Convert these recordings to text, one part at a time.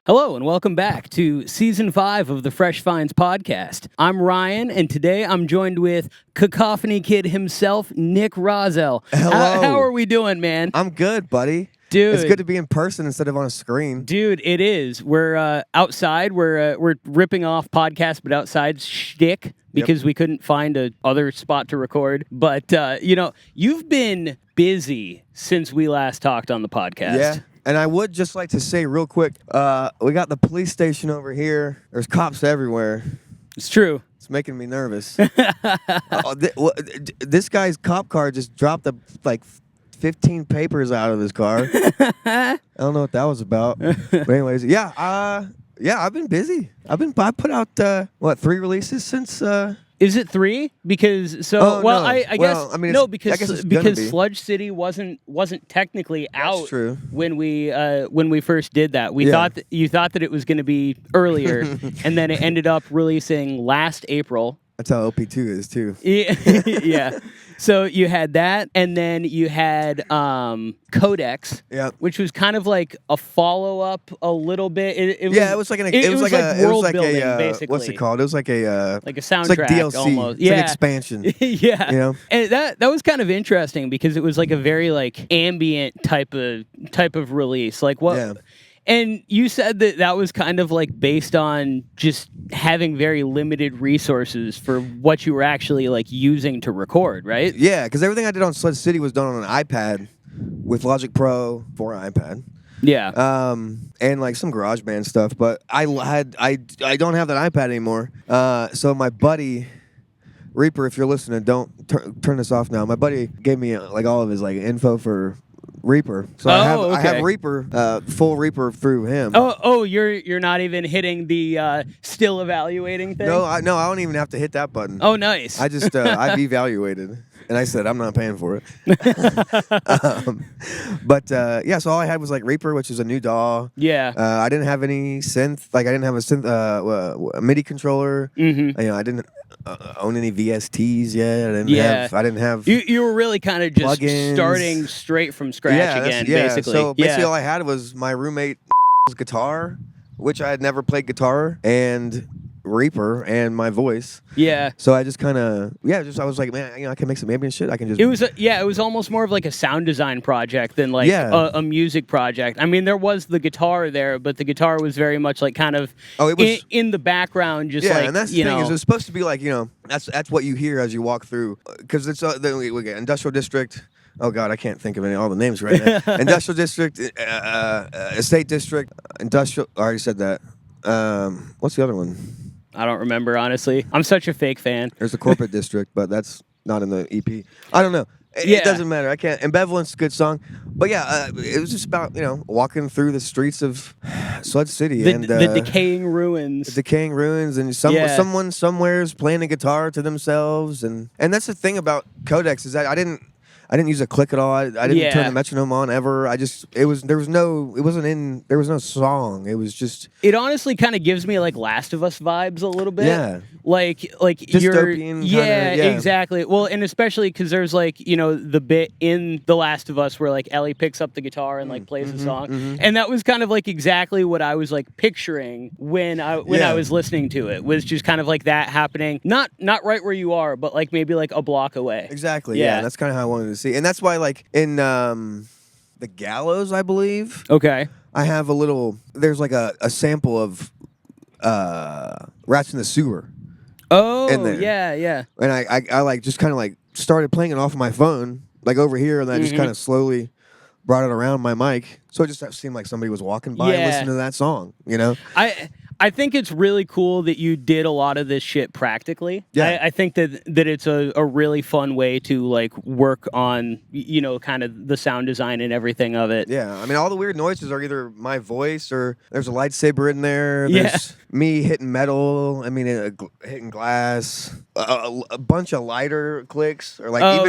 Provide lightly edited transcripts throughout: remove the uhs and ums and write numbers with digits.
Hello and welcome back to Season 5 of the Fresh Finds podcast. I'm Ryan, and today I'm joined with Cacophony Kid himself, Nick Rosell. Hello. How are we doing, man? I'm good, buddy. Dude. It's good to be in person instead of on a screen. Dude, it is. We're outside. We're ripping off podcast, but outside shtick because we couldn't find a other spot to record. But, you've been busy since we last talked on the podcast. Yeah. And I would just like to say real quick, we got the police station over here. There's cops everywhere. It's true. It's making me nervous. This guy's cop car just dropped 15 papers out of his car. I don't know what that was about. But anyways, I've been busy. I put out 3 releases since Is it 3? Because because Sludge City wasn't technically out. That's true. When we first did that. You thought that it was going to be earlier, and then it ended up releasing last April. That's how OP2 is too. Yeah. So you had that, and then you had Codex, which was kind of like a follow-up a little bit. It was like world building, basically. What's it called? It was like a soundtrack, it's like DLC, almost. It's an expansion. Yeah, you know, and that was kind of interesting because it was like a very like ambient type of release. Like what? Yeah. And you said that was kind of like based on just having very limited resources for what you were actually like using to record, right? Yeah, because everything I did on Sludge City was done on an iPad with Logic Pro for iPad. Yeah. And like some GarageBand stuff, but I don't have that iPad anymore. So my buddy Reaper, if you're listening, don't turn this off now. My buddy gave me like all of his like info for Reaper, so I have Reaper, full Reaper through him. Oh, you're not even hitting the still evaluating thing. No, I don't even have to hit that button. Oh, nice. I just I've evaluated, and I said I'm not paying for it. So all I had was like Reaper, which is a new DAW. Yeah. I didn't have any synth. Like I didn't have a synth, a MIDI controller. Mm-hmm. I didn't own any VSTs yet. I didn't have. You were really kind of just plugins. Starting straight from scratch again, basically. So basically, all I had was my roommate's guitar, which I had never played guitar, and Reaper and my voice. Yeah. So I just kind of I was like, man, I can make some ambient shit. I can just. It was almost more of like a sound design project than like a music project. I mean, there was the guitar there, but the guitar was very much like kind of in the background, just like, and that's the thing is it's supposed to be like, that's what you hear as you walk through, because it's we get Industrial District. Oh God, I can't think of all the names right now. Industrial District, Estate District, Industrial. I already said that. What's the other one? I don't remember, honestly. I'm such a fake fan. There's the Corporate District, but that's not in the EP. I don't know. It doesn't matter. I can't. Ambivalence, good song. But it was just about, walking through the streets of Sludge City. The decaying ruins. The decaying ruins, and someone somewhere is playing a guitar to themselves. And that's the thing about Codex is that I didn't use a click at all. I didn't turn the metronome on ever. there was no song. It was just. It honestly kind of gives me like Last of Us vibes a little bit. Yeah. Like dystopian. Exactly. Well, and especially because there's like the bit in The Last of Us where like Ellie picks up the guitar and like plays the song, and that was kind of like exactly what I was like picturing when I was listening to it. Was just kind of like that happening, not right where you are, but like maybe like a block away. Exactly. Yeah. That's kind of how I wanted to see, and that's why like in the Gallows, I believe. Okay. I have there's like a sample of Rats in the Sewer. Oh, in there. Yeah. And I like just kind of like started playing it off of my phone, like over here, and I just kind of slowly brought it around my mic. So it just seemed like somebody was walking by and listening to that song, I think it's really cool that you did a lot of this shit practically. Yeah. I think that it's a really fun way to like work on, kind of the sound design and everything of it. Yeah. I mean, all the weird noises are either my voice or there's a lightsaber in there. There's me hitting metal. I mean, hitting glass. A bunch of lighter clicks, or like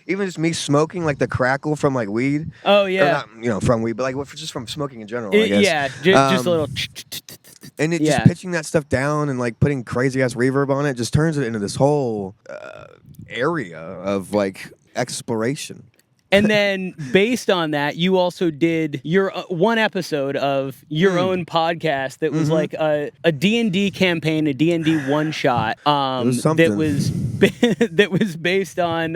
even just me smoking like the crackle from like weed. Oh yeah. Or not, from weed, but like just from smoking in general, I guess. Yeah. Just a little. And just pitching that stuff down and like putting crazy ass reverb on it just turns it into this whole area of like exploration. And then based on that, you also did your one episode of your own podcast that was like a D&D campaign, a D&D one shot that was that was based on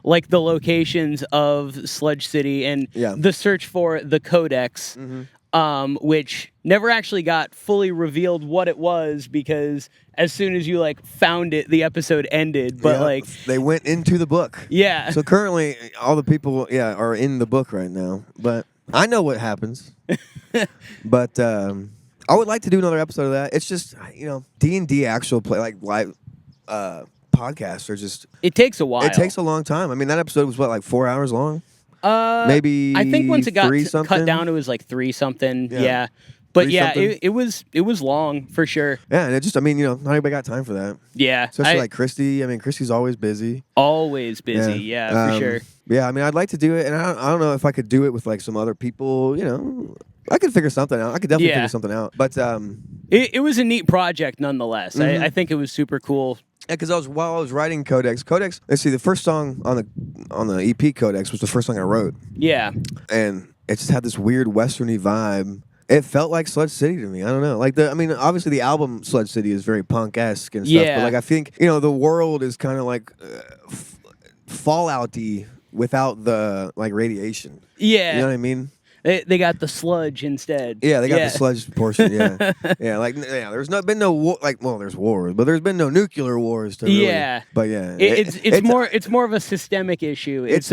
like the locations of Sludge City and the search for the Codex. Which never actually got fully revealed what it was, because as soon as you like found it, the episode ended. But like they went into the book. Yeah. So currently, all the people are in the book right now. But I know what happens. But I would like to do another episode of that. It's just D&D actual play like live podcasts are just. It takes a while. It takes a long time. I mean, that episode was like 4 hours long. Maybe I think once it got cut 3-something? down, it was like 3-something. Yeah. But it was long for sure. Yeah, and it just, not everybody got time for that. Yeah. Especially like Christy. I mean, Christy's always busy. Always busy, yeah, for sure. Yeah, I mean, I'd like to do it, and I don't know if I could do it with like some other people, I could figure something out. I could definitely figure something out. But it was a neat project nonetheless. I think it was super cool. Yeah, because while I was writing Codex, let's see, the first song on the EP Codex was the first song I wrote. Yeah. And it just had this weird westerny vibe. It felt like Sludge City to me. I don't know. Like obviously the album Sludge City is very punk-esque and stuff. But like I think the world is kind of like Fallout-y without the like radiation. Yeah. You know what I mean? They got the sludge instead. Yeah, they got the sludge portion. Yeah, There's been no war. Like, well, there's wars, but there's been no nuclear wars. To really, but it's more of a systemic issue. It's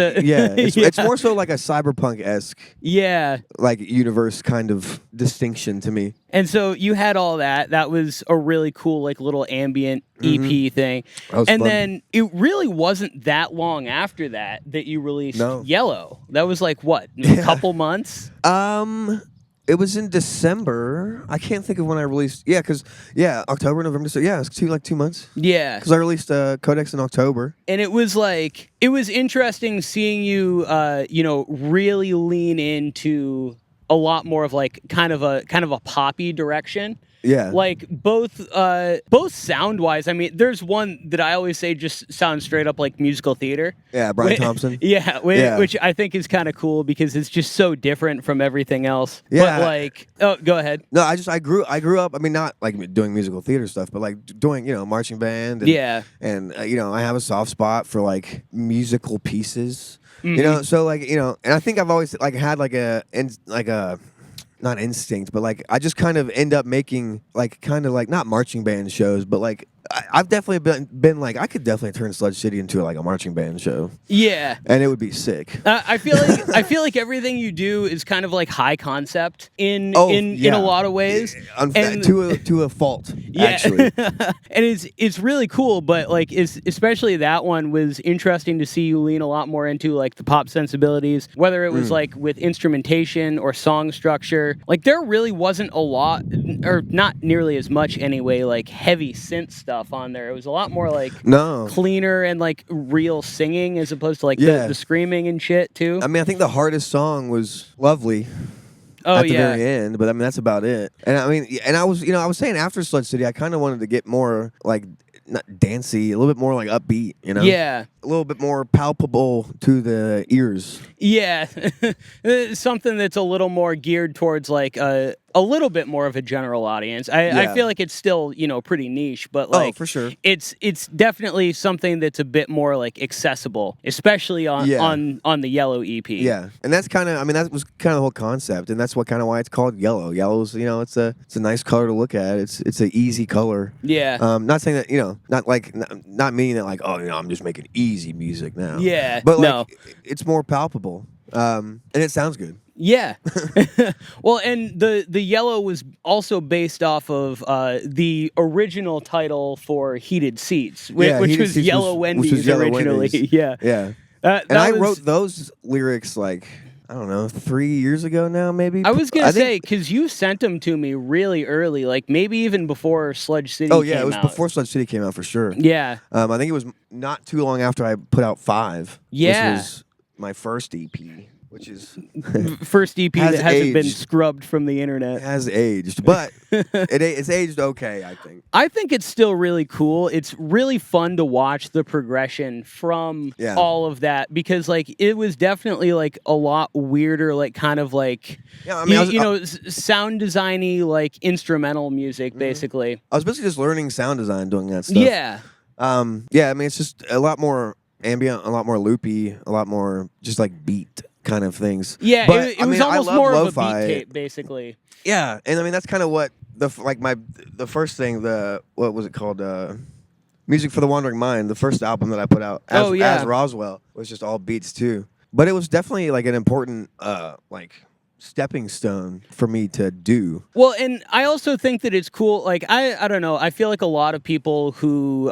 more so like a cyberpunk-esque. Yeah, like universe kind of distinction to me. And so you had all that. That was a really cool, like, little ambient EP thing. And fun. Then it really wasn't that long after that you released Yellow. That was like what, a couple months? It was in December. I can't think of when I released. Yeah, because October, November, December. Yeah, it's 2 months. Yeah, because I released Codex in October. And it was interesting seeing you, really lean into a lot more of like kind of a poppy direction. Yeah. Like both sound wise. I mean, there's one that I always say just sounds straight up like musical theater. Yeah, Brian Thompson. Which I think is kind of cool because it's just so different from everything else. Yeah. But like, go ahead. No, I grew up. I mean, not like doing musical theater stuff, but like doing marching band. And, and I have a soft spot for like musical pieces. So like and I think I've always like had like a not instinct, but like I just kind of end up making like kind of like not marching band shows, but like I've definitely been like I could definitely turn Sludge City into like a marching band show. Yeah, and it would be sick. I feel like everything you do is kind of like high concept in a lot of ways, and to a fault. Actually, and it's really cool. But like especially that one was interesting to see you lean a lot more into like the pop sensibilities, whether it was like with instrumentation or song structure. Like there really wasn't a lot, or not nearly as much anyway, like heavy synth stuff on there. It was a lot more like cleaner and like real singing as opposed to like the screaming and shit too. I mean, I think the hardest song was Lovely. At the very end, but I mean that's about it. And I mean, and I was saying after Sludge City, I kind of wanted to get more like not dancey, a little bit more like upbeat, Yeah, a little bit more palpable to the ears. Yeah, something that's a little more geared towards like a little bit more of a general audience. I feel like it's still pretty niche, but like for sure, it's definitely something that's a bit more like accessible, especially on the Yellow EP. Yeah, and that's kind of that was kind of the whole concept, and that's why it's called Yellow. Yellow's it's a nice color to look at. It's an easy color. Yeah. Not saying that not meaning that like I'm just making easy music now. Yeah. But like it's more palpable, and it sounds good. Yeah. Well, and the Yellow was also based off of the original title for Heated Seats, which was Yellow Wendy's originally. Yeah. Yeah. And I wrote those lyrics like, I don't know, 3 years ago now, maybe. I was gonna say because you sent them to me really early, like maybe even before Sludge City. Oh yeah, it was before Sludge City came out for sure. Yeah. I think it was not too long after I put out 5. Yeah. Which was my first EP. which is First EP has that hasn't been aged. scrubbed from the internet. has aged, but it's aged okay, I think. I think it's still really cool. It's really fun to watch the progression from all of that because, like, it was definitely like a lot weirder, like kind of like, Yeah, I mean, sound designy, like instrumental music, basically. I was basically just learning sound design doing that stuff. Yeah. Yeah, I mean, it's just a lot more ambient, a lot more loopy, a lot more just like beat kind of things. Yeah, but, it was almost more of a beat tape, basically. Yeah, and I mean, that's kind of what the first thing, what was it called? Music for the Wandering Mind, the first album that I put out as Roswell, was just all beats too. But it was definitely like an important like stepping stone for me to do. Well, and I also think that it's cool. Like, I don't know. I feel like a lot of people who,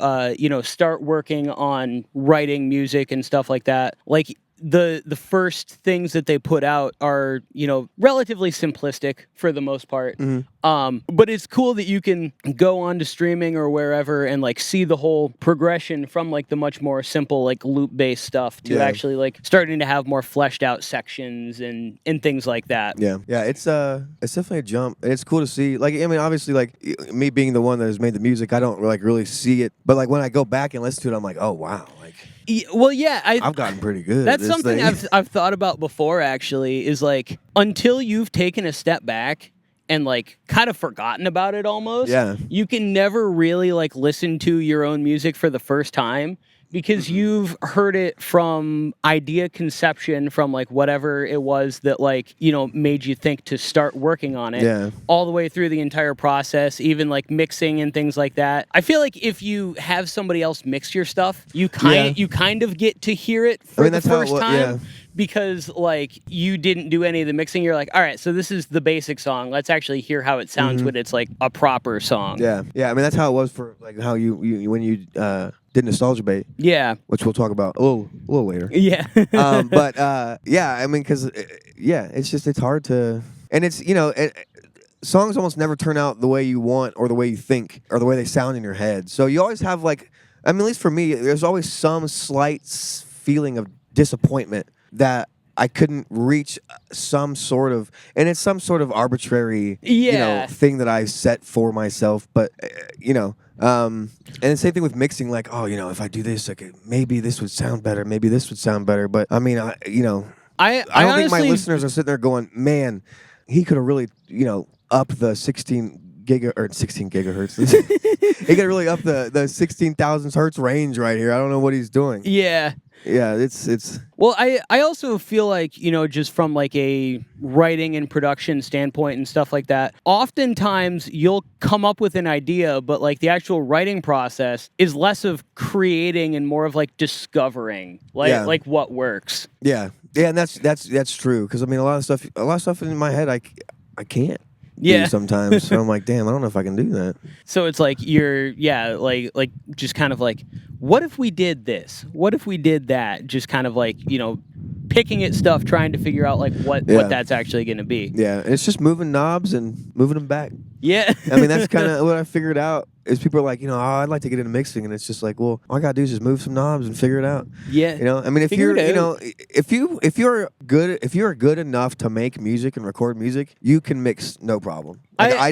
start working on writing music and stuff like that, like the first things that they put out are, relatively simplistic for the most part. But it's cool that you can go on to streaming or wherever and like see the whole progression from like the much more simple like loop-based stuff to actually like starting to have more fleshed out sections and things like that. Yeah, it's definitely a jump. And it's cool to see. Like, I mean, obviously, like me being the one that has made the music, I don't like really see it. But like when I go back and listen to it, I'm like, oh wow, like. Well, yeah, I've gotten pretty good. That's something I've thought about before. Actually, is like until you've taken a step back and like kind of forgotten about it almost. Yeah. You can never really like listen to your own music for the first time because you've heard it from idea conception from like whatever it was that like, made you think to start working on it all the way through the entire process, even like mixing and things like that. I feel like if you have somebody else mix your stuff, you kind of get to hear it for the first time. Because like you didn't do any of the mixing, you're like, all right, so this is the basic song. Let's actually hear how it sounds when it's like a proper song. Yeah. I mean, that's how it was for like how you when you did Nostalgia Bait. Yeah, which we'll talk about a little later. Yeah. But I mean, because it's hard to, and it's songs almost never turn out the way you want or the way you think or the way they sound in your head. So you always have like, I mean, at least for me, there's always some slight feeling of disappointment that I couldn't reach some sort of, and it's some sort of arbitrary, thing that I set for myself. But and the same thing with mixing. Like, oh, if I do this, like maybe this would sound better. Maybe this would sound better. But I mean, I don't honestly think my listeners are sitting there going, man, he could have really, up the 16 gigahertz. He could really up the 16,000 hertz range right here. I don't know what he's doing. Yeah, it's. Well, I also feel like, just from like a writing and production standpoint and stuff like that, oftentimes you'll come up with an idea, but like the actual writing process is less of creating and more of like discovering like what works. Yeah, and that's true, because I mean a lot of stuff in my head I can't. Do sometimes. So I'm like, damn, I don't know if I can do that. So it's like you're like just kind of like, what if we did this? What if we did that? Just kind of like, picking at stuff, trying to figure out like what that's actually going to be. Yeah, and it's just moving knobs and moving them back. Yeah. I mean, that's kind of what I figured out. Is people are like, I'd like to get into mixing, and it's just like, well, all I gotta do is just move some knobs and figure it out. Yeah. I mean, if you're, if you're good enough to make music and record music, you can mix no problem. Like, I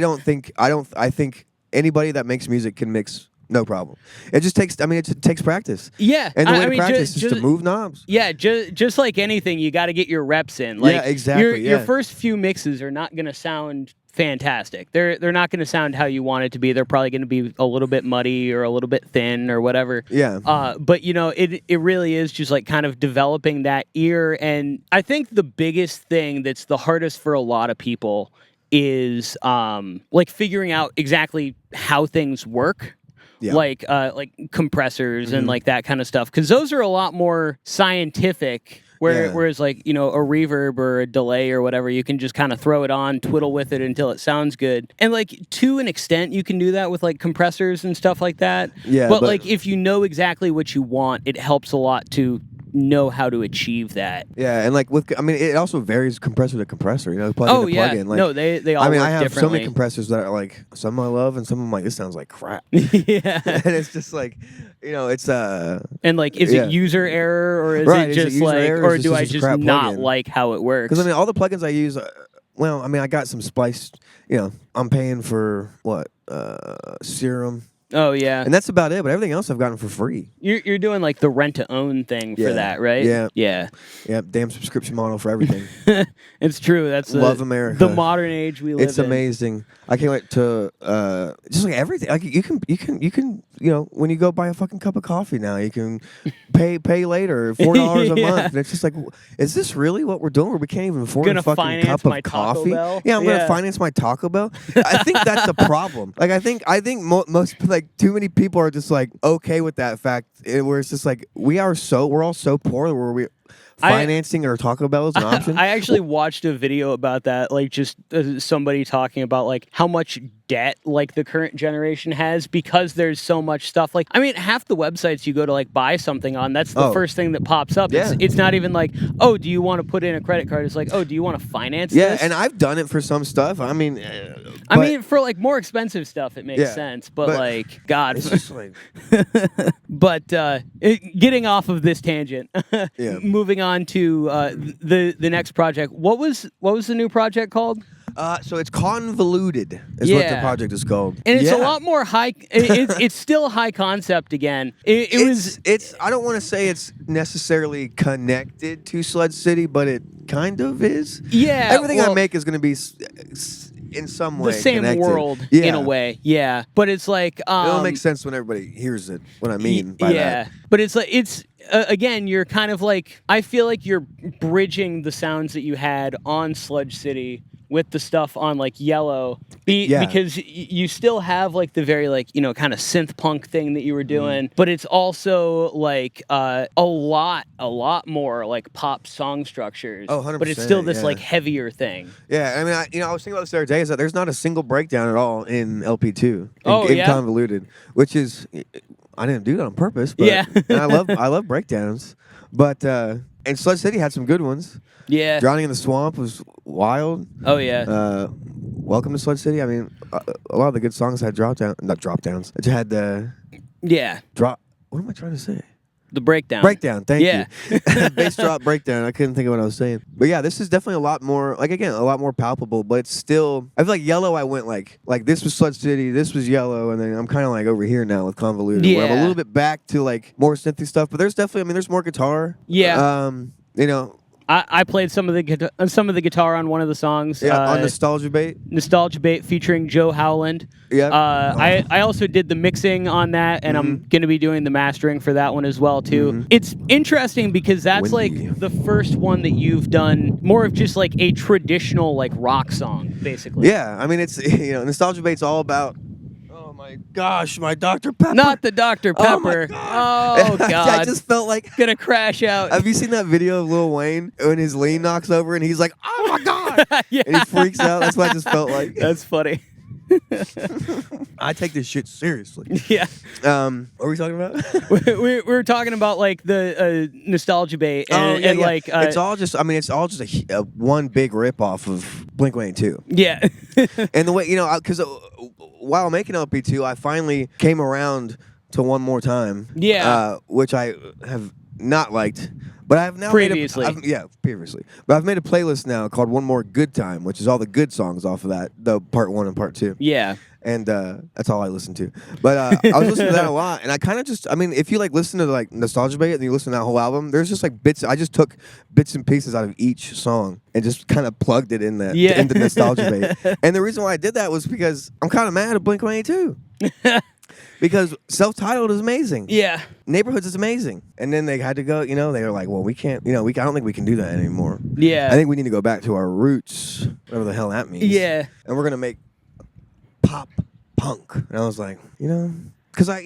think anybody that makes music can mix no problem. It just takes, it takes practice. Yeah. And the way to practice is to move knobs. Yeah, just like anything, you got to get your reps in. Like, yeah, exactly. Your first few mixes are not going to sound fantastic. They're not going to sound how you want it to be. They're probably going to be a little bit muddy or a little bit thin or whatever. Yeah. But it really is just like kind of developing that ear. And I think the biggest thing that's the hardest for a lot of people is like figuring out exactly how things work. Yeah. Like compressors and like that kind of stuff, because those are a lot more scientific. Whereas like, a reverb or a delay or whatever, you can just kind of throw it on, twiddle with it until it sounds good. And like to an extent, you can do that with like compressors and stuff like that. Yeah. But like if you know exactly what you want, it helps a lot to know how to achieve that. Yeah, and like it also varies compressor to compressor. You know, plug in to plug in. Like, no, they all. I have differently. so many compressors that are like some I love and some I'm like this sounds like crap. Yeah, and it's just like, it's And like, is it user error or is it just like, error, or do I just not plugin? like how it works? Because all the plugins I use, I got some spliced. I'm paying for what Serum. Oh yeah, And that's about it. But everything else I've gotten for free. You're doing like the rent to own thing for that, right? Yeah. Damn subscription model for everything. It's true. That's love America. The modern age we live in. It's amazing. I can't wait to just like everything. Like you can when you go buy a fucking cup of coffee now, you can pay later $4 a month, and it's just like, is this really what we're doing? Where we can't even afford a fucking cup of coffee? Yeah, I'm gonna finance my Taco Bell. I think that's a problem. Like I think most like too many people are just like okay with that fact, where it's just like we're all so poor where we. Financing or Taco Bell is an option. I actually watched a video about that, like just somebody talking about like how much debt like the current generation has because there's so much stuff. Like, I mean, half the websites you go to like buy something on, that's the first thing that pops up. Yeah. It's not even like, oh, do you want to put in a credit card? It's like, oh, do you want to finance this? Yeah, and I've done it for some stuff. I mean, for like more expensive stuff, it makes sense. But like, God, it's just like. But getting off of this tangent, moving on to the next project. What was the new project called? So it's Convoluted is what the project is called. And it's a lot more high. It's still high concept again. It's I don't want to say it's necessarily connected to Sludge City, but it kind of is. Yeah. Everything I make is going to be in some way the same connected. world in a way. Yeah. But it's like it'll make sense when everybody hears it. What I mean by that. But it's like again, you're kind of like, I feel like you're bridging the sounds that you had on Sludge City with the stuff on like Yellow, because you still have like the very like kind of synth punk thing that you were doing, but it's also like a lot more like pop song structures. Oh, 100%. But it's still this like heavier thing. Yeah, I mean, I was thinking about this the other day. Is that there's not a single breakdown at all in LP2 in Convoluted, which is I didn't do that on purpose. But, and I love breakdowns, but and Sludge City had some good ones. Yeah. Drowning in the Swamp was wild. Oh, yeah. Welcome to Sludge City. I mean, a lot of the good songs had not drop-downs. It had the... What am I trying to say? The breakdown. Breakdown, thank you. Bass drop breakdown. I couldn't think of what I was saying. But yeah, this is definitely a lot more, like again, a lot more palpable, but it's still, I feel like Yellow I went like this was Sludge City, this was Yellow, and then I'm kind of like over here now with Convoluted. Where I'm a little bit back to like more synthy stuff, but there's definitely, there's more guitar. Yeah. I played some of the guitar on one of the songs. On Nostalgia Bait. Nostalgia Bait featuring Joe Howland. Yeah. I also did the mixing on that, and I'm going to be doing the mastering for that one as well too. It's interesting because that's like the first one that you've done more of just like a traditional like rock song, basically. Yeah, I mean it's Nostalgia Bait's all about. Oh my gosh, my Dr. Pepper. Not the Dr. Pepper. Oh God. I just felt like gonna crash out. Have you seen that video of Lil Wayne when his lean knocks over and he's like, oh my God. And he freaks out. That's what I just felt like. That's funny. I take this shit seriously. Yeah. What were we talking about? we were talking about like the Nostalgia Bait and like it's all just a one big rip off of Blink-182. Yeah. And the way because while making LP2, I finally came around to One More Time. Yeah. Which I have not liked. But I've now previously. Previously. But I've made a playlist now called One More Good Time, which is all the good songs off of that, the part 1 and part 2. Yeah. And that's all I listen to. But I was listening to that a lot, and I kind of just, if you like listen to like Nostalgia Bait and you listen to that whole album, there's just like bits. I just took bits and pieces out of each song and just kind of plugged it in into Nostalgia Bait. And the reason why I did that was because I'm kind of mad at Blink-182. Because Self-Titled is amazing. Yeah. Neighborhoods is amazing. And then they had to go, they were like, well, we can't, I don't think we can do that anymore. Yeah. I think we need to go back to our roots, whatever the hell that means. Yeah. And we're going to make pop punk. And I was like, because I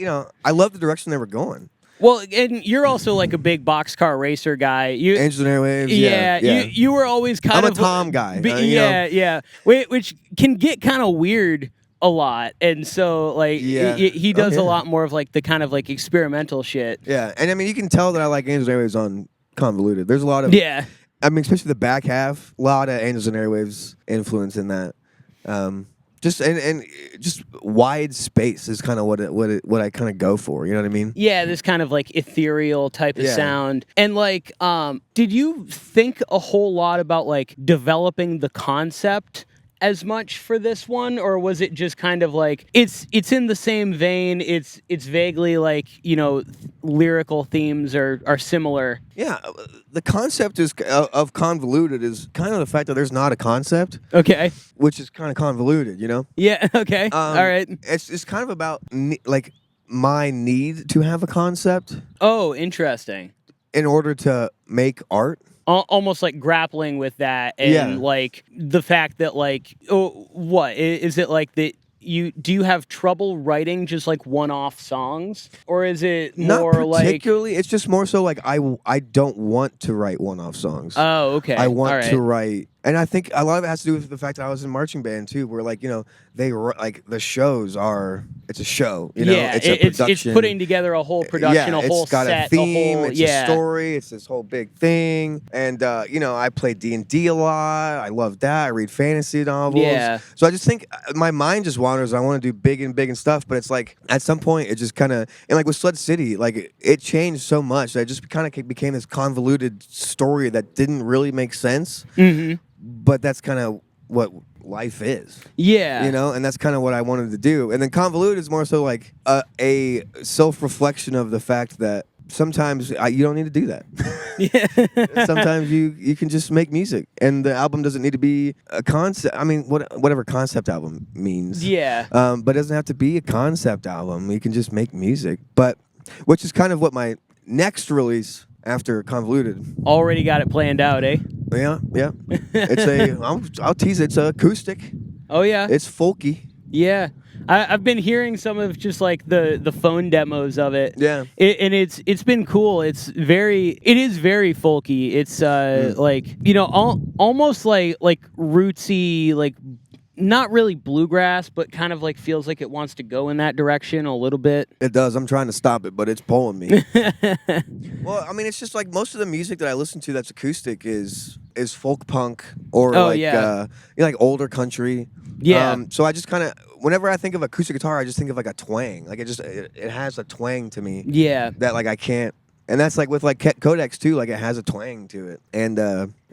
love the direction they were going. Well, and you're also like a big boxcar racer guy. Angels and Airwaves. Yeah. You were always kind of a Tom guy. Yeah. Which can get kind of weird a lot, and so like he does a lot more of like the kind of like experimental shit. Yeah, and you can tell that I like Angels and Airwaves on Convoluted. There's a lot of Yeah. I mean, especially the back half, a lot of Angels and Airwaves influence in that. Just and just wide space is kind of what I kind of go for. You know what I mean? Yeah, this kind of like ethereal type of sound. And like, did you think a whole lot about like developing the concept as much for this one, or was it just kind of like it's in the same vein? It's vaguely like, you know, lyrical themes are similar. Yeah, the concept is of Convoluted is kind of the fact that there's not a concept. Okay. Which is kind of convoluted, you know? Yeah. Okay. All right. It's kind of about like my need to have a concept. Oh, interesting. In order to make art. Almost like grappling with that, and like the fact that like, what is it like that? Do you have trouble writing just like one-off songs, or is it more not particularly? It's just more so like I don't want to write one-off songs. Oh, okay. I want to write, and I think a lot of it has to do with the fact that I was in marching band too, where like, you know, they like the shows it's a show, you know, it's a production. It's putting together a whole production, a whole set, it's got a theme, it's a story, it's this whole big thing, and you know, I play D&D a lot. I love that. I read fantasy novels. Yeah. So I just think my mind just wanders. I want to do big and stuff, but it's like at some point it just kind of, and like with Sled City, like it changed so much that it just kind of became this convoluted story that didn't really make sense. Mm-hmm. But that's kind of what life is. Yeah. You know, and that's kind of what I wanted to do. And then Convoluted is more so like a self-reflection of the fact that sometimes you don't need to do that. Yeah. Sometimes you can just make music, and the album doesn't need to be a concept. I mean, whatever concept album means. Yeah. But it doesn't have to be a concept album. You can just make music. But which is kind of what my next release after Convoluted. Already got it planned out, eh? Yeah. It's I'll tease it. It's acoustic. Oh yeah. It's folky. Yeah. I've been hearing some of just like the phone demos of it. Yeah. And it's been cool. It is very folky. It's like, you know, almost like rootsy, like not really bluegrass, but kind of like feels like it wants to go in that direction a little bit. It does. I'm trying to stop it, but it's pulling me. Well, I mean, it's just like most of the music that I listen to that's acoustic is folk punk or you know, like older country. Yeah. So I just kind of, whenever I think of acoustic guitar, I just think of like a twang. Like it has a twang to me. Yeah. That like I can't. And that's like with like Codex too. Like it has a twang to it. And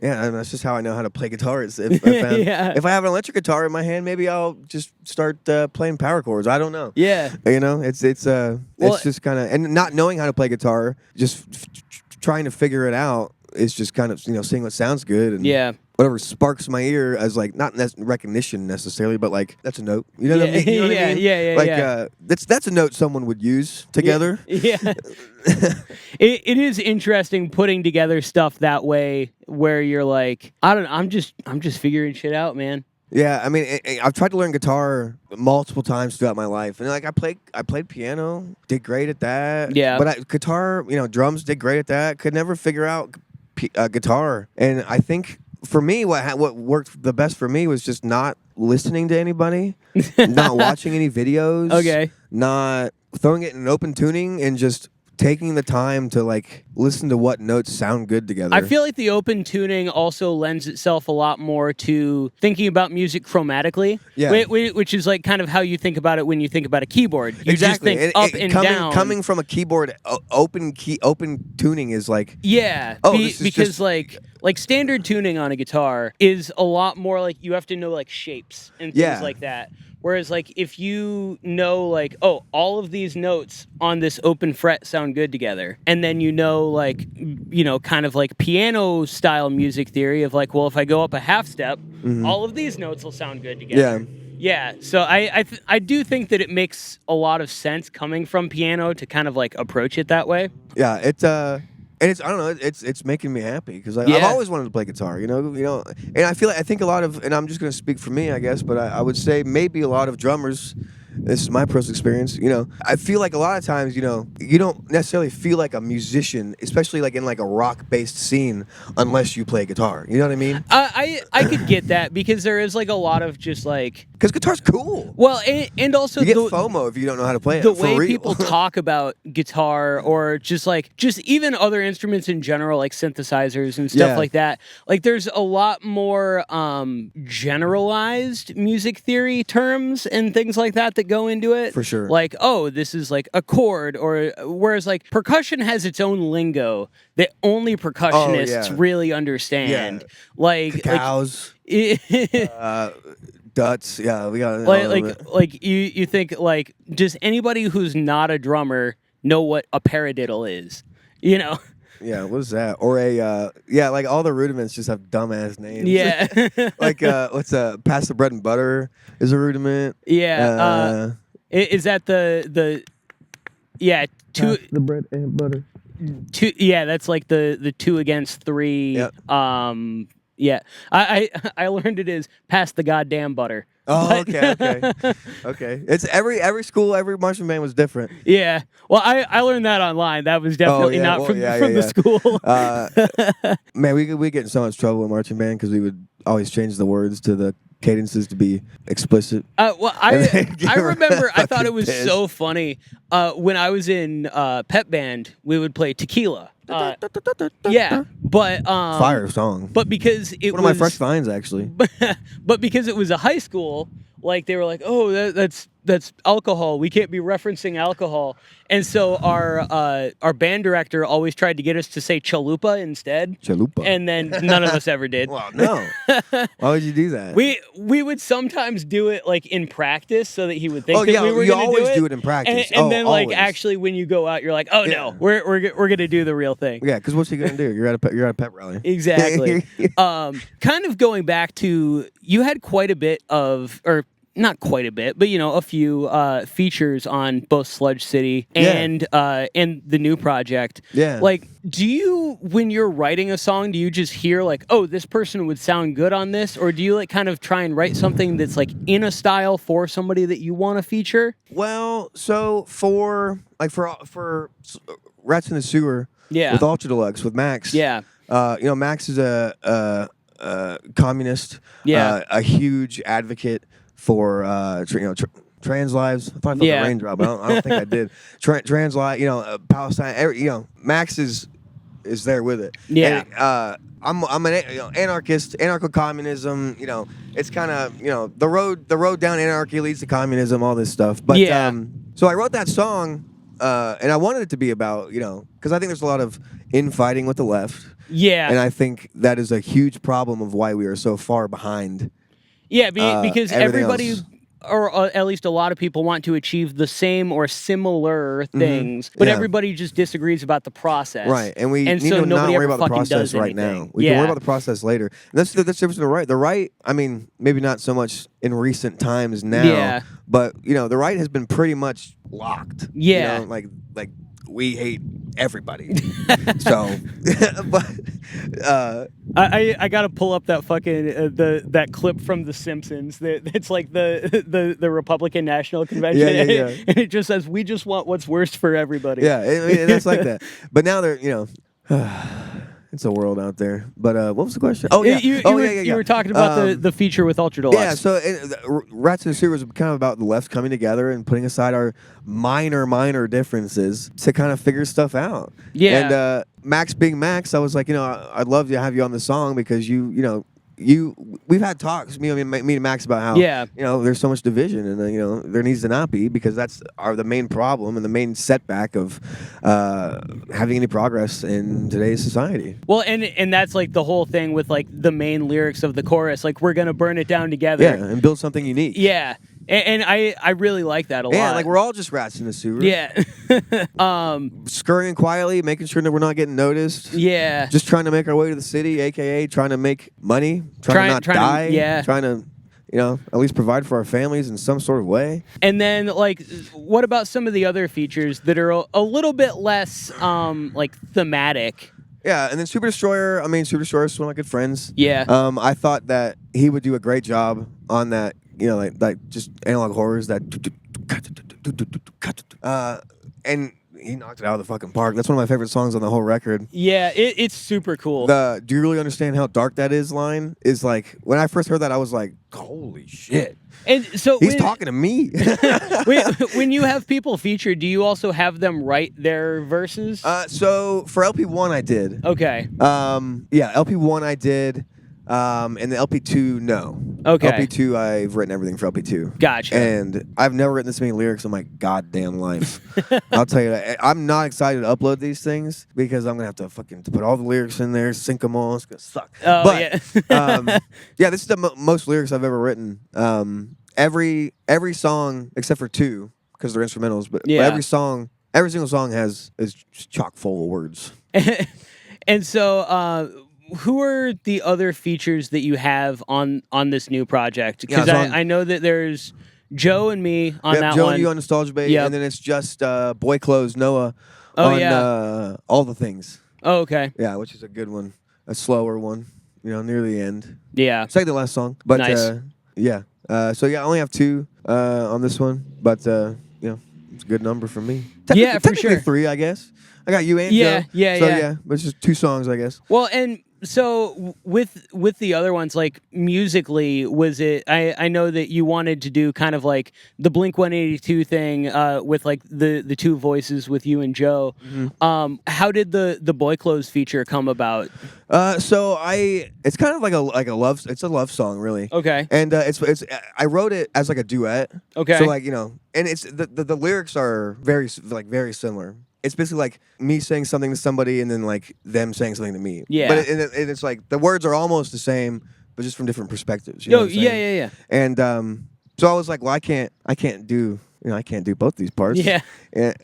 yeah, and that's just how I know how to play guitar. If I have an electric guitar in my hand, maybe I'll just start playing power chords. I don't know. Yeah. You know, it's just kind of, and not knowing how to play guitar, just trying to figure it out is just kind of, you know, seeing what sounds good and whatever sparks my ear as like not recognition necessarily, but like that's a note. You know what I mean? You know what I mean? Yeah. Like that's a note someone would use together. Yeah. It is interesting putting together stuff that way where you're like, I don't know, I'm just figuring shit out, man. Yeah, I mean, I've tried to learn guitar multiple times throughout my life, and like I played piano, did great at that. Yeah, but guitar, you know, drums, did great at that. Could never figure out guitar, and I think for me, what worked the best for me was just not listening to anybody, not watching any videos, not throwing it in open tuning, and just taking the time to like listen to what notes sound good together. I feel like the open tuning also lends itself a lot more to thinking about music chromatically, which is like kind of how you think about it when you think about a keyboard. You just think up and down. Coming from a keyboard, open tuning is like because like standard tuning on a guitar is a lot more like you have to know like shapes and things like that. Whereas, like, if you know, like, oh, all of these notes on this open fret sound good together, and then you know, like, you know, kind of like piano-style music theory of, like, well, if I go up a half step, all of these notes will sound good together. Yeah, so I do think that it makes a lot of sense coming from piano to kind of, like, approach it that way. Yeah, and it's I don't know, it's making me happy because I've always wanted to play guitar, you know, and I think a lot of, and I'm just gonna speak for me, I guess, but I would say maybe a lot of drummers. This is my personal experience, you know. I feel like a lot of times, you know, you don't necessarily feel like a musician, especially like in like a rock-based scene, unless you play guitar. You know what I mean? I I could get that because there is like a lot of just like because guitar's cool. Well, and also you get FOMO if you don't know how to play it. The for way real. people talk about guitar or just even other instruments in general, like synthesizers and stuff like that. Like there's a lot more generalized music theory terms and things like that go into it. For sure. Like, oh, this is like a chord, or whereas like percussion has its own lingo that only percussionists really understand. Yeah. Like cows. Duts, we got you think like does anybody who's not a drummer know what a paradiddle is? You know? Yeah, what is that? Or like all the rudiments just have dumbass names. Yeah. like what's pass the bread and butter is a rudiment. Yeah. Is that the two pass the bread and butter. Two, that's like the 2 against 3. Yep. Yeah, I learned it is pass the goddamn butter. Oh, okay. It's every school, every marching band was different. Yeah. Well, I learned that online. That was definitely not from the school. Man, we get in so much trouble in marching band because we would always change the words to the cadences to be explicit. Well, I remember I thought it was so funny when I was in pep band. We would play Tequila. Yeah, but fire song. But because it was one of my fresh finds, actually. But because it was a high school, like they were like, oh, that's alcohol. We can't be referencing alcohol. And so our band director always tried to get us to say chalupa instead. Chalupa. And then none of us ever did. Well, no. Why would you do that? We would sometimes do it like in practice so that he would think that we were going to do it. You always do it in practice. And then always. like actually when you go out, you're like, oh no, we're going to do the real thing. Yeah, because what's he going to do? You're at a pep rally. Exactly. Kind of going back to, you had quite a bit of, or not quite a bit, but a few features on both Sludge City and the new project. Yeah. Like, do you, when you're writing a song, do you just hear like, oh, this person would sound good on this, or do you like kind of try and write something that's like in a style for somebody that you want to feature? Well, so for Rats in the Sewer, with Ultra Deluxe with Max. Yeah. Max is a communist. Yeah. A huge advocate for trans lives. I thought I felt the raindrop. I don't think I did. Trans life, Palestine. Max is there with it. Yeah. And, I'm an anarchist, anarcho-communism. It's kind of the road down anarchy leads to communism. All this stuff. But so I wrote that song, and I wanted it to be about because I think there's a lot of infighting with the left. Yeah. And I think that is a huge problem of why we are so far behind. Yeah, because everybody, else. or at least a lot of people, want to achieve the same or similar things, but everybody just disagrees about the process. Right, and we need to not worry about the process right now. We can worry about the process later. And that's the difference in the right. The right, I mean, maybe not so much in recent times now, but the right has been pretty much locked. Yeah, like we hate everybody. So, but I gotta pull up that fucking that clip from The Simpsons. It's like the Republican National Convention, and it just says, "We just want what's worst for everybody." Yeah, that's like that. But now they're it's a world out there. But what was the question? Oh yeah, you were talking about the feature with Ultra Deluxe. Yeah, so Rats in the Sewer was kind of about the left coming together and putting aside our minor differences to kind of figure stuff out. Yeah, and Max being Max, I was like, I'd love to have you on the song because we've had talks, me and Max, about how there's so much division and there needs to not be, because that's the main problem and the main setback of having any progress in today's society. Well, and that's like the whole thing with like the main lyrics of the chorus, like we're gonna burn it down together. Yeah, and build something unique. Yeah. And I really like that a lot. Yeah, like we're all just rats in the sewer. Yeah. Scurrying quietly, making sure that we're not getting noticed. Yeah. Just trying to make our way to the city, a.k.a. trying to make money, trying to not die. Trying to, at least provide for our families in some sort of way. And then, like, what about some of the other features that are a little bit less, like, thematic? Yeah, and then Super Destroyer is one of my good friends. Yeah. I thought that he would do a great job on that, like just analog horrors that and he knocked it out of the fucking park. That's one of my favorite songs on the whole record. Yeah, it's super cool. The "Do you really understand how dark that is?" line is like, when I first heard that, I was like, holy shit. And so he's talking to me. when you have people featured, do you also have them write their verses? So for LP1 I did. Okay. Yeah, LP1 I did. And the LP2, no. Okay. LP2, I've written everything for LP2. Gotcha. And I've never written this many lyrics in my goddamn life. I'll tell you that. I'm not excited to upload these things because I'm going to have to fucking put all the lyrics in there, sync them all. It's going to suck. Oh, but, yeah. yeah, this is the most lyrics I've ever written. Every song, except for 2, because they're instrumentals, but every single song is chock full of words. And so, who are the other features that you have on this new project? Because I know that there's Joe and me on that Joe one. and you on Nostalgia Bay, and then it's just Boy Clothes Noah on All the Things. Oh, okay. Yeah, which is a good one, a slower one, near the end. Yeah. It's like the last song, but nice. Yeah. So yeah, I only have 2 on this one, but it's a good number for me. Yeah, for sure. 3, I guess. I got you and Joe. So yeah, but it's just 2 songs, I guess. Well, and so with the other ones, like musically, was it? I know that you wanted to do kind of like the Blink-182 thing with like the 2 voices with you and Joe. Mm-hmm. How did the Boy Clothes feature come about? So it's kind of like a love. It's a love song, really. Okay. And I wrote it as like a duet. Okay. So like and it's the lyrics are very similar. It's basically like me saying something to somebody and then like them saying something to me. Yeah. But it's like the words are almost the same, but just from different perspectives. You know what I'm saying? Yeah. And so I was like, well, I can't do I can't do both these parts. Yeah. And,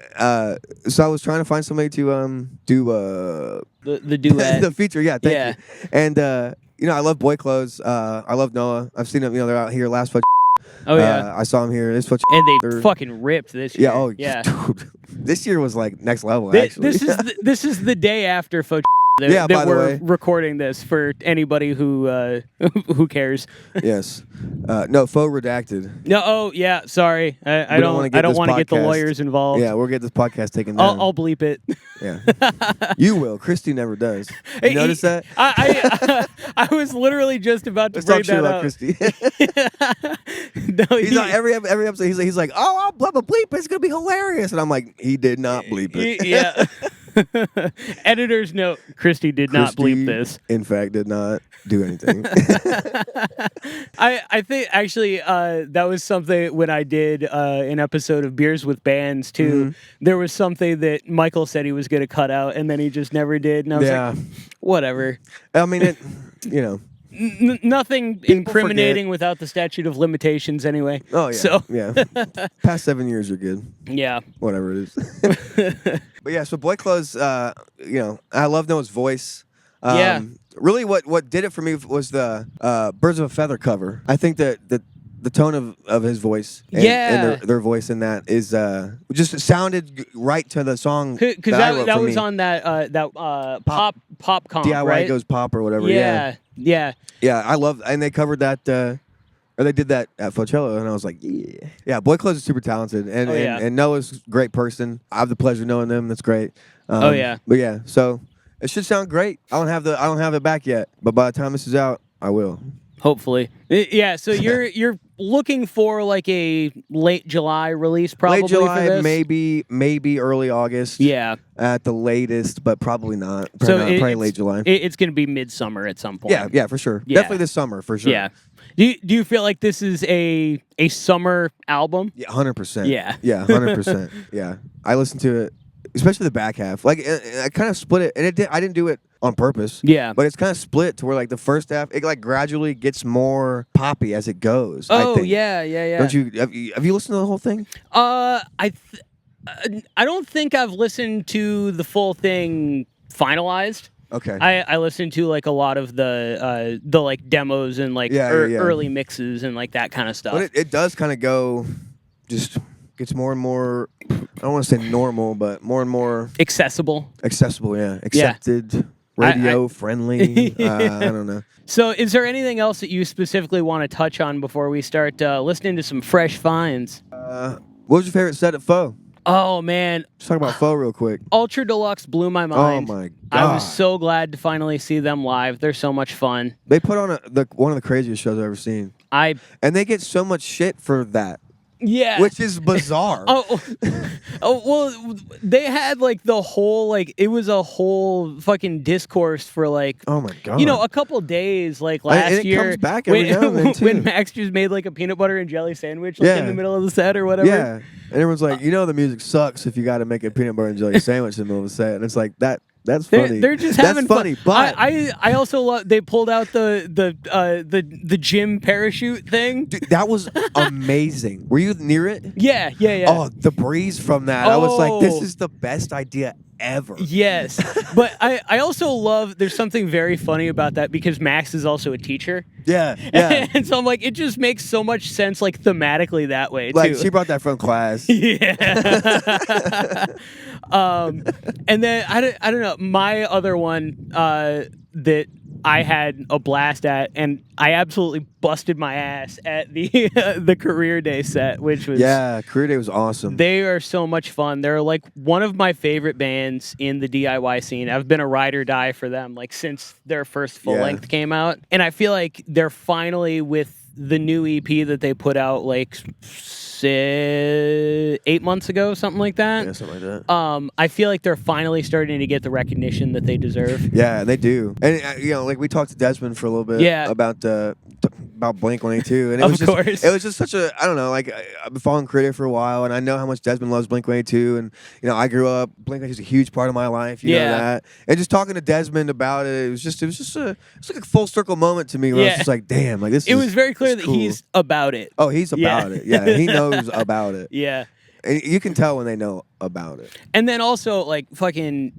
so I was trying to find somebody to do the duet, the feature. Yeah. Thank you. And I love Boy Clothes. I love Noah. I've seen them. They're out here last. Oh yeah. I saw him here. This and they fucking ripped this year. Yeah. Oh yeah. Dude, this year was like next level. Actually, this is the day after Faux. Yeah, that by the we're way. recording this for anybody who cares. Yes. No, Faux redacted. No. Oh yeah. Sorry. I don't want to get the lawyers involved. Yeah, we'll get this podcast taken down. I'll bleep it. Yeah. You will. Christy never does. You notice that? I was literally just about to bring that up. Christy. No, he's on every episode. He's like, oh, I'll bleep it. It's gonna be hilarious. And I'm like, he did not bleep it. Yeah. Editor's note: Christy did not bleep this. In fact, did not do anything. I think actually that was something when I did an episode of Beers with Bands too. Mm-hmm. There was something that Michael said he was going to cut out, and then he just never did. And I was like, whatever. I mean, nothing incriminating without the statute of limitations anyway. Oh, yeah. So. Yeah. Past 7 years are good. Yeah. Whatever it is. But yeah, so Boy Clothes, I love Noah's voice. Really what did it for me was the Birds of a Feather cover. I think that the tone of his voice and their voice in that is just sounded right to the song. Because that was on that pop comp, DIY right? Goes Pop or whatever. Yeah. I love, and they covered that, or they did that at Coachella, and I was like, yeah. Boy Clothes is super talented, and Noah's a great person. I have the pleasure of knowing them. That's great. But yeah, so it should sound great. I don't have it back yet, but by the time this is out, I will. Hopefully. Yeah, so you're looking for like a late July release probably late July, for this? maybe early August. Yeah. At the latest, but probably not. Probably late July. It's going to be midsummer at some point. Yeah, for sure. Yeah. Definitely this summer, for sure. Yeah. Do you feel like this is a summer album? Yeah, 100%. Yeah. Yeah, 100%. Yeah. I listened to it, especially the back half. Like, I kind of split it, and I didn't do it on purpose. Yeah. But it's kind of split to where like the first half, it like gradually gets more poppy as it goes. Oh, I think. yeah. Don't you have you listened to the whole thing? I don't think I've listened to the full thing finalized. Okay. I listened to like a lot of the like demos and like early mixes and like that kind of stuff. But it does kind of go, just gets more and more, I don't want to say normal, but more and more accessible. Yeah. Accepted, radio friendly. I don't know. So is there anything else that you specifically want to touch on before we start listening to some fresh finds? What was your favorite set at Faux? Oh man, Let's talk about Faux real quick. Ultra Deluxe blew my mind. Oh my god! I was so glad to finally see them live. They're so much fun. They put on one of the craziest shows I've ever seen, and they get so much shit for that. Yeah. Which is bizarre. Well, they had like the whole, like, it was a whole fucking discourse for like, oh my god, a couple days like last and it year. Comes back every now and then too. When Max just made like a peanut butter and jelly sandwich like in the middle of the set or whatever. Yeah, and everyone's like, the music sucks if you got to make a peanut butter and jelly sandwich in the middle of the set, and it's like that. That's funny. They're just having funny, fun. But I also love they pulled out the gym parachute thing. Dude, that was amazing. Were you near it? Yeah. Oh, the breeze from that. I was like, this is the best idea ever. Yes. But I also love there's something very funny about that because Max is also a teacher. Yeah. And so I'm like, it just makes so much sense like thematically that way like, too. she brought that from class. Yeah. And then I don't know, my other one that I had a blast at, and I absolutely busted my ass at the Career Day set, which was Career Day was awesome. They are so much fun. They're like one of my favorite bands in the DIY scene. I've been a ride or die for them like since their first full length came out, and I feel like they're finally with the new EP that they put out like 8 months ago, something like that. Yeah, something like that. I feel like they're finally starting to get the recognition that they deserve. Yeah, they do. And like we talked to Desmond for a little bit about Blink-182, and it was just such a, I don't know, like I've been following Creative for a while, and I know how much Desmond loves Blink-182, and I grew up, Blink-182 is a huge part of my life, you know that. And just talking to Desmond about it, it was like a full circle moment to me where I was just like, damn, like this. It was very clear that cool. He's about it. Oh, he's about it. Yeah, he knows about it. Yeah. And you can tell when they know about it. And then also, like,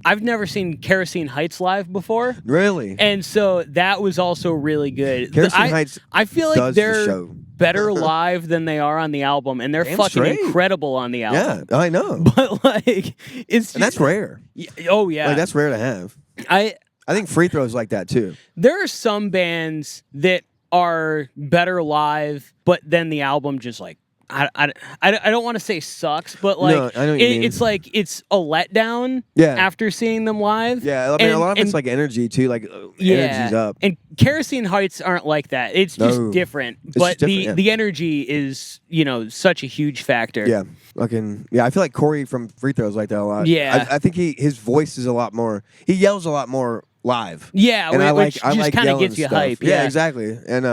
I've never seen Kerosene Heights live before. Really? And so that was also really good. Kerosene Heights I feel like they're the better live than they are on the album, and they're incredible on the album. Yeah, I know. But, like, it's... And that's rare. Oh, yeah. Like, that's rare to have. I think Free Throw's like that, too. There are some bands that are better live, but then the album just, like, I don't want to say sucks, but like no, I know what you mean. It's like it's a letdown after seeing them live. Yeah, I mean a lot of it's like energy too, like energy's up. And Kerosene Heights aren't like that. It's just different. But the energy is, such a huge factor. Yeah. I feel like Corey from Free Throws like that a lot. Yeah. I think his voice is a lot more, he yells a lot more live. Yeah, and which just kind of gets you hype. Yeah, exactly. And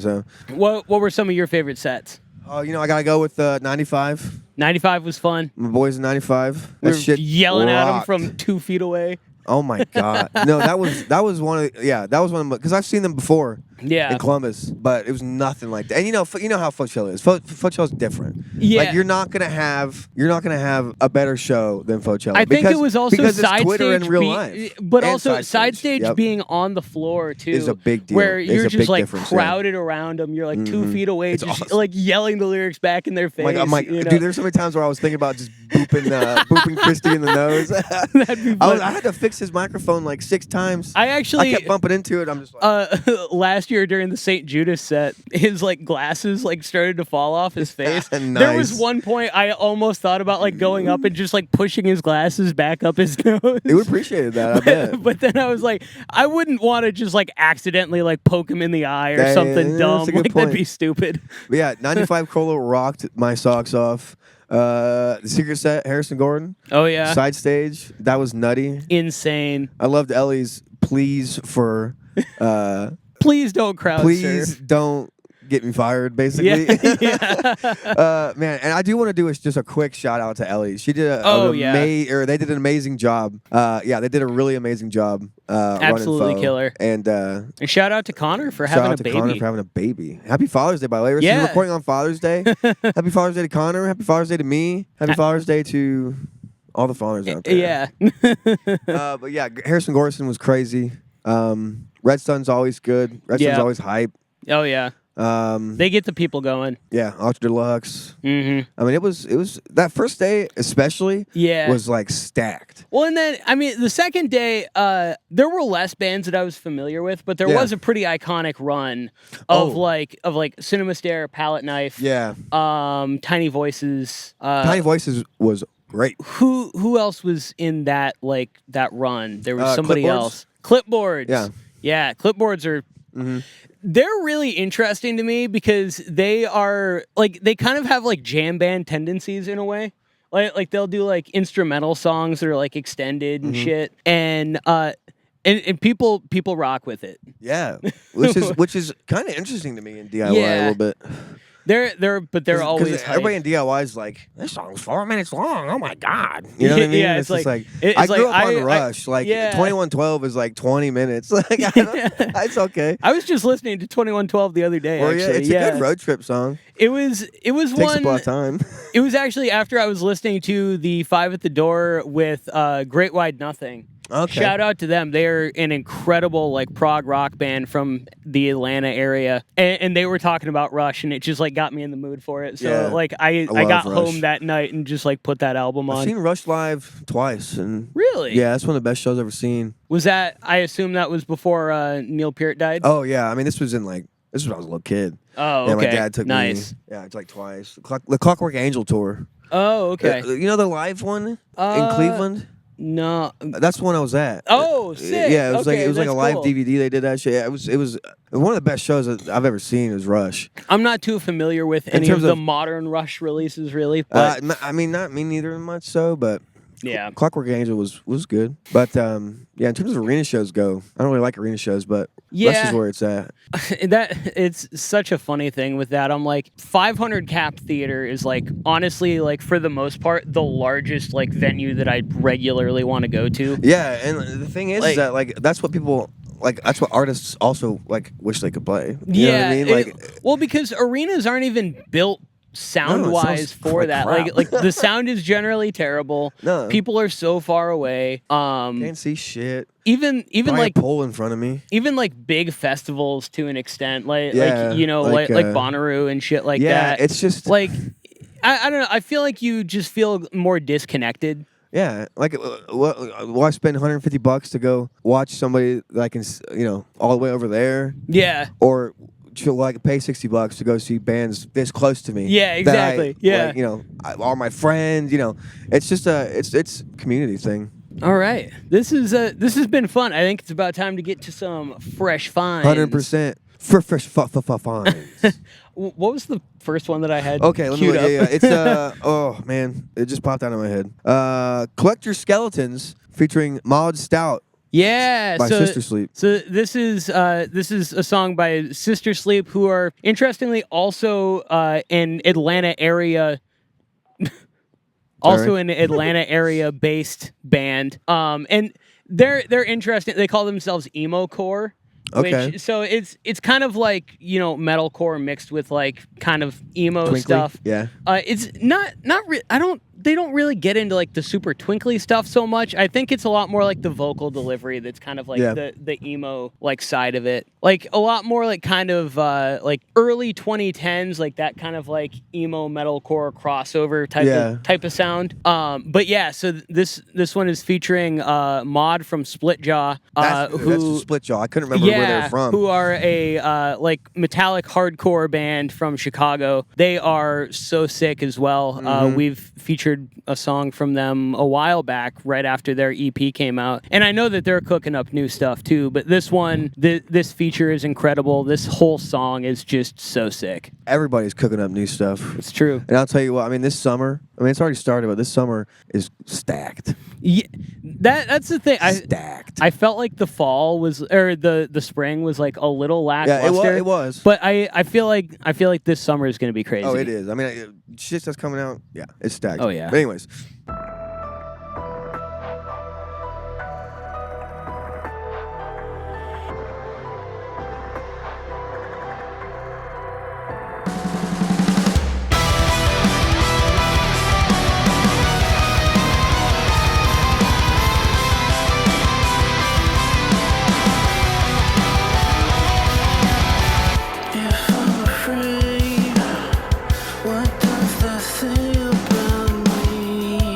so what were some of your favorite sets? Oh, I gotta go with 95. 95 was fun. My boys in 95. We that shit yelling rocked. at them from 2 feet away. Oh my god! No, that was one of because I've seen them before. Yeah. In Columbus, but it was nothing like that. And you know how Freakshow is. Freakshow is different. Yeah. Like you're not gonna have a better show than Freakshow. I think it was also because side it's Twitter stage in real life, but also side stage being on the floor too is a big deal. Where you're just like difference, crowded around them. You're like 2 feet away, just awesome. like yelling the lyrics back in their face. I'm like, dude, there's so many times where I was thinking about just booping Christy in the nose. That'd be fun. I had to fix his microphone like 6 times. I kept bumping into it. I'm just like, last year during the St. Judas set, his like glasses like started to fall off his face. Nice. There was one point I almost thought about like going up and just like pushing his glasses back up his nose. He would appreciate that, I bet. But then I was like, I wouldn't want to just like accidentally like poke him in the eye or something dumb. Like that'd be stupid. But yeah, 95 Colo rocked my socks off. The Secret Set, Harrison Gordon. Oh yeah. Side stage, that was nutty. Insane. I loved Ellie's pleas for please don't crowd please surf. Don't get me fired, basically. Yeah. Man, and I do want to do just a quick shout out to Ellie. She did they did an amazing job. They did a really amazing job. Absolutely killer. And shout out to Connor for having a baby. Connor for having a baby. Happy Father's Day, by the way. We're recording on Father's Day. Happy Father's Day to Connor. Happy Father's Day to me. Happy Father's Day to all the fathers out there. Yeah. But yeah, Harrison Gordon was crazy. Redstone's always good. Redstone's always hype. Oh yeah. They get the people going. Yeah, Ultra Deluxe. Mm-hmm. I mean, it was that first day especially. Yeah. Was like stacked. Well, and then I mean, the second day, there were less bands that I was familiar with, but there was a pretty iconic run of like Cinema Stare, Palette Knife. Yeah. Tiny Voices. Tiny Voices was Great. Who else was in that run? There was somebody Clipboards? else. Clipboards. Yeah. Yeah, clipboards are they're really interesting to me because they are like they kind of have like jam band tendencies in a way. Like they'll do like instrumental songs that are like extended and shit. And people rock with it. Yeah. Which is kind of interesting to me in DIY a little bit. They're always hype. everybody in DIY is like, this song's 4 minutes long. Oh my god, you know what I mean? Yeah, it's just like it's I grew like, up on Rush. 2112 is like 20 minutes. Like it's okay. I was just listening to 2112 the other day. Well, actually. yeah, it's a good road trip song. It was Takes one. up a lot of time. It was actually after I was listening to the Five at the Door with Great Wide Nothing. Okay. Shout out to them. They're an incredible like prog rock band from the Atlanta area, and they were talking about Rush, and it just like got me in the mood for it. So Yeah, like I love got Rush. home that night and just like put that album on. I've seen Rush live twice, and Really? yeah, that's one of the best shows I've ever seen. Was that? I assume that was before Neil Peart died. Oh yeah, I mean this was when I was a little kid. Oh, okay. Yeah, my dad took me. Yeah, it's like twice. The Clockwork Angel tour. Oh, okay. You know the live one in Cleveland? No. That's the one I was at. Oh, sick. Yeah, it was like a that's live cool. DVD. They did that shit. Yeah, it was one of the best shows that I've ever seen. Was Rush. I'm not too familiar with any of terms the of- modern Rush releases, really. But I mean, not me neither much so, but yeah. Clockwork Angel was good. But yeah, in terms of arena shows go, I don't really like arena shows, but Yeah. Rush is where it's at. It's such a funny thing with that. I'm like 500 cap theater is like honestly like for the most part the largest like venue that I regularly want to go to. Yeah, and the thing is Like- that like that's what people like. That's what artists also like wish they could play. You know what I mean? Like well, because arenas aren't even built sound wise sounds for like that. crap. Like the sound is generally terrible. No. People are so far away. can't see shit. Even Probably like a pole in front of me. even like big festivals to an extent, like Yeah, like you know like, like Bonnaroo and shit like Yeah, that. it's just like I don't know. I feel like you just feel more disconnected. yeah, like will I spend $150 to go watch somebody that I can all the way over there, Yeah. or will I pay $60 to go see bands this close to me? Yeah, exactly. Yeah. like, all my friends. It's just it's a community thing. All right. This has been fun. I think it's about time to get to some fresh finds. 100% for fresh finds. What was the first one that I had? Okay, let me queued look. up? Yeah. It's oh man, it just popped out of my head. Collector Skeletons featuring Maude Stout Yeah, by so, Sister Sleep. So this is a song by Sister Sleep, who are interestingly also an Atlanta area, an Atlanta area based band. And they're interesting. They call themselves emo core. Okay. So it's kind of like metalcore mixed with like kind of emo Twinkly? stuff. Yeah. It's not they don't really get into like the super twinkly stuff so much. I think it's a lot more like the vocal delivery that's kind of like the emo like side of it. Like a lot more like kind of like early 2010s, like that kind of like emo metalcore crossover type of sound. But yeah, so this one is featuring Maude from Splitjaw, That's Splitjaw. I couldn't remember where they're from. who are a like metallic hardcore band from Chicago. They are so sick as well. We've featured a song from them a while back, right after their EP came out, and I know that they're cooking up new stuff too. But this one, this feature is incredible. This whole song is just so sick. Everybody's cooking up new stuff. It's true. And I'll tell you what. I mean, this summer. I mean, it's already started, but this summer is stacked. Yeah, that's the thing. Stacked. I felt like the fall was, or the spring was like a little lackluster. Yeah, it was. But I feel like this summer is going to be crazy. Oh, it is. I mean, shit that's coming out. Yeah, it's stacked. Oh, yeah. But anyways. If I'm afraid, what does that say about me?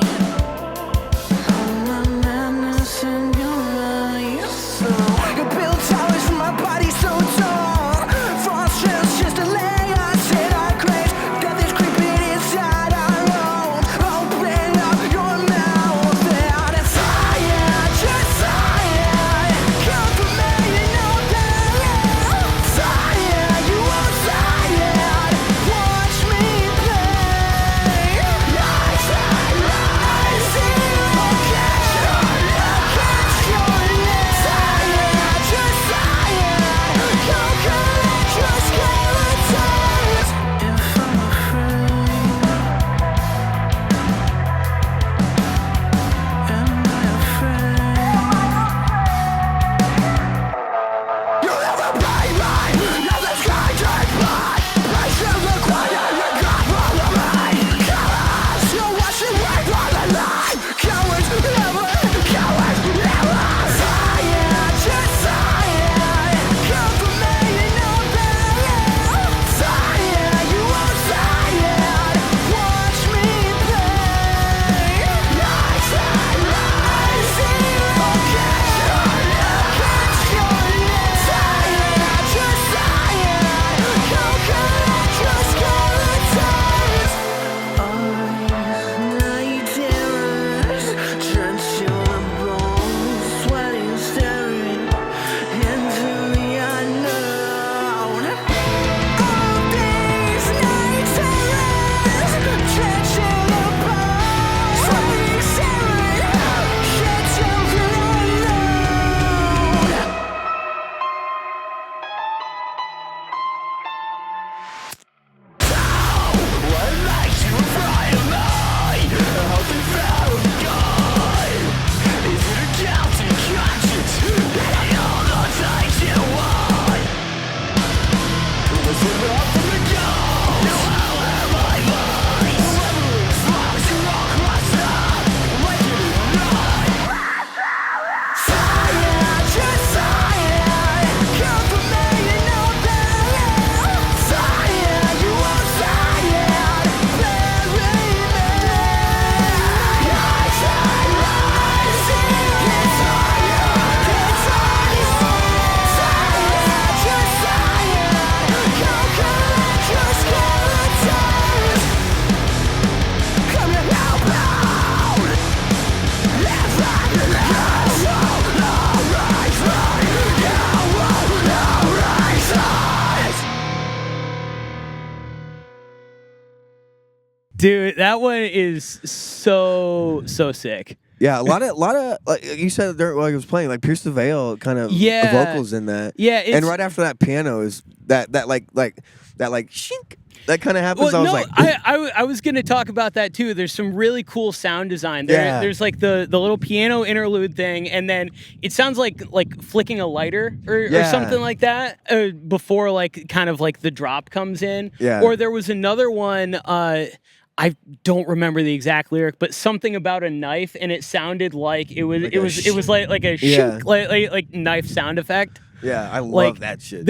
Dude, that one is so sick. Yeah, a lot of like you said there while he was playing, like Pierce the Veil kind of vocals in that. Yeah, and right after that piano is that shink. That kind of happens. Well, I was no, like, I was gonna talk about that too. There's some really cool sound design. Yeah. There's like the little piano interlude thing, and then it sounds like flicking a lighter or something like that before like kind of like the drop comes in. Yeah. Or there was another one. I don't remember the exact lyric, but something about a knife, and it sounded like it was like a shink, like knife sound effect. Yeah, I like, love that shit.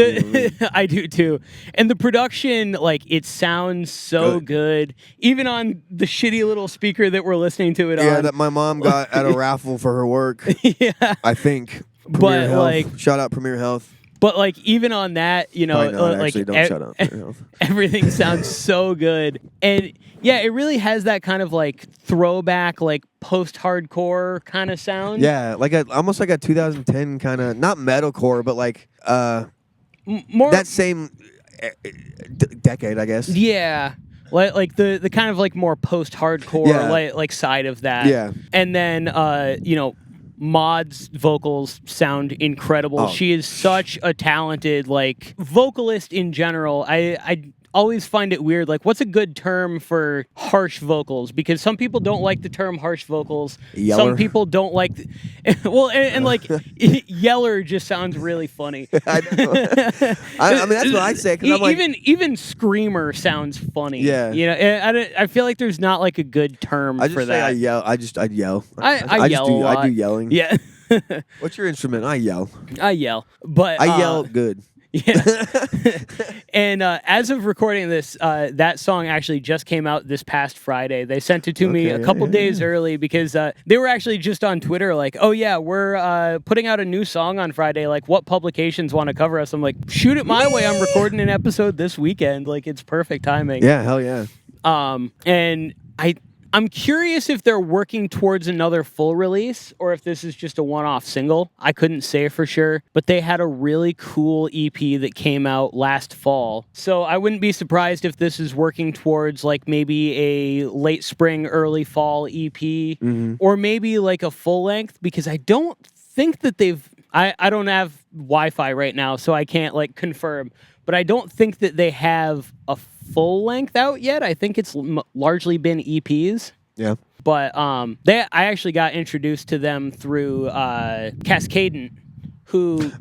I do too. And the production, like, it sounds so good. Even on the shitty little speaker that we're listening to it on. Yeah, that my mom got at a raffle for her work. Yeah. I think. But Health. like, shout out Premier Health. But like even on that, you know, like don't shout out Premier Health. Everything sounds so good. And yeah, it really has that kind of like throwback, like post-hardcore kind of sound. Yeah, like almost like a 2010 kind of, not metalcore, but like more that same decade, I guess. Yeah. Like the kind of like more post-hardcore like side of that. Yeah. And then you know, Maude's vocals sound incredible. She is such a talented like vocalist in general. I always find it weird. Like, what's a good term for harsh vocals? Because some people don't like the term harsh vocals. Yeller. Some people don't like. And like yeller just sounds really funny. I know. I mean, that's what I say. Cause I'm like, even screamer sounds funny. Yeah. You know, I feel like there's not like a good term for that. I yell. I yell. I yell a lot. I do yelling. Yeah. What's your instrument? I yell. I yell, but I yell good. Yeah. And as of recording this, that song actually just came out this past Friday. They sent it to me a couple days early because they were actually just on Twitter like, oh yeah, we're putting out a new song on Friday. Like, what publications want to cover us? I'm like, shoot it my way. I'm recording an episode this weekend. Like, it's perfect timing. Yeah, hell yeah. And I'm curious if they're working towards another full release or if this is just a one-off single. I couldn't say for sure, but they had a really cool EP that came out last fall. So I wouldn't be surprised if this is working towards like maybe a late spring, early fall EP, or maybe like a full length, because I don't think that I don't have Wi-Fi right now, so I can't like confirm, but I don't think that they have a full length out yet. I think it's largely been EPs. Yeah. But I actually got introduced to them through Cascadent, who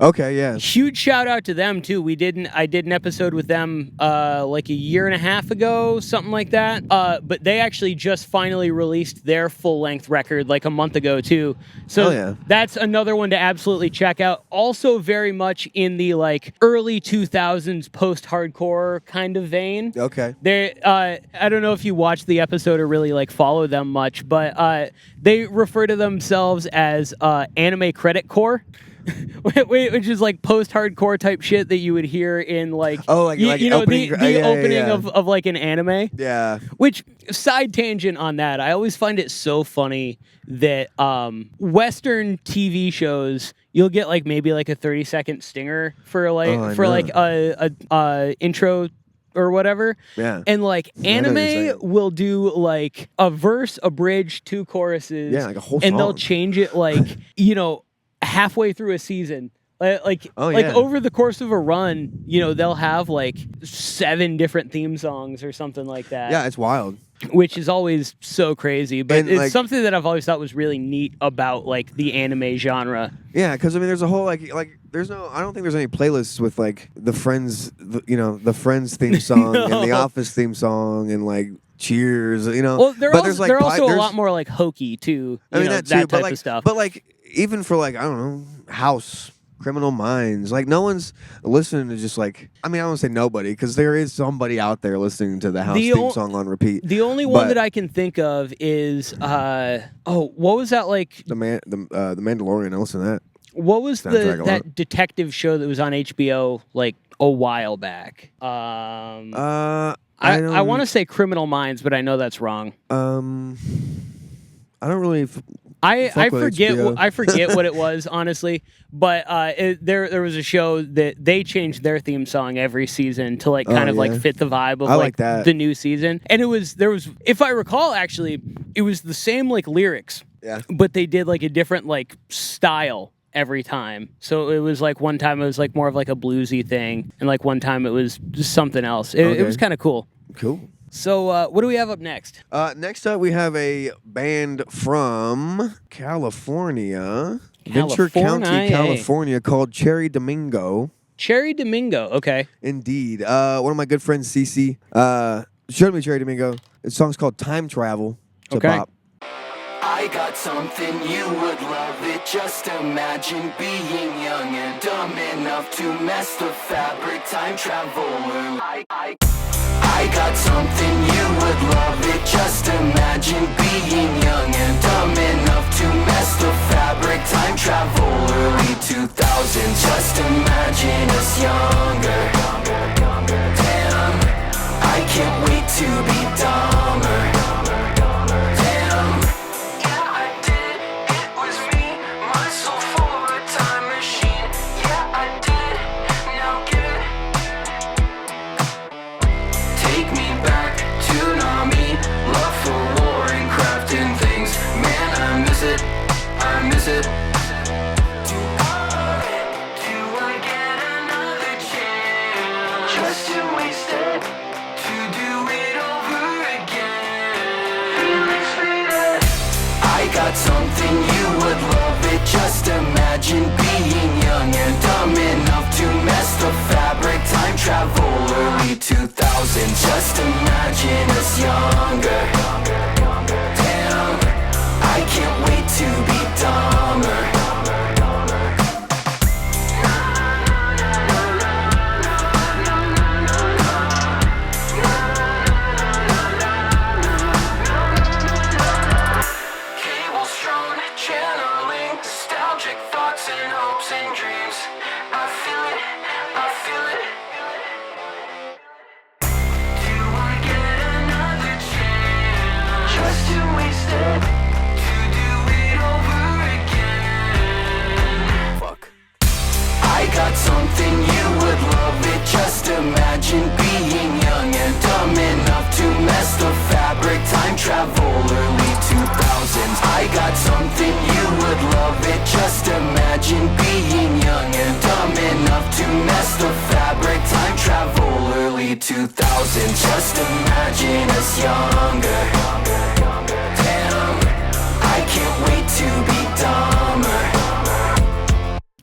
huge shout out to them too. I did an episode with them like a year and a half ago, something like that. But they actually just finally released their full length record like a month ago too. So that's another one to absolutely check out. Also very much in the like early 2000s post-hardcore kind of vein. Okay. They I don't know if you watched the episode or really like follow them much, but they refer to themselves as anime credit core. Which is like post-hardcore type shit that you would hear in like you know opening, the opening of like an anime. Yeah. Which, side tangent on that, I always find it so funny that Western TV shows, you'll get like maybe like a 30-second stinger for like a intro or whatever. Yeah. And like anime will do like a verse, a bridge, 2 choruses. Yeah, like a whole song. And they'll change it like, you know, halfway through a season. Over the course of a run, you know, they'll have like 7 different theme songs or something like that. Yeah, it's wild. Which is always so crazy, but and, it's like, something that I've always thought was really neat about like the anime genre. Yeah, because I mean, there's a whole like there's no. I don't think there's any playlists with like the Friends theme song and the Office theme song and like Cheers. You know, well, they're also a lot more like hokey too. I mean, that type of stuff. But like even for like I don't know, House. Criminal Minds. Like, no one's listening to just like, I mean, I don't want to say nobody, because there is somebody out there listening to the House theme song on repeat. The only one that I can think of is, what was that like? The Mandalorian, I listen to that. What was that detective show that was on HBO like a while back? I want to say Criminal Minds, but I know that's wrong. I don't really I Fuck with forget HBO. I forget what it was, honestly, but there was a show that they changed their theme song every season to like kind of like fit the vibe of I like like that. the new season, and there was if I recall actually it was the same like lyrics, but they did like a different like style every time. So it was like one time it was like more of like a bluesy thing, and like one time it was just something else. It was kind of cool. Cool. So what do we have up next? Next up, we have a band from California, Ventura County, California, called Cheridomingo. Cheridomingo, okay. Indeed. One of my good friends, Cece, showed me Cheridomingo. The song's called Time Travel. It's a bop. I got something you would love it. Just imagine being young and dumb enough to mess the fabric. Time traveler. I got something you would love it. Just imagine being young and dumb enough to mess the fabric. Time travel early 2000s. Just imagine us younger. Damn, I can't wait to be dumber. Damn, yeah I did. It was me, my soul for a time machine. Yeah I did. Now get take me back to Nami. Love for war and crafting things. Man, I miss it. I miss it. Do I get another chance? Just to waste it. To do it over again. Feelings faded. I got something you would love it. Just imagine being young and dumb enough to mess the fabric. Time travel early 2000s. Just imagine us younger. Damn, I can't wait to be dumber. Cable strung, channeling nostalgic thoughts and hopes and dreams. I feel it, I feel it. Do I get another chance? Just to waste it. To do it over again. Fuck. I got something you would love it. Just imagine being young and dumb enough to mess the fabric. Time travel early 2000s. I got something you would love it. Just imagine being young and dumb enough to mess the fabric. Time travel early 2000s. Just imagine us younger. Damn, I can't wait to be dumber.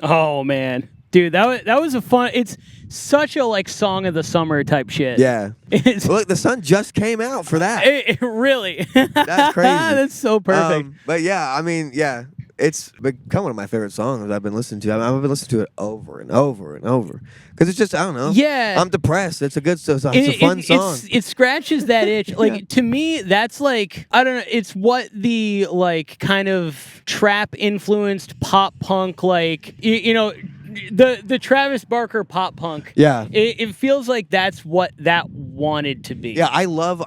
Oh man, dude, that was a fun. It's such a like song of the summer type shit. Yeah. It's, Look, the sun just came out for that. it really. That's crazy. That's so perfect. But yeah, I mean, yeah, it's become one of my favorite songs I've been listening to. I've been listening to it over and over and over because it's just, I don't know. Yeah. I'm depressed. It's a good song. It's a fun song. It scratches that itch. Like to me, that's like, I don't know. It's what the like kind of trap influenced pop punk, like, you know, the Travis Barker pop punk. Yeah. It feels like that's what that wanted to be. Yeah, I love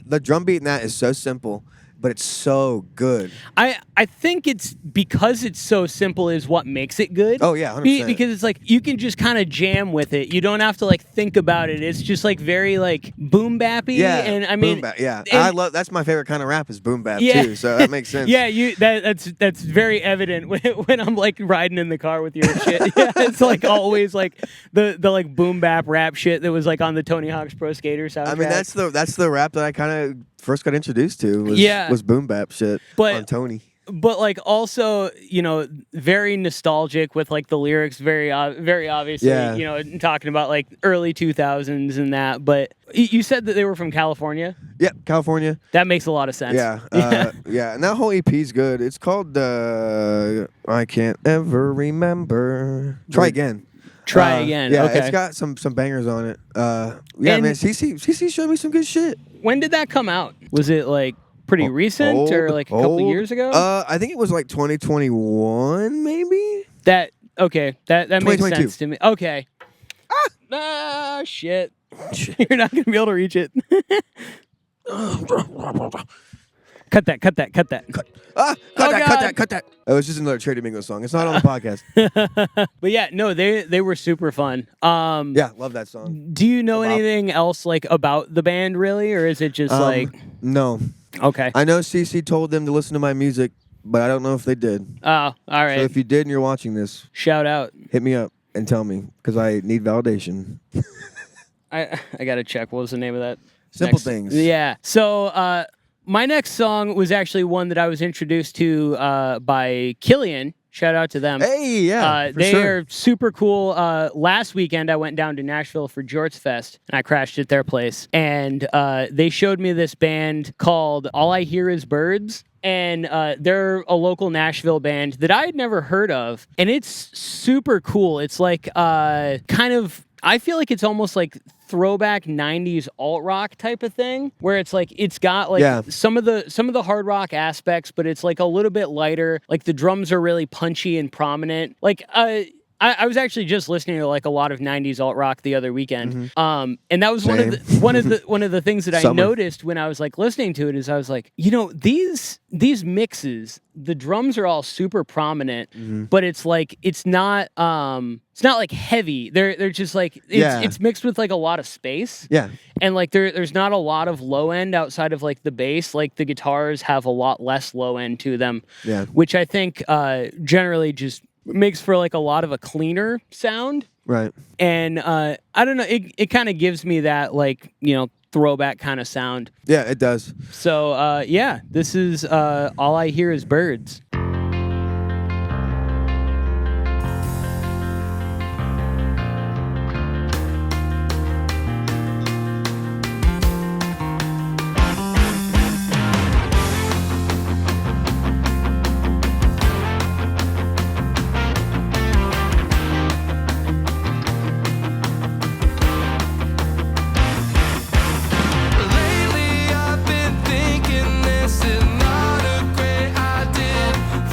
the drum beat in that is so simple, but it's so good. I think it's because it's so simple is what makes it good. Oh yeah, 100%. Because it's like you can just kind of jam with it. You don't have to like think about it. It's just like very like boom bappy. Yeah, and I mean, boom bap, yeah. and, I love that's my favorite kind of rap is boom bap Yeah. too. So that makes sense. Yeah, that's very evident when I'm like riding in the car with your shit. Yeah, it's like always like the like boom bap rap shit that was like on the Tony Hawk's Pro Skater soundtrack. I mean that's the rap that I kind of first got introduced to was boom bap shit on Tony. But like also, you know, very nostalgic with like the lyrics, very obviously, you know, talking about like early 2000s and that. But you said that they were from California? Yeah, California. That makes a lot of sense. Yeah, yeah, and that whole EP's good. It's called I Can't Ever Remember. Try Again. Try Again. Yeah, okay. It's got some bangers on it. Yeah, and man, CC showed me some good shit. When did that come out? Was it like pretty recent or like a couple of years ago? I think it was like 2021, maybe. That makes sense to me. Okay. Shit. You're not gonna be able to reach it. Cut that. Cut Oh, God. cut that. Oh, it's just another Cheridomingo song. It's not on the podcast. But yeah, no, they were super fun. Yeah, love that song. Do you know anything else like about the band really, or is it just like No. okay? I know CC told them to listen to my music, but I don't know if they did. Oh, all right. So if you did and you're watching this, Shout out. hit me up and tell me because I need validation. I gotta check. What was the name of that? Simple Things. Yeah. So my next song was actually one that I was introduced to by Killian. Shout out to them. Hey, yeah, for they sure. are super cool. Last weekend, I went down to Nashville for Jorts Fest, and I crashed at their place. And they showed me this band called All I Hear Is Birds. And they're a local Nashville band that I had never heard of. And it's super cool. It's like kind of, I feel like it's almost like throwback 90s alt rock type of thing, where it's like it's got like some of the hard rock aspects, but it's like a little bit lighter. Like the drums are really punchy and prominent. Like I was actually just listening to like a lot of 90s alt rock the other weekend. And that was one of the things that I noticed when I was like listening to it is I was like, you know, these mixes, the drums are all super prominent, but it's like it's not like heavy. They're just like it's mixed with like a lot of space. Yeah. And like there's not a lot of low end outside of like the bass. Like the guitars have a lot less low end to them. Yeah. Which I think generally just makes for like a lot of a cleaner sound. Right. And I don't know, it kind of gives me that like, you know, throwback kind of sound. Yeah, it does. So yeah, this is All I Hear Is Birds. Lately I've been thinking this is not a great idea.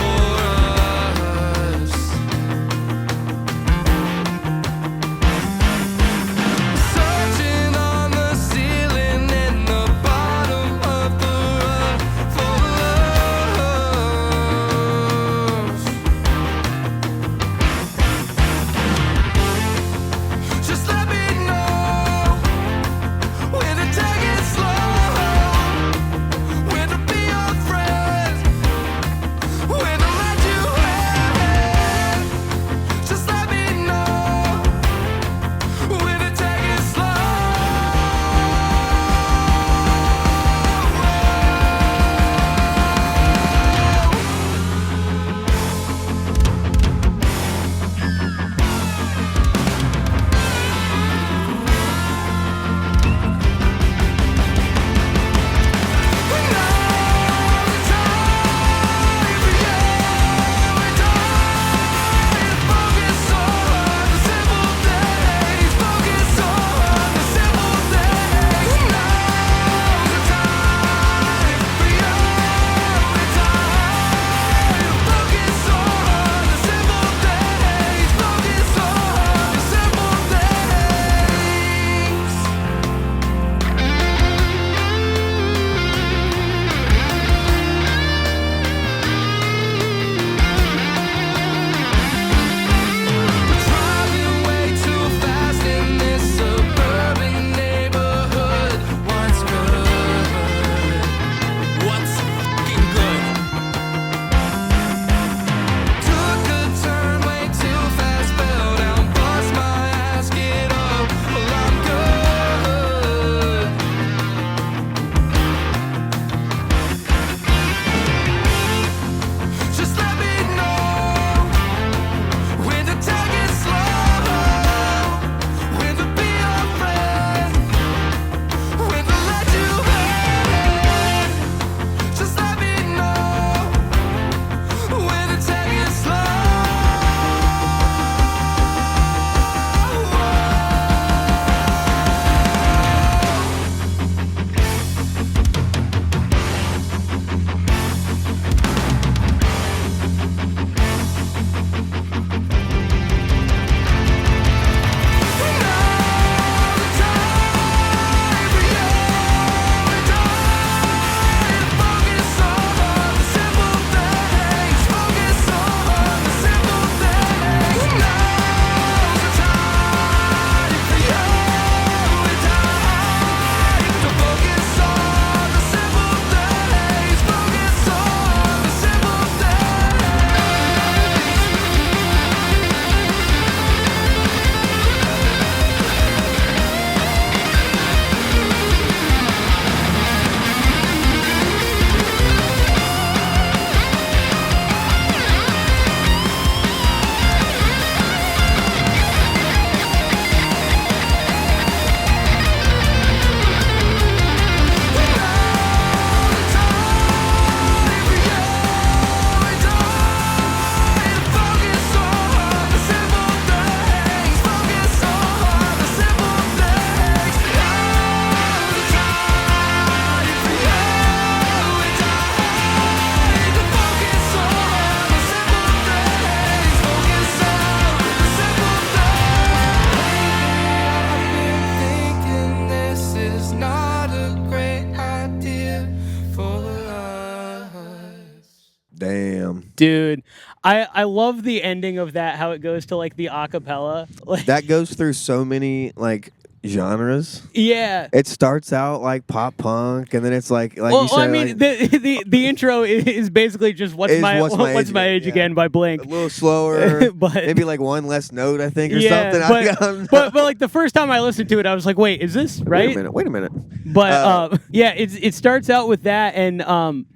Damn. Dude, I love the ending of that, how it goes to like the acapella. Like, That goes through so many like genres. yeah. It starts out like pop punk, and then it's like Well, you said, I mean, like, the intro is basically just what's Is my What's My Age age again by a Blink. little slower, But- maybe like one less note, I think, or Yeah, something. but like the first time I listened to it, I was like, wait, is this right? Wait a minute. But yeah, it starts out with that, and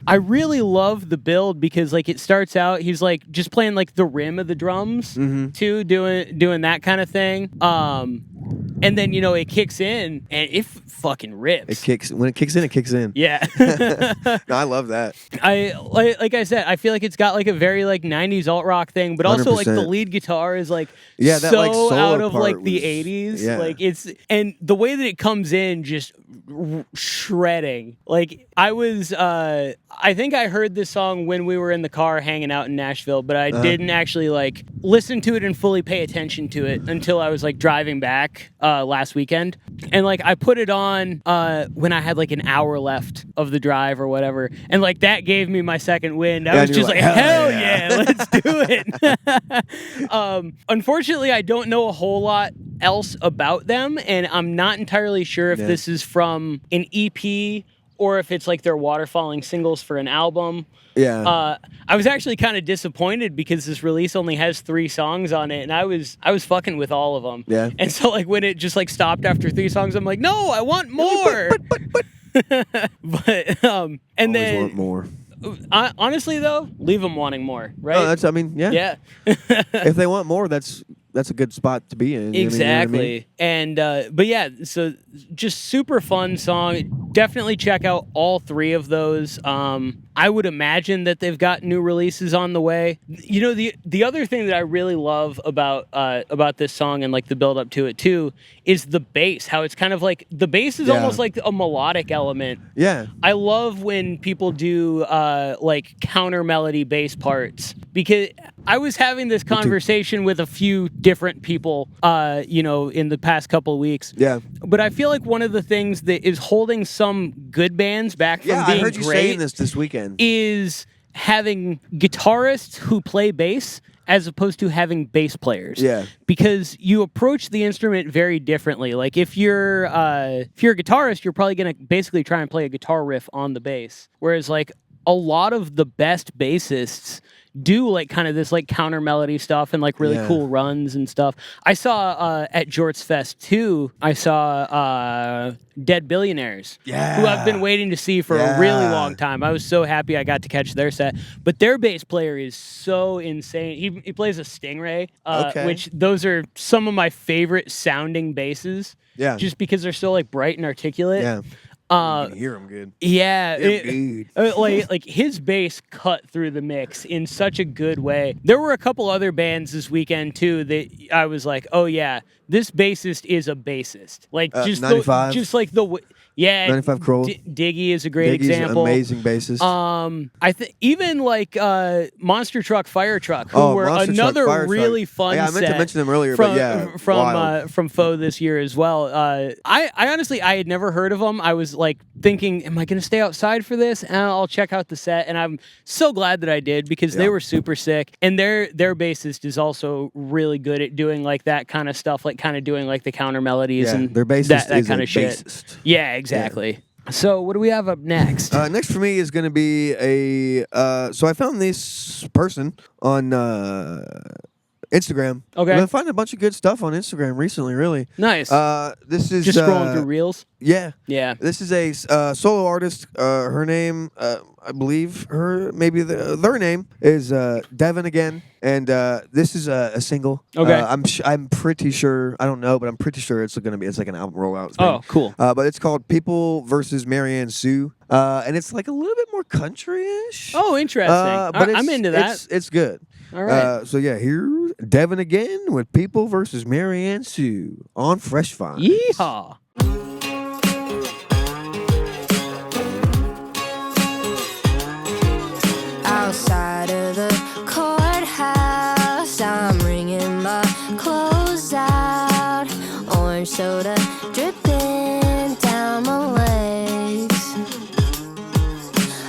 I really love the build because like it starts out, he's like just playing like the rim of the drums too, doing that kind of thing. And then it kicks in and it fucking rips. When it kicks in, it kicks in. Yeah. No, I love that. I like I said, I feel like it's got like a very like 90s alt rock thing, but also like the 100%. lead guitar is like Yeah, that, so like, solo out of part like the was- 80s. yeah. Like and the way that it comes in just shredding. Like I think I heard this song when we were in the car hanging out in Nashville, but I didn't actually like listen to it and fully pay attention to it until I was like driving back last weekend. And like I put it on when I had like an hour left of the drive or whatever, and like that gave me my second wind. I was and you're just like, like, hell hell yeah, let's do it. Unfortunately, I don't know a whole lot else about them, and I'm not entirely sure if this is from an EP or if it's like their waterfalling singles for an album. Yeah. I was actually kind of disappointed because this release only has 3 songs on it, and I was fucking with all of them. Yeah. And so like when it just like stopped after 3 songs, I'm like, no, I want more. But and Always then want more. honestly though, leave them wanting more, right? Oh, that's. I mean, yeah. Yeah. If they want more, that's a good spot to be in. Exactly. And but yeah, so just super fun song. Definitely check out all 3 of those. I would imagine that they've got new releases on the way. The other thing that I really love about this song and like the build up to it too is the bass. How it's kind of like the bass is almost like a melodic element. Yeah. I love when people do like counter melody bass parts, because I was having this conversation with a few different people, in the past couple of weeks. Yeah. But I feel like one of the things that is holding some good bands back from Yeah, being I heard you great saying this weekend. is having guitarists who play bass as opposed to having bass players. Yeah. Because you approach the instrument very differently. Like if you're a guitarist, you're probably going to basically try and play a guitar riff on the bass. Whereas like a lot of the best bassists do like kind of this like counter melody stuff and like really cool runs and stuff. I saw at Jorts Fest 2, I saw Dead Billionaires, who I've been waiting to see for a really long time. I was so happy I got to catch their set. But their bass player is so insane. He plays a Stingray, which those are some of my favorite sounding basses. Yeah. Just because they're so like bright and articulate. Yeah. You can hear them good. Yeah, They're like his bass cut through the mix in such a good way. There were a couple other bands this weekend too that I was like, oh yeah, this bassist is a bassist. Like just 95. just like the 95 Kroll. Diggy is a great Diggy's example. Amazing bassist. I think even like Monster Truck Fire Truck, who were Monster Truck, another Fire really Truck. fun. Yeah, I meant to set mention them earlier, from, but yeah, from Faux this year as well. I honestly I had never heard of them. I was like thinking, am I going to stay outside for this? And I'll check out the set, and I'm so glad that I did because they were super sick. And their bassist is also really good at doing like that kind of stuff, like kind of doing like the counter melodies and their bassist that is kind a of shit. bassist. Yeah, exactly. Yeah. So what do we have up next? Next for me is going to be so I found this person on Instagram. Okay. I've been finding a bunch of good stuff on Instagram recently, really. Nice. This is just scrolling through reels. Yeah. Yeah. This is a solo artist. Her name, I believe maybe their name is Devon again. And this is a single. Okay. I'm pretty sure, I don't know, but I'm pretty sure it's like an album rollout thing. Oh, cool. But it's called People versus Maryanne Sue. And it's like a little bit more country-ish. Oh, interesting. But I'm into that. It's good. All right. So yeah, here's Devon again with People versus Maryanne Sue on Fresh Finds. Yeehaw. Outside of the courthouse, I'm wringing my clothes out. Orange soda dripping down my legs.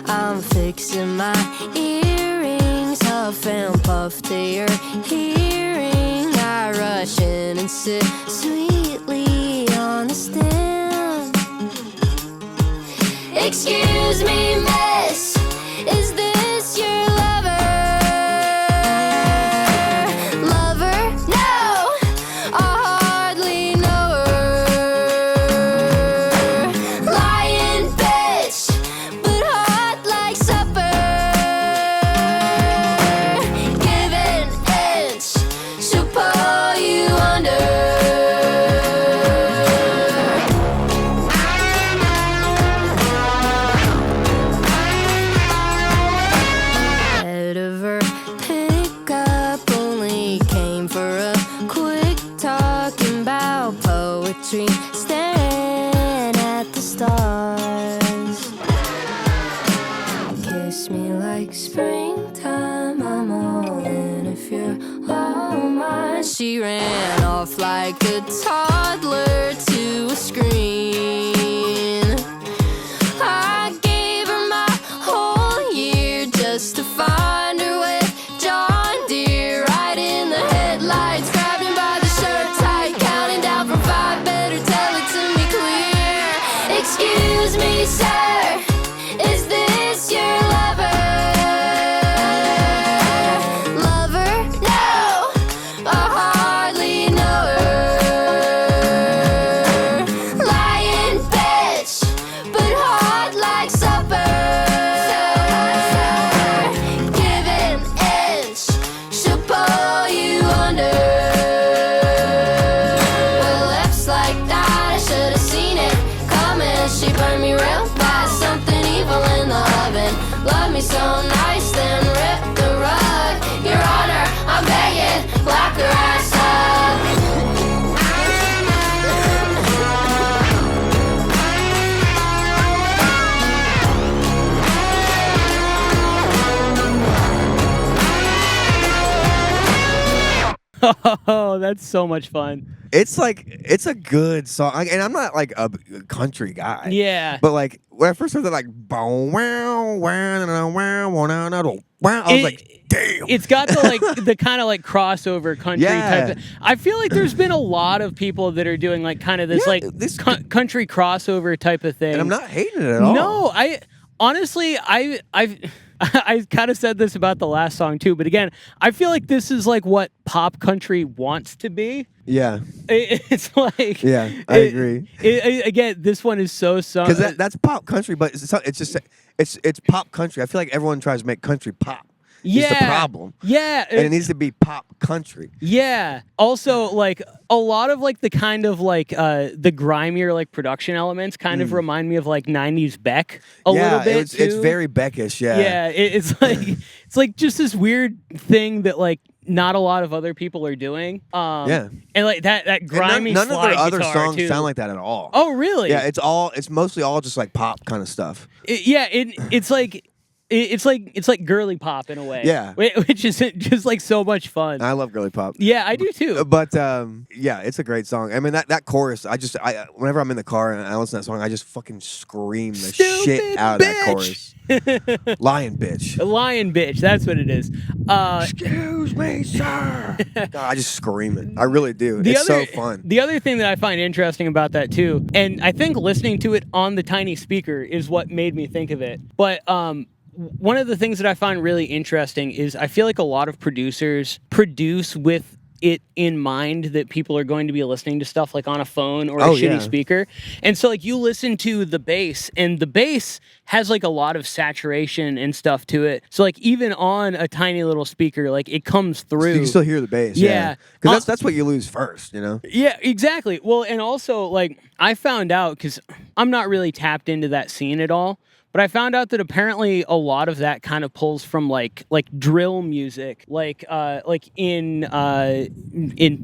I'm fixing my earrings Excuse me, miss, is this your lover? Lover? No, I hardly know her. Lying bitch, but hot like supper. Give an inch, she'll pull you under. Head of her pickup only came for a quick talking about poetry, staring at the stars. Kiss me like springtime, I'm all in if you're all mine. She ran off like a toddler to a screen. I gave her my whole year just to find her with John Deere right in the headlights, grabbed him by the shirt tight, counting down from 5. Better tell it to me clear. Excuse me, sir, is this your lover? Lover? No, I hardly know her. Lying bitch, but hot like supper. Give an inch, she'll pull you under. Her lips like that, I should have seen it coming. She burned me real fast, something evil in the oven. Love me so nice, then rip the rug. Your Honor, I'm begging, lock her ass up. Oh, that's so much fun. It's like it's a good song, and I'm not like a country guy. Yeah. But like when I first heard that, like bow wow wow wow wow wow wow, I was like, damn. It's got the like the kind of like crossover country Yeah. type of, I feel like there's been a lot of people that are doing like kind of this Yeah, like this- country crossover type of thing. And I'm not hating it at all. No, I honestly I kind of said this about the last song too, but again, I feel like this is like what pop country wants to be. Yeah. It's like Yeah, I agree. Again, this one is so Because that's pop country, but it's just it's pop country. I feel like everyone tries to make country pop. yeah, Is the problem. Yeah, And it needs to be pop country. yeah. Also, like a lot of like the kind of like the grimier like production elements kind of remind me of like '90s Beck a little bit it's too. very Beckish. Yeah. Yeah, it's like just this weird thing that like not a lot of other people are doing. Yeah. and like that And grimy none of slide their other guitar, songs too. sound like that at all. Oh, really? Yeah, it's mostly all just like pop kind of stuff. It's like girly pop in a way. Yeah. which is just like so much fun. I love girly pop. Yeah, I do too. But yeah, it's a great song. I mean that chorus, I whenever I'm in the car and I listen to that song, I just fucking scream the Stupid shit out of that bitch. chorus. Lion bitch. A lion bitch, that's what it is. Excuse me, sir. God, I just scream it. I really do. It's so fun. The other thing that I find interesting about that too, and I think listening to it on the tiny speaker is what made me think of it. But one of the things that I find really interesting is I feel like a lot of producers produce with it in mind that people are going to be listening to stuff like on a phone or a shitty speaker. And so like you listen to the bass, and the bass has like a lot of saturation and stuff to it. So like even on a tiny little speaker, like it comes through. You can still hear the bass. Yeah. Because that's what you lose first, you know? Yeah, exactly. Well, and also like I found out, because I'm not really tapped into that scene at all, but I found out that apparently a lot of that kind of pulls from like drill music, like in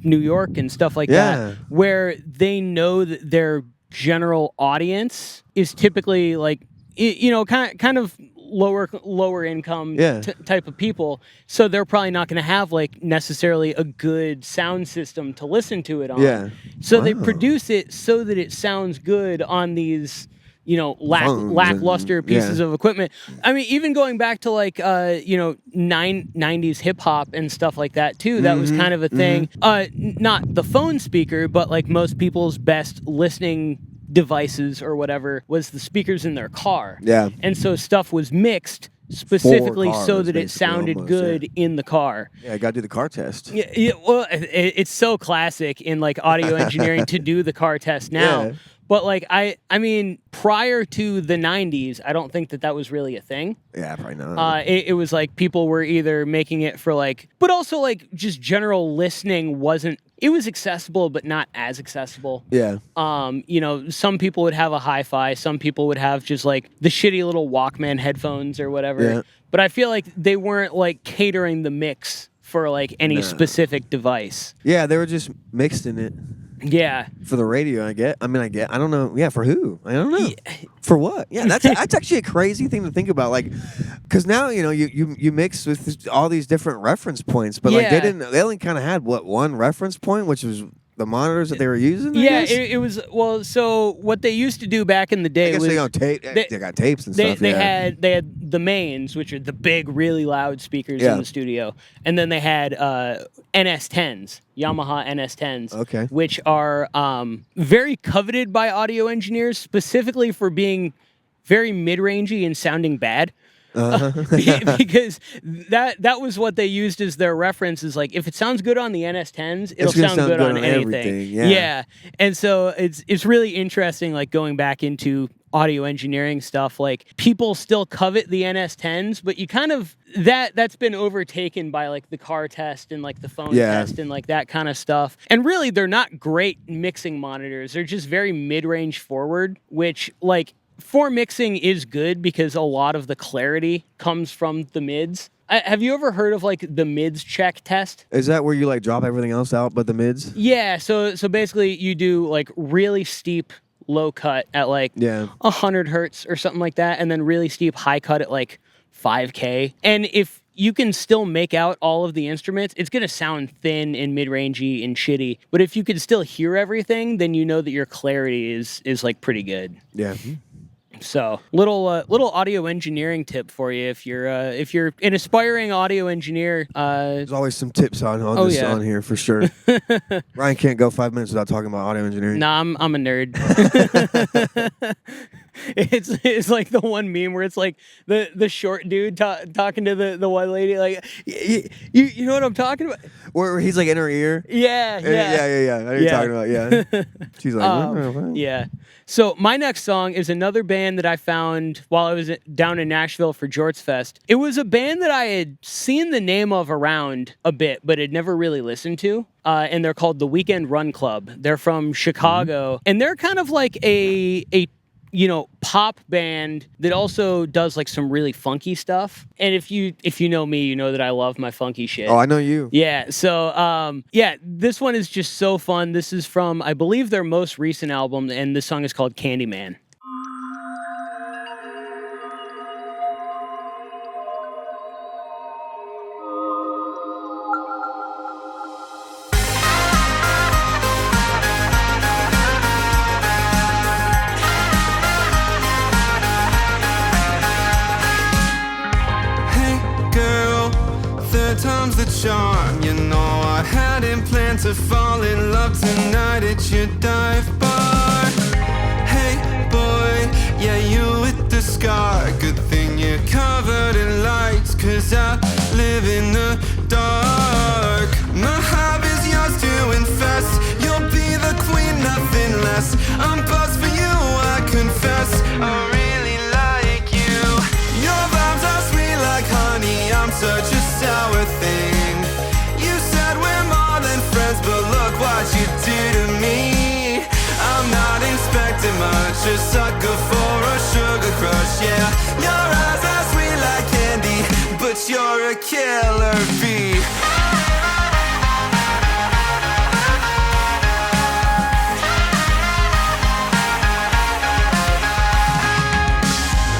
New York and stuff like that, where they know that their general audience is typically like kind of lower income type of people, so they're probably not going to have like necessarily a good sound system to listen to it on. Yeah. So they produce it so that it sounds good on these lackluster pieces of equipment. I mean, even going back to like 90s hip hop and stuff like that too, that was kind of a thing. Not the phone speaker, but like most people's best listening devices or whatever was the speakers in their car. Yeah. And so stuff was mixed specifically cars, so that it basically, sounded almost, good in the car. Yeah, I got to do the car test. Yeah, well, it's so classic in like audio engineering to do the car test now. Yeah. But like I mean, prior to the 90s, I don't think that was really a thing. Yeah, probably not. It was like people were either making it for like, but also like just general listening wasn't. It was accessible, but not as accessible. Yeah. You know, some people would have a hi-fi, some people would have just like the shitty little Walkman headphones or whatever. Yeah. But I feel like they weren't like catering the mix for like any specific device. Yeah, they were just mixed in it. Yeah. For the radio, I don't know. Yeah, for who? I don't know. For what? Yeah, that's actually a crazy thing to think about. Like, because now, you know, you mix with all these different reference points, but like they only kind of had one reference point, which was the monitors that they were using. Yeah, it was, well, so what they used to do back in the day I guess was they got tape. They got tapes and stuff. They had the mains, which are the big, really loud speakers in the studio, and then they had NS10s, Yamaha NS10s, okay, which are very coveted by audio engineers, specifically for being very mid-rangey and sounding bad. Because that was what they used as their reference, is like, if it sounds good on the NS10s, it'll sound good on anything. Yeah. And so it's really interesting, like going back into audio engineering stuff, like people still covet the NS10s, but you kind of that's been overtaken by like the car test and like the phone test and like that kind of stuff. And really they're not great mixing monitors. They're just very mid-range forward, which like for mixing is good because a lot of the clarity comes from the mids. Have you ever heard of like the mids check test? Is that where you like drop everything else out but the mids? Yeah, so basically you do like really steep low cut at like 100 hertz or something like that, and then really steep high cut at like 5K. And if you can still make out all of the instruments, it's going to sound thin and mid-rangey and shitty. But if you can still hear everything, then you know that your clarity is like pretty good. Yeah. So little audio engineering tip for you if you're an aspiring audio engineer. There's always some tips on here for sure. Ryan can't go 5 minutes without talking about audio engineering. Nah, I'm a nerd. It's like the one meme where it's like the short dude talking to the one lady, like, you know what I'm talking about? Where he's like in her ear. Yeah. I know what you're talking about. Yeah. She's like, what? Yeah. So my next song is another band that I found while I was down in Nashville for Jorts Fest. It was a band that I had seen the name of around a bit, but had never really listened to. And they're called the Weekend Run Club. They're from Chicago, and they're kind of like a pop band that also does like some really funky stuff. And if you know me, you know that I love my funky shit. Oh, I know you. Yeah. So this one is just so fun. This is from, I believe, their most recent album, and this song is called Candyman. Time's the charm, you know I hadn't planned to fall in love tonight at your dive bar. Hey boy, yeah, you with the scar. Good thing you're covered in lights, cause I live in the dark. My hive is yours to infest. You'll be the queen, nothing less. I'm buzzed for you, I confess. I really like you. Your vibes are sweet like honey. I'm such a sour thing. You said we're more than friends, but look what you do to me. I'm not expecting much, a sucker for a sugar crush, yeah. Your eyes are sweet like candy, but you're a killer bee.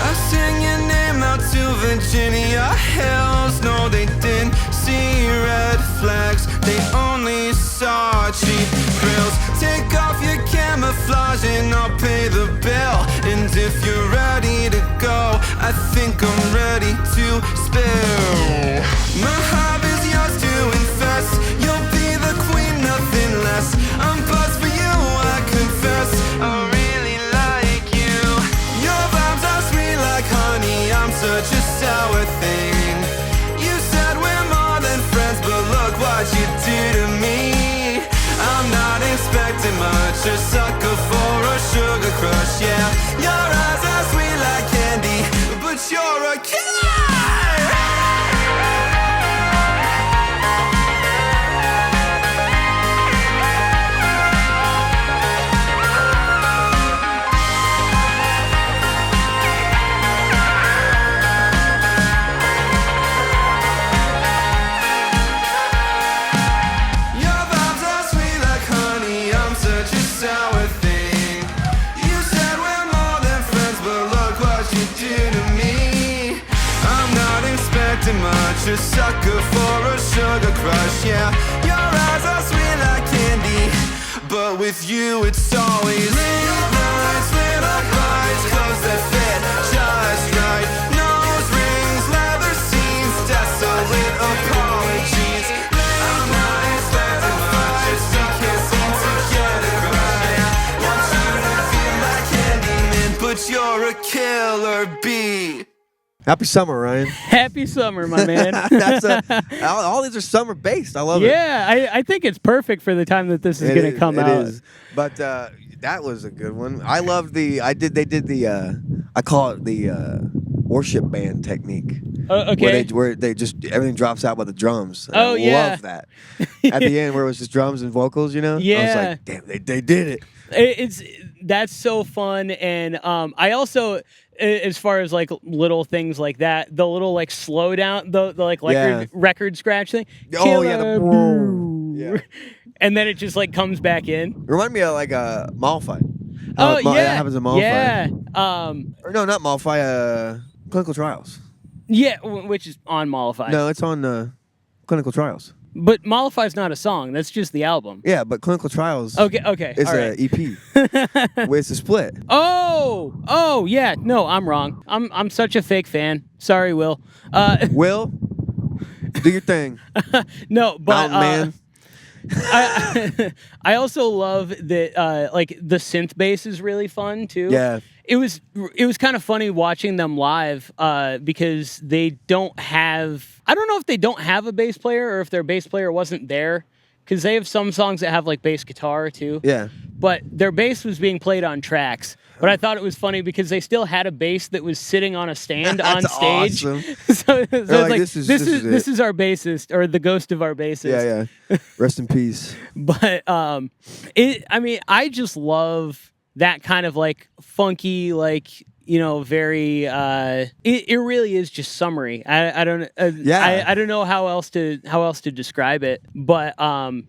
I sang your name out to Virginia Hills. No, they didn't see red flags, they only saw cheap thrills. Take off your camouflage and I'll pay the bill. And if you're ready to go, I think I'm ready to spill. My hive is yours to infest. You'll be the queen, nothing less. I'm buzzed for you, I confess. I really thing. You said we're more than friends, but look what you do to me. I'm not expecting much, a sucker for a sugar crush, yeah. Your eyes are sweet like candy, but you're a killer. Much a sucker for a sugar crush, yeah. Your eyes are sweet like candy, but with you it's always little nights, little bites, clothes that fit just right. Nose rings, leather scenes, desolate apologies. I'm not expecting much, just we can't seem to get it right. Want you to feel like Candyman, but you're a killer bee. Happy summer, Ryan. Happy summer, my man. All these are summer based. I love it. Yeah, I think it's perfect for the time that this is going to come out. It is. But that was a good one. I love they did the I call it the worship band technique. Okay. Where they just everything drops out with the drums. And Oh, I yeah. love that. At the end where it was just drums and vocals, you know? Yeah. I was like, damn, they did it. That's so fun, and I also, as far as like little things like that, the little like slow down, the like record scratch thing. Oh yeah, Yeah. And then it just like comes back in. Remind me of like Malphite. Oh yeah, yeah, that happens in Malphite. Yeah. Or no, not Malphite. Clinical Trials. Yeah, which is on Mollify. No, it's on Clinical Trials. But Mollify's not a song. That's just the album. Yeah, but Clinical Trials. Okay. Is all an right. EP. It's a split. Oh, yeah. No, I'm wrong. I'm such a fake fan. Sorry, Will. Will, do your thing. No, but Mountain Man. I also love that like the synth bass is really fun too. Yeah. It was kind of funny watching them live because they don't have, I don't know if they don't have a bass player or if their bass player wasn't there, because they have some songs that have like bass guitar too. Yeah. But their bass was being played on tracks. But I thought it was funny because they still had a bass that was sitting on a stand on stage. Awesome. so it's like this is our bassist, or the ghost of our bassist. Yeah. Rest in peace. But I just love that kind of like funky, like, you know, very it really is just summery. I don't I don't know how else to describe it. But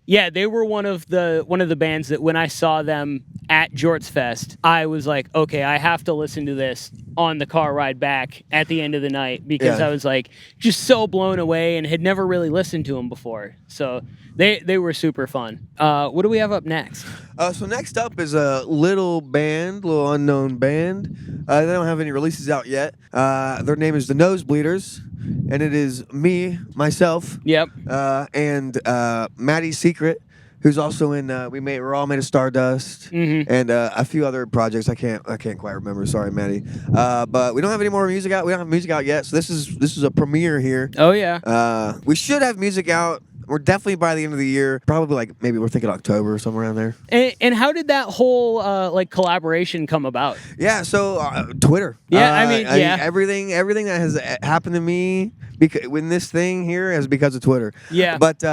yeah, they were one of the bands that when I saw them at Jorts Fest, I was like, okay, I have to listen to this on the car ride back at the end of the night, because I was like just so blown away and had never really listened to them before. So they were super fun. What do we have up next? So next up is a little unknown band. They don't have any releases out yet. Their name is the Nosebleeders, and it is myself, Yep. and Maddie Secret, who's also in we're all made of Stardust, and a few other projects I can't quite remember. Sorry, Maddie. But we don't have any more music out. We don't have music out yet, so this is a premiere here. Oh yeah. We should have music out. We're definitely by the end of the year. Probably like maybe we're thinking October or somewhere around there. And how did that whole like collaboration come about? Yeah, so Twitter. Yeah, everything that has happened to me when this thing here is because of Twitter. Yeah. But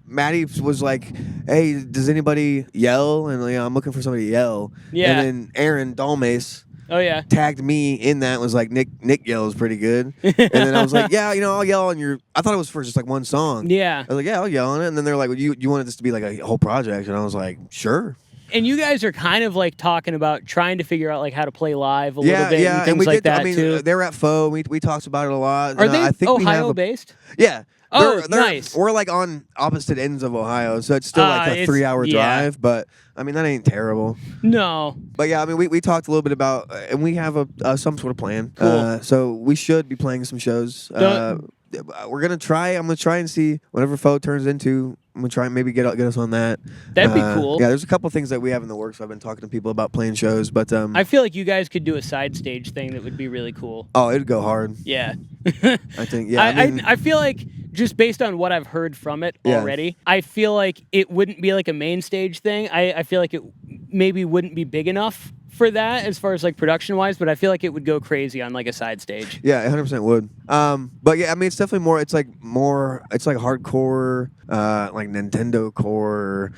Maddie was like, "Hey, does anybody yell?" And I'm looking for somebody to yell. Yeah. And then Aaron Dalmace. Oh yeah. Tagged me in that, was like, Nick yells pretty good. And then I was like, yeah, I'll yell on your. I thought it was for just like one song. Yeah. I was like, yeah, I'll yell on it. And then they're like, well, you wanted this to be like a whole project, and I was like, sure. And you guys are kind of like talking about trying to figure out like how to play live a little bit and things we like did, that I mean, too. They're at Faux. We talked about it a lot. Are they I think Ohio based? Yeah. Oh, nice. We're like on opposite ends of Ohio, so it's still like a 3-hour drive. But I mean, that ain't terrible. No. But yeah, I mean, we talked a little bit about, and we have some sort of plan. Cool. So we should be playing some shows. We're gonna try. I'm gonna try and see whatever Faux turns into. I'm gonna try and maybe get us on that. That'd be cool. Yeah, there's a couple things that we have in the works. I've been talking to people about playing shows, but I feel like you guys could do a side stage thing that would be really cool. oh, it'd go hard. Yeah. I think. Yeah, I feel like just based on what I've heard from it already, I feel like it wouldn't be like a main stage thing. I feel like it maybe wouldn't be big enough for that as far as like production wise, but I feel like it would go crazy on like a side stage. Yeah, 100% would. But yeah, I mean, it's definitely more. It's like hardcore, like Nintendo core,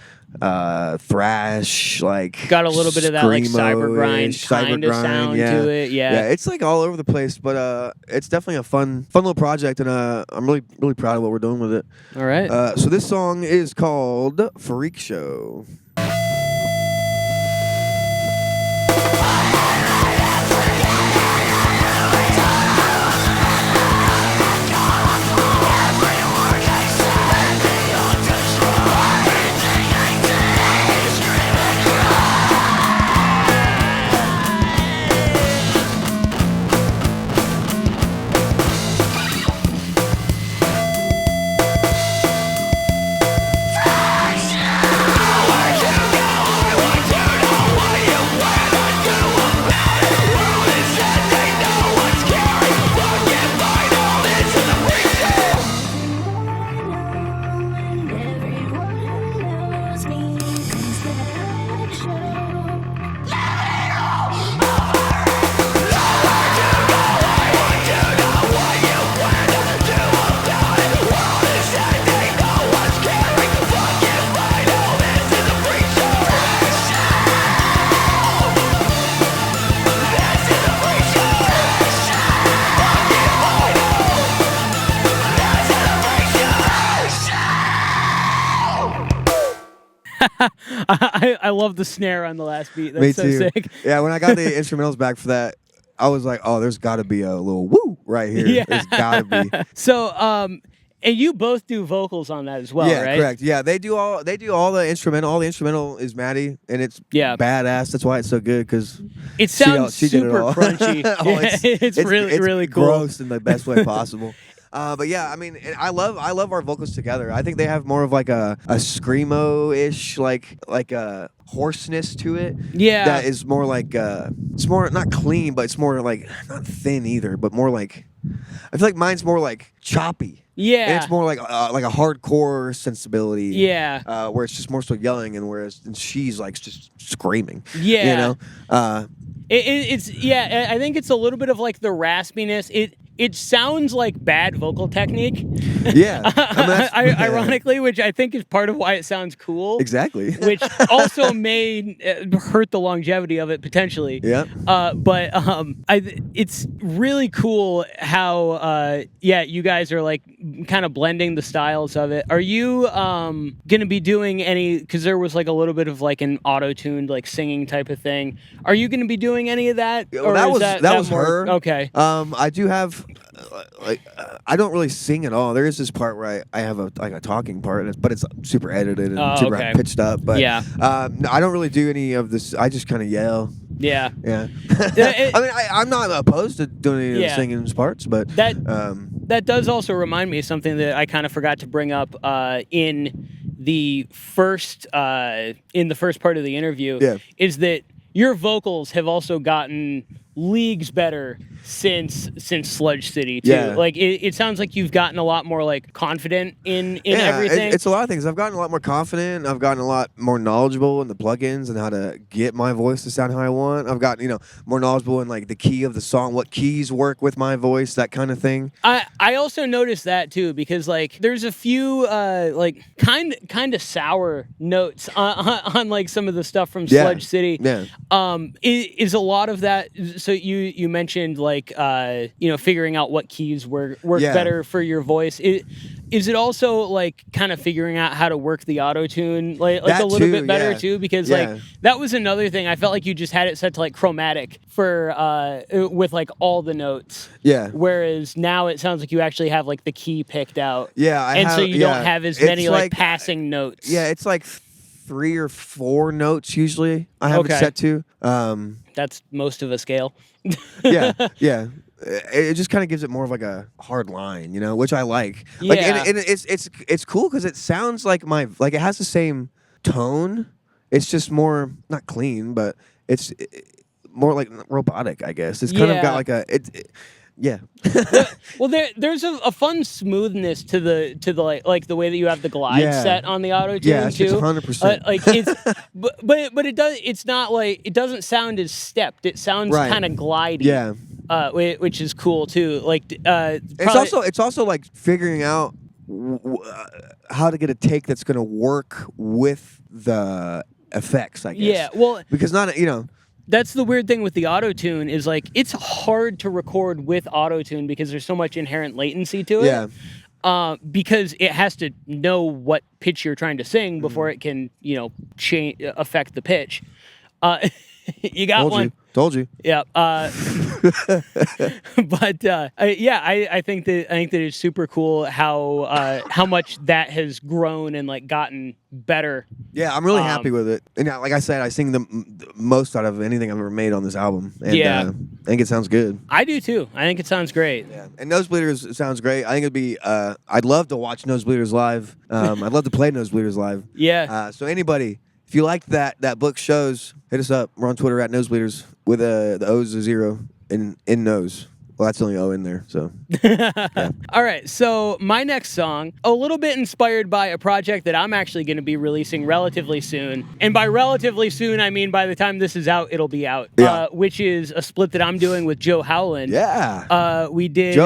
thrash, like got a little bit of that like cyber grind kind of sound to it. Yeah, it's like all over the place, but it's definitely a fun little project, and I'm really proud of what we're doing with it. All right. So this song is called Freakshow. I love the snare on the last beat. That's Me so too. sick. Yeah, when I got the instrumentals back for that, I was like, oh, there's got to be a little woo right here. Yeah. There's got to be. So, and you both do vocals on that as well, Yeah, right? correct. Yeah, they do all the instrumental. All the instrumental is Maddie, and it's badass. That's why it's so good, because it sounds she did it super all. crunchy. It's really cool. Gross in the best way possible. But yeah, I mean, I love our vocals together. I think they have more of like a screamo-ish, like a hoarseness to it. Yeah, that is more like it's more not clean, but it's more like not thin either, but more like, I feel like mine's more like choppy. Yeah, and it's more like a hardcore sensibility. Yeah, where it's just more so yelling, and she's like just screaming. Yeah, you know. It's I think it's a little bit of like the raspiness. It sounds like bad vocal technique. Yeah. I mean, ironically, which I think is part of why it sounds cool. Exactly. Which also may hurt the longevity of it potentially. Yeah. But it's really cool how you guys are like kind of blending the styles of it. Are you gonna be doing any? Because there was like a little bit of like an auto-tuned like singing type of thing. Are you gonna be doing any of that? Well, that was more, her. Okay. I do have. I don't really sing at all. There is this part where I have a talking part, but it's super edited and super pitched up. But yeah, no, I don't really do any of this. I just kind of yell. Yeah. I mean, I'm not opposed to doing any of the singing parts, but that does also remind me of something that I kind of forgot to bring up in the first part of the interview. Yeah. Is that your vocals have also gotten leagues better since Sludge City too. Yeah. Like it sounds like you've gotten a lot more like confident in everything. It's a lot of things. I've gotten a lot more confident. I've gotten a lot more knowledgeable in the plugins and how to get my voice to sound how I want. I've gotten more knowledgeable in like the key of the song, what keys work with my voice, that kind of thing. I also noticed that too, because like there's a few like kind of sour notes on like some of the stuff from Sludge City. Yeah. Is a lot of that. So you mentioned like figuring out what keys work better for your voice. Is it also like kind of figuring out how to work the auto-tune like a little bit better too? Because like that was another thing. I felt like you just had it set to like chromatic for with like all the notes. Yeah. Whereas now it sounds like you actually have like the key picked out. Yeah. So you don't have as many like passing notes. Yeah, it's like 3 or 4 notes usually I have it set to. That's most of a scale. yeah. it just kind of gives it more of like a hard line, which I like. Like, Yeah. and it's cool because it sounds like it has the same tone. It's just more not clean, but it's more like robotic, I guess. It's kind of got like yeah. Well, there's a fun smoothness to the like the way that you have the glide set on the auto tune yeah, too. it's 100%. Like it's, but it does. It's not like it doesn't sound as stepped. It sounds kind of glidey. Yeah. Which is cool too. Like it's also like figuring out how to get a take that's going to work with the effects, I guess. Yeah. Well, because not that's the weird thing with the auto-tune is like it's hard to record with auto-tune because there's so much inherent latency to it. Yeah. Because it has to know what pitch you're trying to sing before it can, affect the pitch. You got Told you. Yeah. But I think that it's super cool how much that has grown and like gotten better. Yeah, I'm really happy with it. And like I said, I sing the most out of anything I've ever made on this album. And, I think it sounds good. I do too. I think it sounds great. Yeah, and Nosebleeders sounds great. I think it'd be. I'd love to watch Nosebleeders live. I'd love to play Nosebleeders live. Yeah. So anybody, if you like that book shows, hit us up. We're on Twitter at Nosebleeders with the O's a 0 in nose. Well, that's the only O in there, so. Yeah. All right, so my next song, a little bit inspired by a project that I'm actually going to be releasing relatively soon. And by relatively soon, I mean by the time this is out, it'll be out. Yeah. Which is a split that I'm doing with Joe Howland. Yeah. We did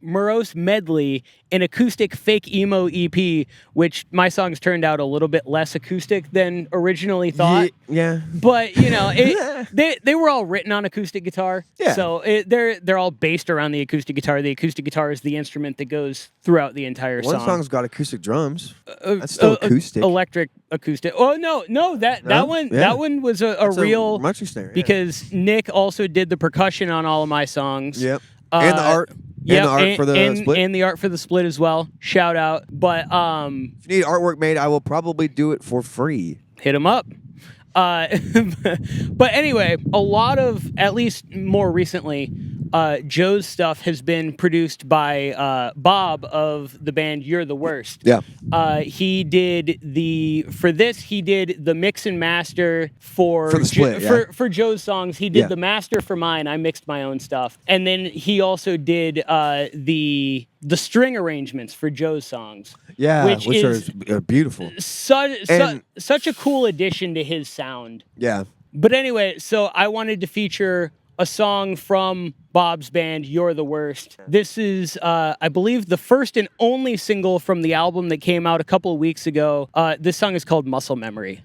Morose Medley, an acoustic fake emo EP, which my songs turned out a little bit less acoustic than originally thought. Yeah. But they were all written on acoustic guitar. Yeah. So they're all based around the acoustic guitar. The acoustic guitar is the instrument that goes throughout the entire song. One song's got acoustic drums. That's still acoustic. Electric acoustic. Oh no, that one was a real marching snare. because Nick also did the percussion on all of my songs. Yep. And the art. Yeah, and the art for the split. And the art for the split as well. Shout out. But if you need artwork made, I will probably do it for free. Hit him up. But anyway, a lot of, at least more recently, Joe's stuff has been produced by Bob of the band You're the Worst. Yeah. He did the mix and master for the split, for Joe's songs. He did the master for mine. I mixed my own stuff. And then he also did the string arrangements for Joe's songs. Yeah, which is are beautiful. Such a cool addition to his sound. Yeah. But anyway, so I wanted to feature a song from Bob's band, You're the Worst. This is, I believe, the first and only single from the album that came out a couple of weeks ago. This song is called Muscle Memory.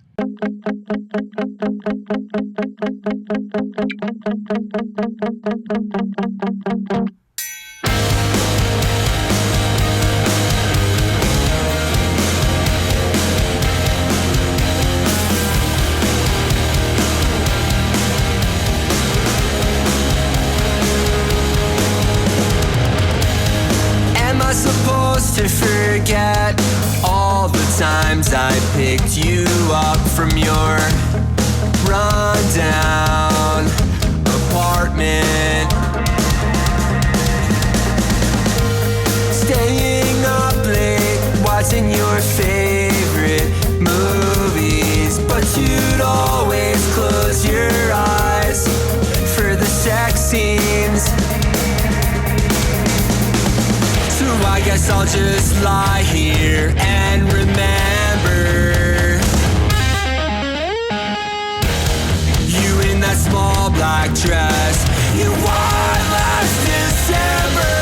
Supposed to forget all the times I picked you up from your rundown apartment, staying up late watching your favorite movies, but you'd always close your eyes for the sex scenes. I guess I'll just lie here and remember you in that small black dress you wore last December.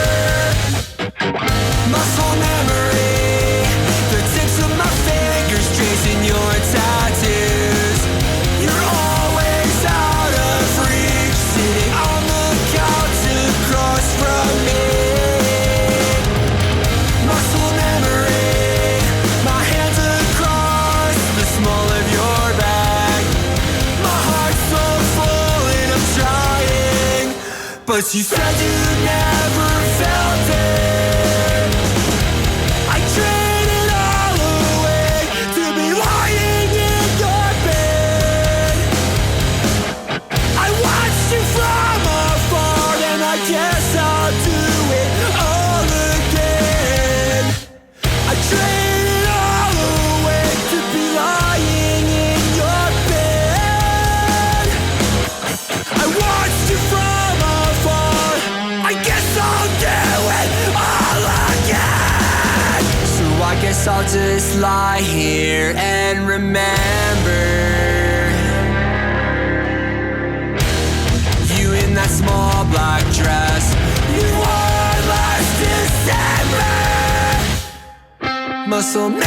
Muscle memory, the tips of my fingers tracing your tattoos. You're always out of reach, sitting on the couch across from me. But you said you never felt it. I traded all away to be lying in your bed. I watched you from guess I'll just lie here and remember you in that small black dress you wore last December. Muscle memory,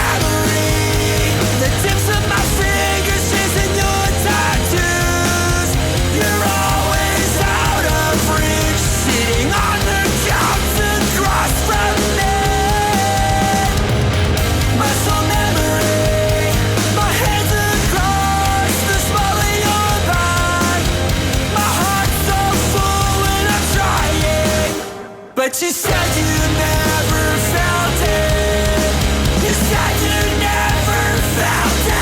the tips of my fingers chasing your tattoos. You're always out of reach, sitting on the couch across from me. Muscle memory, my hands across the small of your back. My heart's so full when I'm trying, but you said you never felt it. You said you never felt it.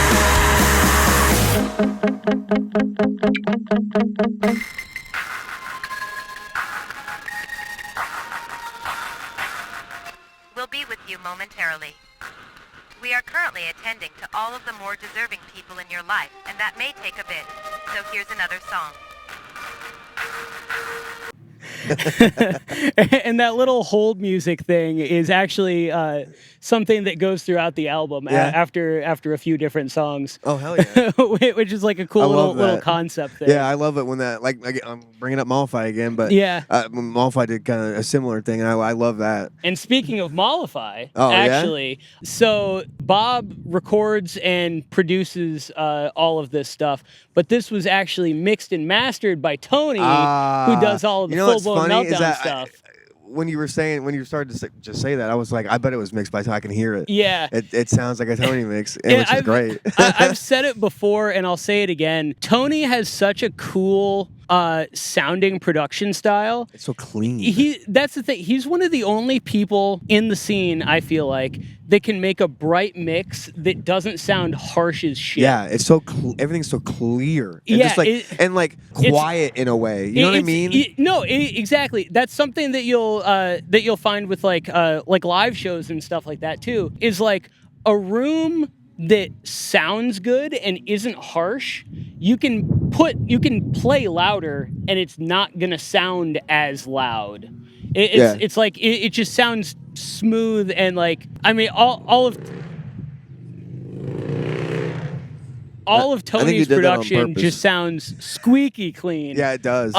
We'll be with you momentarily. We are currently attending to all of the more deserving people in your life, and that may take a bit. So here's another song. And that little hold music thing is actually something that goes throughout the album after a few different songs. Oh hell yeah! Which is like a cool little concept thing. Yeah, I love it when that I'm bringing up Mollify again, but yeah, Mollify did kind of a similar thing, and I love that. And speaking of Mollify, yeah? So Bob records and produces all of this stuff, but this was actually mixed and mastered by Tony, who does all of the full-blown meltdown stuff. When you started to just say that, I was like, I bet it was mixed by Tony. I can hear it. Yeah. It sounds like a Tony mix, which is great. I've said it before, and I'll say it again. Tony has such a cool sounding production style. It's so clean. That's the thing. He's one of the only people in the scene, I feel like, that can make a bright mix that doesn't sound harsh as shit. Yeah, it's so everything's so clear. And just like quiet in a way. You know what I mean? Exactly. That's something that you'll find with like live shows and stuff like that too. Is like a room that sounds good and isn't harsh, you can play louder and it's not gonna sound as loud. It's like it just sounds smooth and like, I mean, all of Tony's production just sounds squeaky clean. Yeah, it does.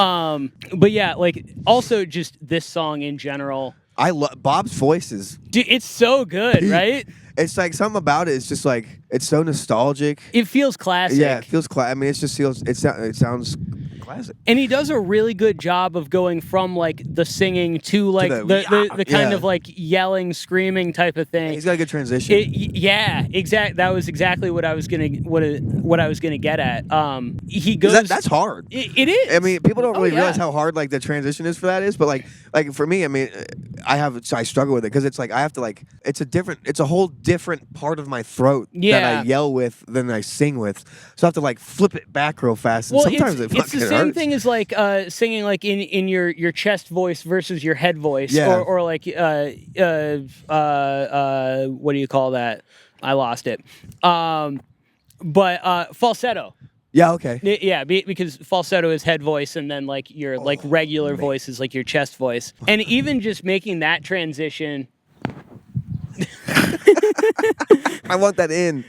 But yeah, like also just this song in general. I love Bob's voices. Dude, it's so good, right? It's like something about it. It's just like it's so nostalgic. It feels classic. Yeah, it feels classic. I mean, it sounds classic. And he does a really good job of going from like the singing to like the kind of like yelling, screaming type of thing. He's got a good transition. That was exactly what I was gonna get at. He goes. That's hard. It is. I mean, people don't really realize how hard like the transition is for that is, but like for me, I mean, I struggle with it because it's like I have to like it's a whole different part of my throat that I yell with than I sing with, so I have to like flip it back real fast. And sometimes it fucking it's the same thing as like singing like in your chest voice versus your head voice, or like what do you call that? I lost it. But falsetto. Yeah, okay. Yeah, because falsetto is head voice, and then like your like regular voice is like your chest voice, and even just making that transition. I want that in.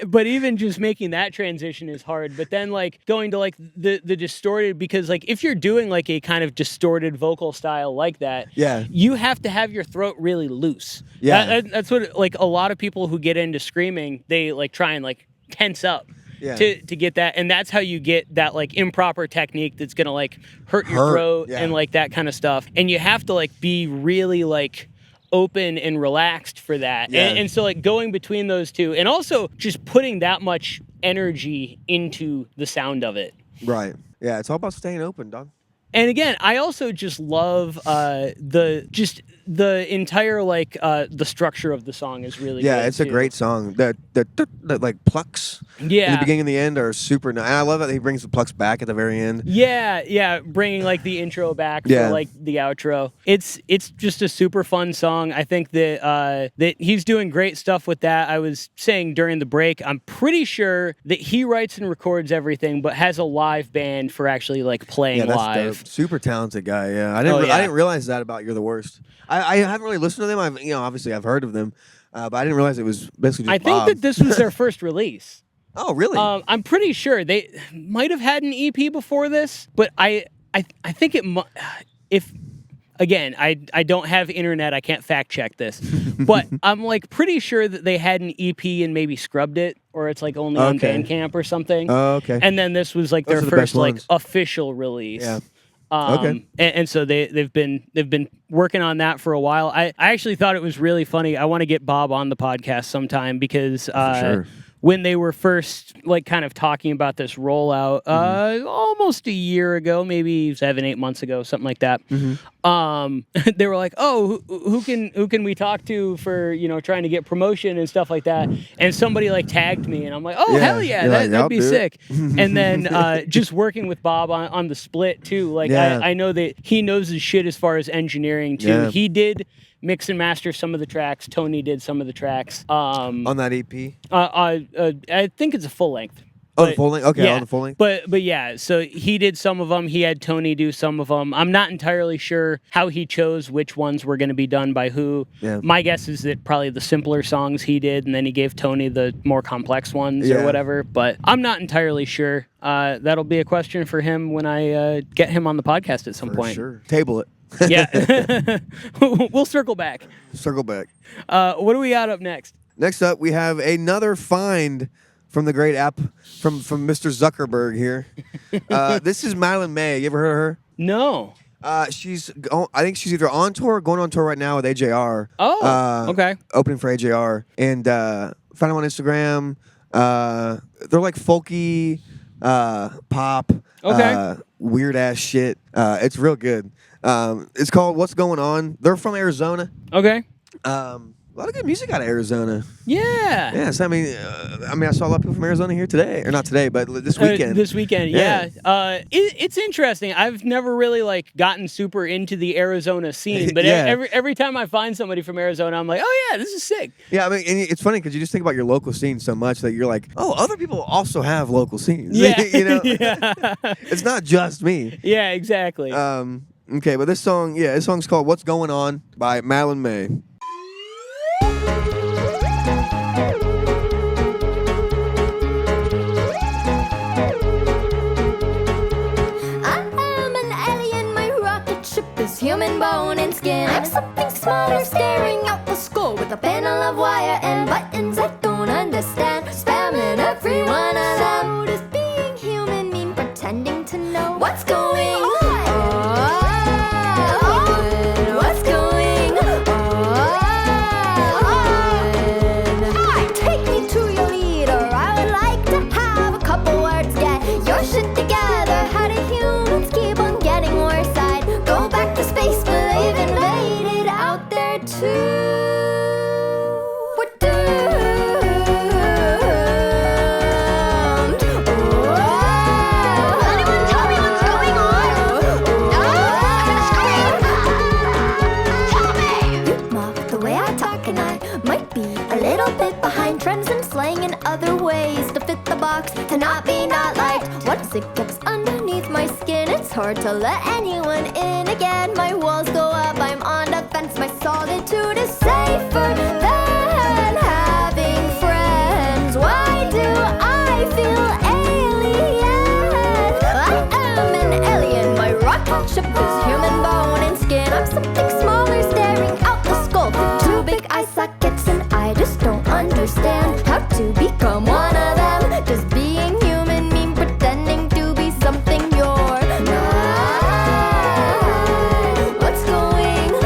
But even just making that transition is hard. But then like going to like the distorted, because like if you're doing like a kind of distorted vocal style like that, you have to have your throat really loose. Yeah, that's what like a lot of people who get into screaming, they like try and like tense up. To get that, and that's how you get that like improper technique that's gonna like hurt your throat and like that kind of stuff. And you have to like be really like open and relaxed for that. And so like going between those two, and also just putting that much energy into the sound of it. Right. Yeah, it's all about staying open, dog. And again, I also just love the entire like the structure of the song is really good. It's a great song. That like plucks in the beginning and the end are super nice. And I love that he brings the plucks back at the very end. Bringing like the intro back for like the outro. It's just a super fun song. I think that he's doing great stuff with that. I was saying during the break, I'm pretty sure that he writes and records everything, but has a live band for actually like playing live. Dope. Super talented guy. Yeah, I didn't realize that about You're the Worst. I haven't really listened to them. Obviously I've heard of them. But I didn't realize it was basically just I think Bob. that this was their first release. Oh, really? I'm pretty sure they might have had an EP before this, but I think if again, I don't have internet, I can't fact check this, but I'm like pretty sure that they had an EP and maybe scrubbed it, or it's like only on Bandcamp or something. Oh, okay. And then this was like Those their are the first best like ones. official release. Yeah. Okay. And so they've been working on that for a while. I actually thought it was really funny. I want to get Bob on the podcast sometime because sure. when they were first like kind of talking about this rollout almost a year ago, maybe 7-8 months ago, something like that. They were like, "Oh, who can we talk to for, you know, trying to get promotion and stuff like that?" And somebody like tagged me, and I'm like, "Oh, Yeah. hell yeah, You're like, that'd be "Yup, dude." sick." And then just working with Bob on the split too. Like Yeah. I know that he knows his shit as far as engineering too. Yeah. He did mix and master some of the tracks. Tony did some of the tracks. On that EP? I think it's a full length. Oh, But- the full length? Okay, yeah, on the full length. But yeah, so he did some of them. He had Tony do some of them. I'm not entirely sure how he chose which ones were going to be done by who. Yeah. My guess is that probably the simpler songs he did, and then he gave Tony the more complex ones Yeah. or whatever. But I'm not entirely sure. That'll be a question for him when I get him on the podcast at some For point. sure. Table it. Yeah. We'll circle back. Circle back. What do we got up next? Next up, we have another find from the great app from Mr. Zuckerberg here. This is Madilyn May. You ever heard of her? No. I think she's either on tour or going on tour right now with AJR. Oh, okay. Opening for AJR. And found them on Instagram. They're like folky, pop, Okay. weird ass shit. It's real good. It's called What's Going On. They're from Arizona. Okay. A lot of good music out of Arizona. Yeah. Yes, I mean, I saw a lot of people from Arizona here today, or not today, but this weekend. This weekend, yeah. It's interesting. I've never really like gotten super into the Arizona scene, but Yeah. every time I find somebody from Arizona, I'm like, oh yeah, this is sick. Yeah, I mean, and it's funny because you just think about your local scene so much that you're like, oh, other people also have local scenes. Yeah, you know, yeah, it's not just me. yeah, exactly. Okay, but this song's called "What's Going On" by Madilyn May. Human bone and skin. I'm something smaller, staring out the skull with a panel of wire and buttons I don't understand. Spamming every one of them. So does being human mean pretending to know what's going on? What's going on? Hi, take me to your leader. I would like to have a couple words. Get your shit together. How do humans keep on getting worse? I'd go back to space, but they've invaded out there too. We're doomed. Anyone tell me what's going on? I'm gonna scream. Tell me. You mock the way I talk, and I might be a little bit behind trends and slang in other ways to fit the box, to not be not liked. Once it gets underneath my skin, it's hard to let anyone in again. My walls go up, I'm on defense. My solitude is safer than having friends. Why do I feel alien? I am an alien. My rocket ship is human bone and skin. I'm something smaller, staring out the skull through two big eye sockets, and I just don't understand how to become one of them. Does being human mean pretending to be something you're not? What's going on?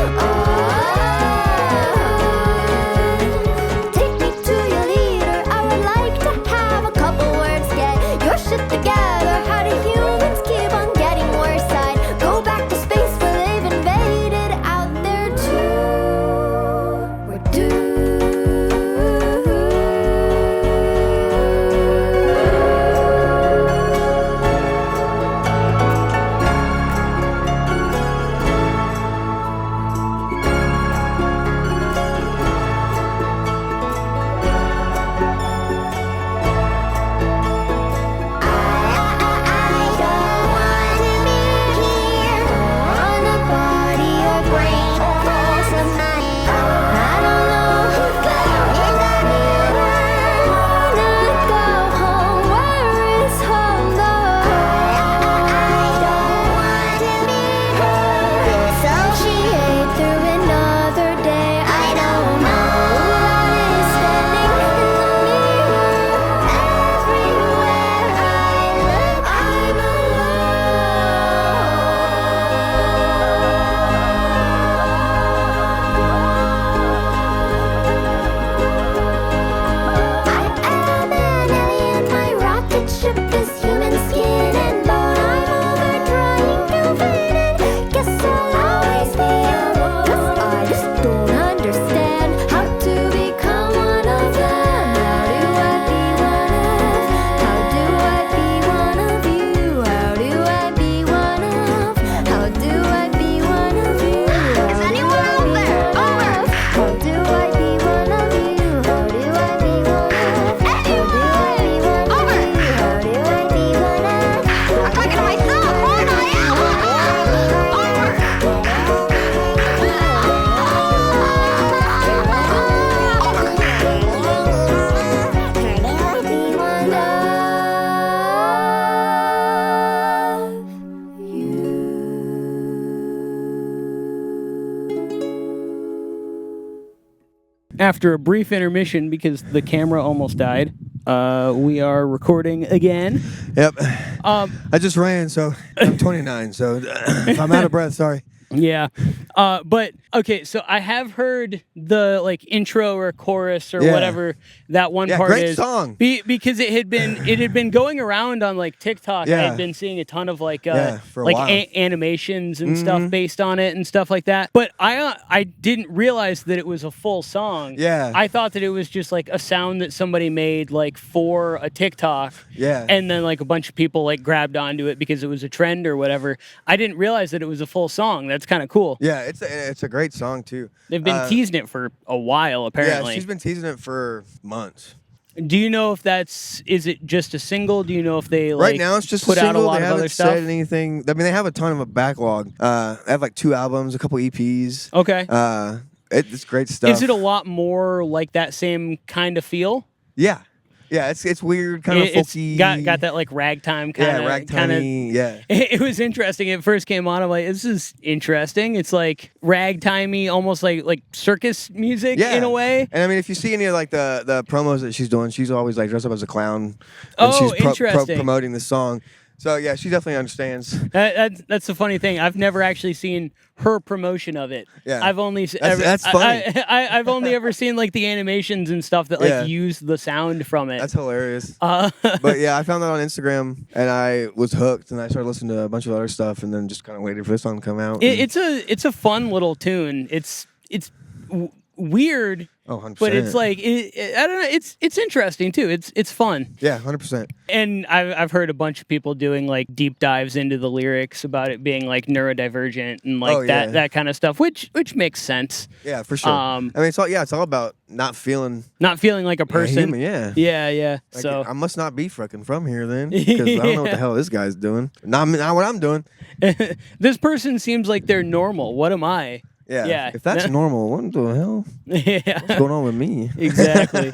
After a brief intermission because the camera almost died, we are recording again. Yep. I just ran, so I'm 29, so if I'm out of breath, sorry. Yeah. But okay, so I have heard the like intro or chorus or whatever that one part great is. song. Because it had been going around on like TikTok. I had been seeing a ton of like for a like while. animations and stuff based on it and stuff like that. But I didn't realize that it was a full song. Yeah. I thought that it was just like a sound that somebody made like for a TikTok. Yeah. And then like a bunch of people like grabbed onto it because it was a trend or whatever. I didn't realize that it was a full song. That's kind of cool. Yeah, it's a great song too. They've been teasing it for a while, apparently. Yeah, she's been teasing it for months. Do you know if is it just a single? Do you know if they like right now it's just put a out single. a lot they of haven't other stuff? said anything. I mean, they have a ton of a backlog. They have like 2 albums, a couple EPs. Okay. It's great stuff. Is it a lot more like that same kind of feel? Yeah. Yeah, it's weird, kind of It's folky. got that like ragtime kind of. Yeah, ragtimey. Yeah. It was interesting. It first came on. I'm like, this is interesting. It's like ragtimey, almost like circus music in a way. And I mean, if you see any of like the promos that she's doing, she's always like dressed up as a clown. Oh, and she's interesting. promoting the song. So yeah, she definitely understands. That's the funny thing. I've never actually seen her promotion of it. Yeah. I've only That's funny. I've only ever seen like the animations and stuff that like use the sound from it. That's hilarious. But yeah, I found that on Instagram and I was hooked and I started listening to a bunch of other stuff and then just kind of waited for this song to come out. It's a fun little tune. It's weird. Oh, 100%. But it's like I don't know. It's interesting too. It's fun. Yeah, 100%. And I've heard a bunch of people doing like deep dives into the lyrics about it being like neurodivergent and like that kind of stuff, which makes sense. Yeah, for sure. I mean, it's all about not feeling like a person. Human, yeah. Yeah. Like, So I must not be fucking from here then, because I don't know what the hell this guy's doing. Not what I'm doing. This person seems like they're normal. What am I? Yeah. If that's normal, what the hell? Yeah. What's going on with me? Exactly.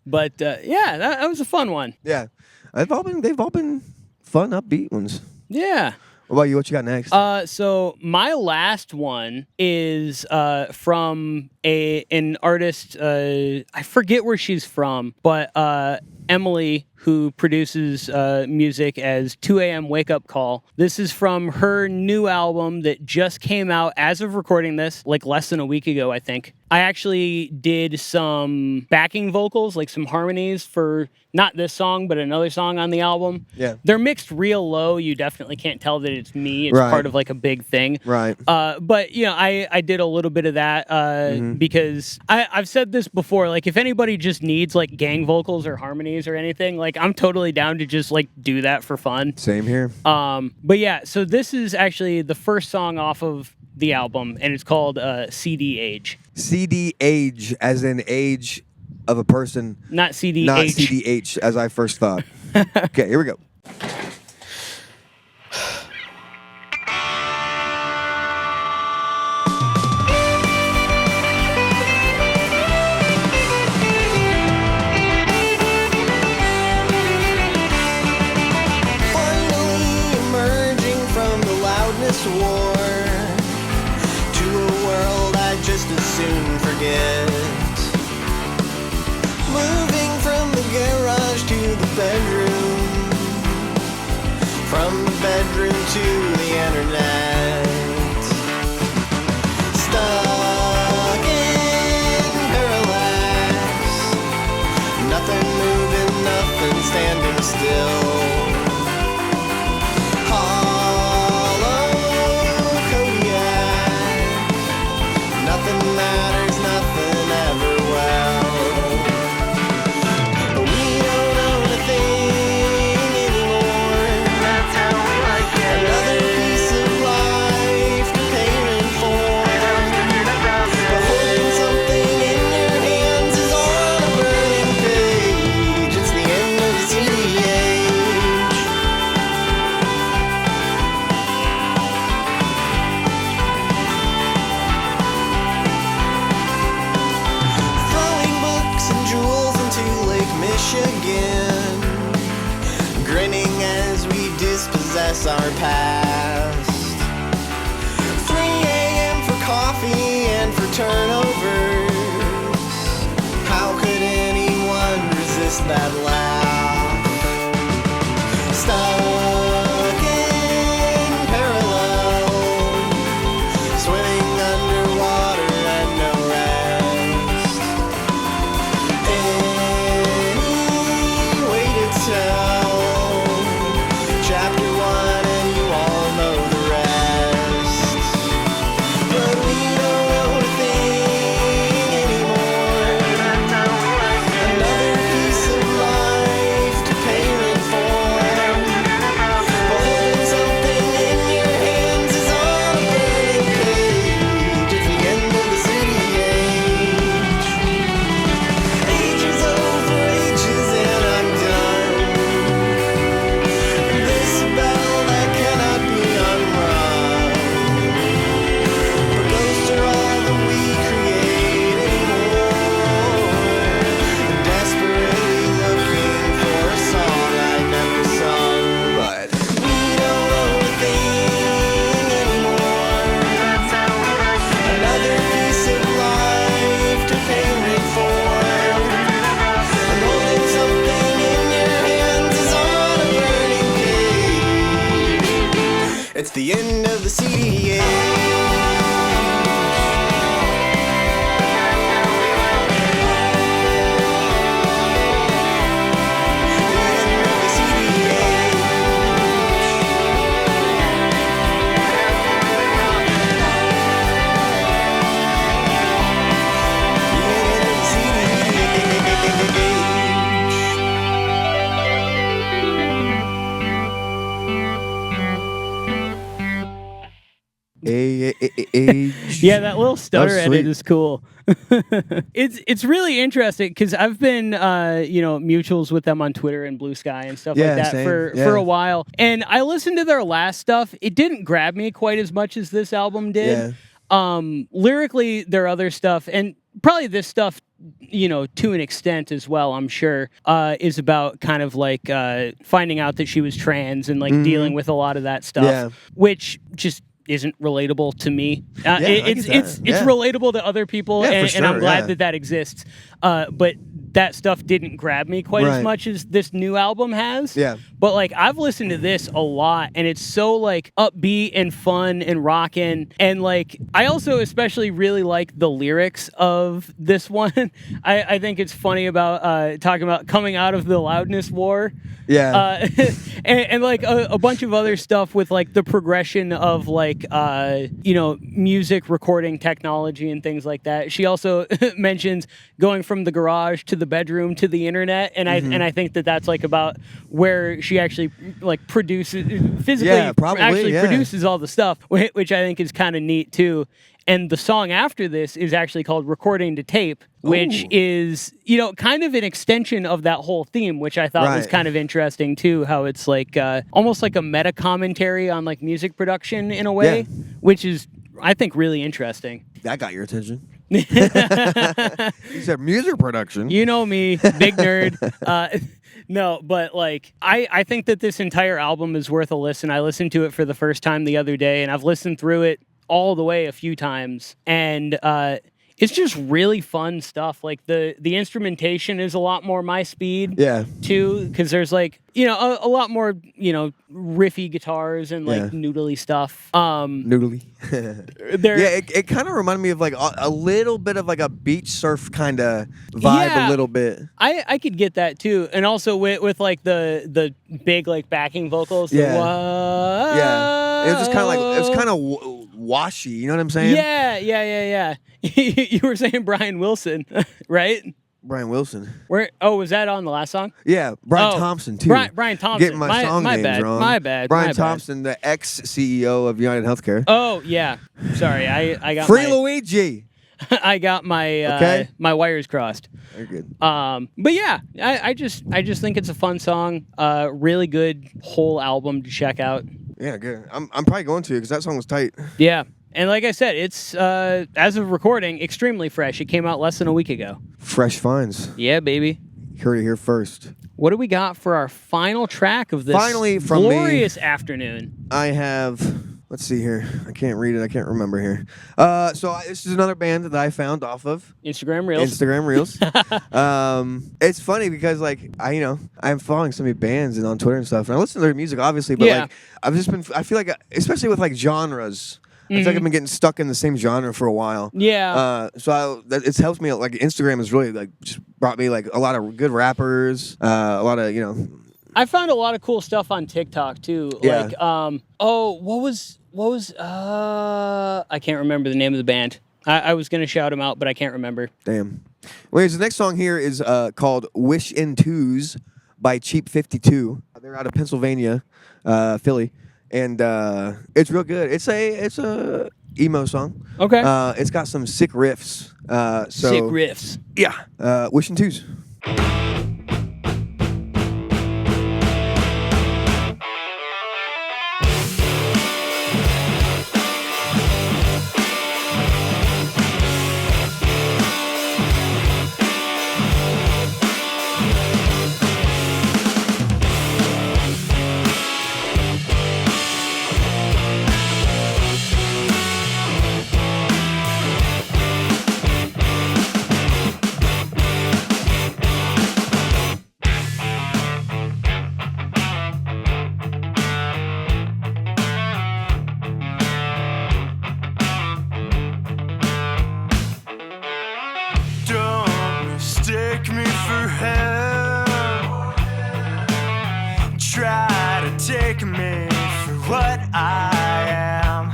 But that was a fun one. Yeah. They've all been fun, upbeat ones. Yeah. What about you? What you got next? So my last one is from an artist. I forget where she's from, but Emily, who produces music as 2 a.m. Wake Up Call. This is from her new album that just came out as of recording this, like less than a week ago, I think. I actually did some backing vocals, like some harmonies for not this song, but another song on the album. Yeah. They're mixed real low. You definitely can't tell that it's me. It's Right. part of like a big thing. Right. But you know, I did a little bit of that because I've said this before. Like, if anybody just needs like gang vocals or harmonies or anything, like I'm totally down to just like do that for fun. Same here. But yeah, so this is actually the first song off of the album, and it's called CD Age. CD age, as in age of a person. Not CDH. Not CDH, as I first thought. Okay, here we go. Finally emerging from the loudness war to a world I just as soon forget. Moving from the garage to the bedroom, from the bedroom to the internet. Stuck in parallax, nothing moving, nothing standing still. Hollow Kodiak, nothing matters, nothing ever will. We don't own a thing anymore. That's how we like it. Another piece of life to payment for. But holding something in your hands is on a burning page. It's the end of the CD age. Throwing books and jewels into Lake Michigan, grinning as we dispossess our past. 3 a.m. for coffee and for turnovers, lips that laugh. Stuck in parallel, swimming underwater and no rest. Any way to tell? Chapter 1 and you all know the rest. But we don't know a thing anymore. Another piece of life to parent for. But holding something in your hands is on a burning page. It's the end of the city age. Ages over ages and I'm done. This bell that cannot be unrung. For ghosts are all that we create anymore. Desperately looking for a song I never sung. But we don't know a thing anymore. Another piece of life to parent for. And holding something in your hands is on a burning page. It's the end of the CDA. Age. Yeah, that little stutter That's edit sweet. is cool. It's really interesting because I've been mutuals with them on Twitter and Bluesky and stuff Yeah, like that same. for Yeah. a while. And I listened to their last stuff. It didn't grab me quite as much as this album did. Lyrically, their other stuff, and probably this stuff, to an extent as well, I'm sure, is about kind of like finding out that she was trans and like dealing with a lot of that stuff, Yeah. which just isn't relatable to me. I get It's that. Yeah. relatable to other people, Yeah, for and I'm sure, glad yeah. that exists. But that stuff didn't grab me quite as Right. much as this new album has. Yeah. But like I've listened to this a lot, and it's so like upbeat and fun and rockin'. And like I also especially really like the lyrics of this one. I think it's funny about talking about coming out of the loudness war. Yeah. And like a bunch of other stuff with like the progression of like music recording technology and things like that. She also mentions going from the garage to the bedroom to the internet, and I think that that's like about where she actually like produces physically Yeah, probably, actually yeah. produces all the stuff, which I think is kind of neat too. And the song after this is actually called Recording to Tape, which is, kind of an extension of that whole theme, which I thought was Right. kind of interesting too, how it's like almost like a meta commentary on like music production in a way, Yeah. which is, I think, really interesting. That got your attention. You said music production. You know me, big nerd. No, but like I think that this entire album is worth a listen. I listened to it for the first time the other day, and I've listened through it all the way a few times, and it's just really fun stuff. Like the instrumentation is a lot more my speed. Yeah. Too, because there's like a lot more riffy guitars and like Yeah. noodly stuff. Noodly. There, Yeah, it kind of reminded me of like a little bit of like a beach surf kind of vibe, Yeah. a little bit. I could get that too, and also with like the big like backing vocals. Yeah. The, Yeah, it was just kind of like it was kind of washy. You know what I'm saying? Yeah. You were saying Brian Wilson, right? Brian Wilson. Where? Oh, was that on the last song? Yeah, Brian Oh, Thompson too. Brian Thompson. Getting my song my names bad. wrong. My bad. Brian my bad. Thompson, the ex-CEO of United Healthcare. Oh yeah. Sorry, I got Free my, Luigi. I got my Okay. my wires crossed. Very good. But yeah, I just think it's a fun song. Really good whole album to check out. Yeah, good. I'm probably going to because that song was tight. Yeah. And like I said, it's as of recording, extremely fresh. It came out less than a week ago. Fresh finds. Yeah, baby. Heard it here first. What do we got for our final track of this Finally, from me. glorious afternoon? I have Let's see here. I can't read it. I can't remember here. This is another band that I found off of Instagram Reels. Instagram Reels. It's funny because like I'm following so many bands and on Twitter and stuff, and I listen to their music obviously, but like I feel like especially with like genres. I feel like I've been getting stuck in the same genre for a while. Yeah. It's helped me. Like Instagram has really like just brought me like a lot of good rappers, a lot of I found a lot of cool stuff on TikTok too. Yeah. Like, what was I can't remember the name of the band. I was gonna shout them out, but I can't remember. Damn. Anyways, the next song here is called "Wish in Twos" by Cheap 52. They're out of Pennsylvania, Philly, and it's real good. It's a emo song. Okay. It's got some sick riffs. Sick riffs. Yeah. "Wish in Twos." Don't mistake me for him. Try to take me for what I am.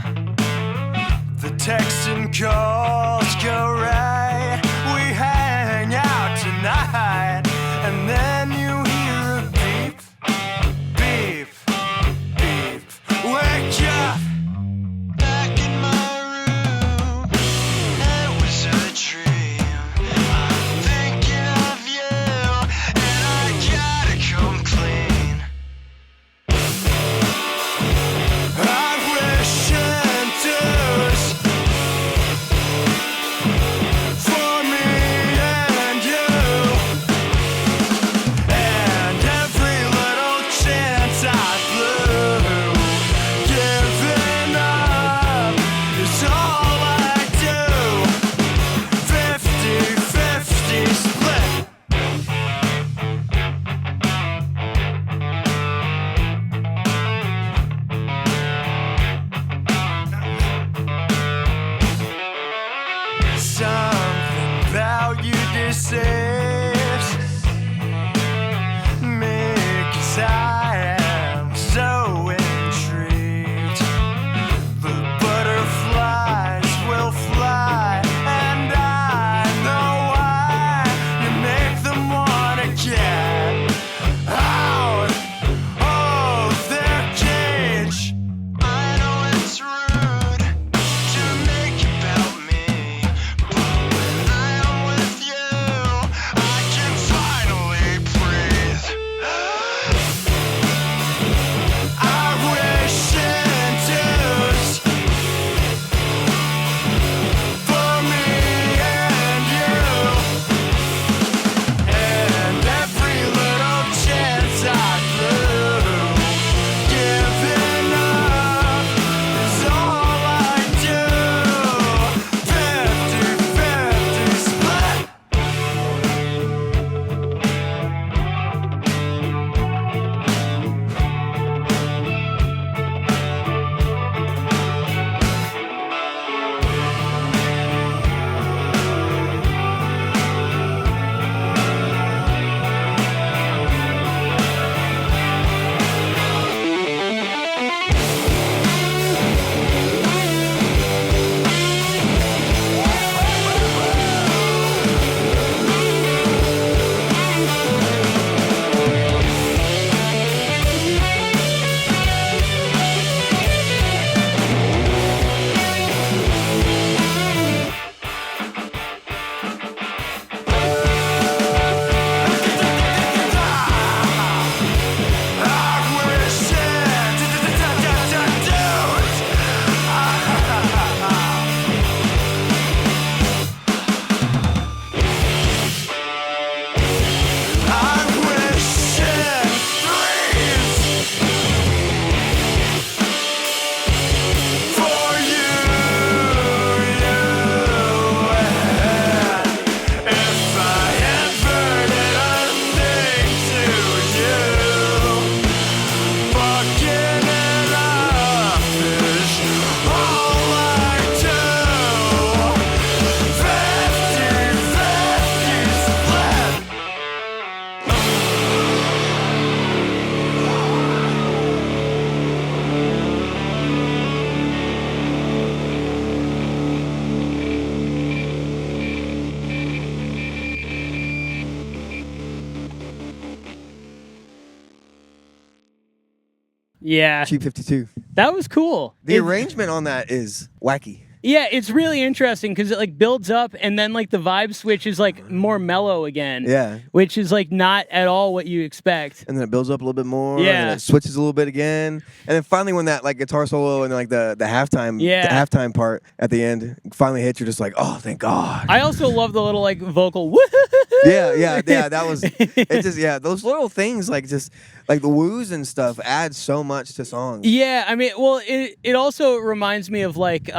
The text and calls go right. We hang out tonight, and then you hear a beep, beep, beep. Wake up. Back in my room, it was a dream. I'm thinking of you, and I gotta come clean. I wish in twos. Yeah. Cheap 52. That was cool. The arrangement on that is wacky. Yeah, it's really interesting because it like builds up and then like the vibe switch is like more mellow again. Yeah. Which is like not at all what you expect. And then it builds up a little bit more. Yeah. And then it switches a little bit again. And then finally when that like guitar solo and like the halftime the halftime part at the end finally hits, you're just like, oh, thank God. I also love the little like vocal Yeah, that was it just those little things like just like the woos and stuff add so much to songs. Yeah, I mean, well, it also reminds me of like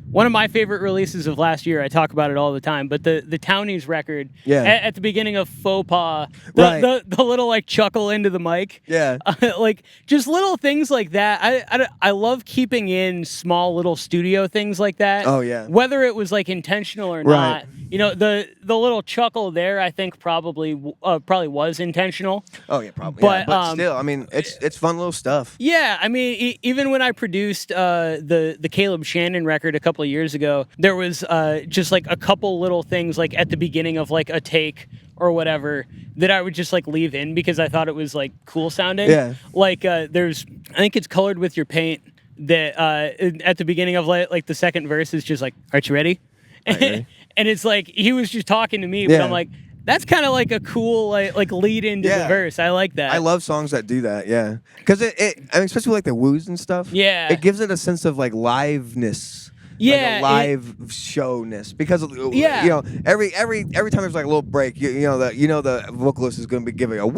one of my favorite releases of last year. I talk about it all the time, but the Townies record. Yeah. At the beginning of Faux Pas, Right. the little like chuckle into the mic. Yeah. Like just little things like that. I love keeping in small little studio things like that. Oh, yeah. Whether it was like intentional or Right. not. You know, the little chuckle there, I think probably was intentional. Oh yeah, probably. But, But still, I mean, it's fun little stuff. Yeah, I mean, even when I produced the Caleb Shannon record a couple of years ago, there was just like a couple little things like at the beginning of like a take or whatever that I would just like leave in because I thought it was like cool sounding. Yeah. Like I think it's Colored with Your Paint that at the begining of like the second verse is just like, aren't you ready? And it's like he was just talking to me, but Yeah. I'm like, that's kind of like a cool like lead into the verse. I like that. I love songs that do that, yeah. Because I mean, especially like the woos and stuff. Yeah. It gives it a sense of like liveness. Yeah, Like a live showness. Because Yeah. you know, every time there's like a little break, you know the vocalist is going to be giving a woo.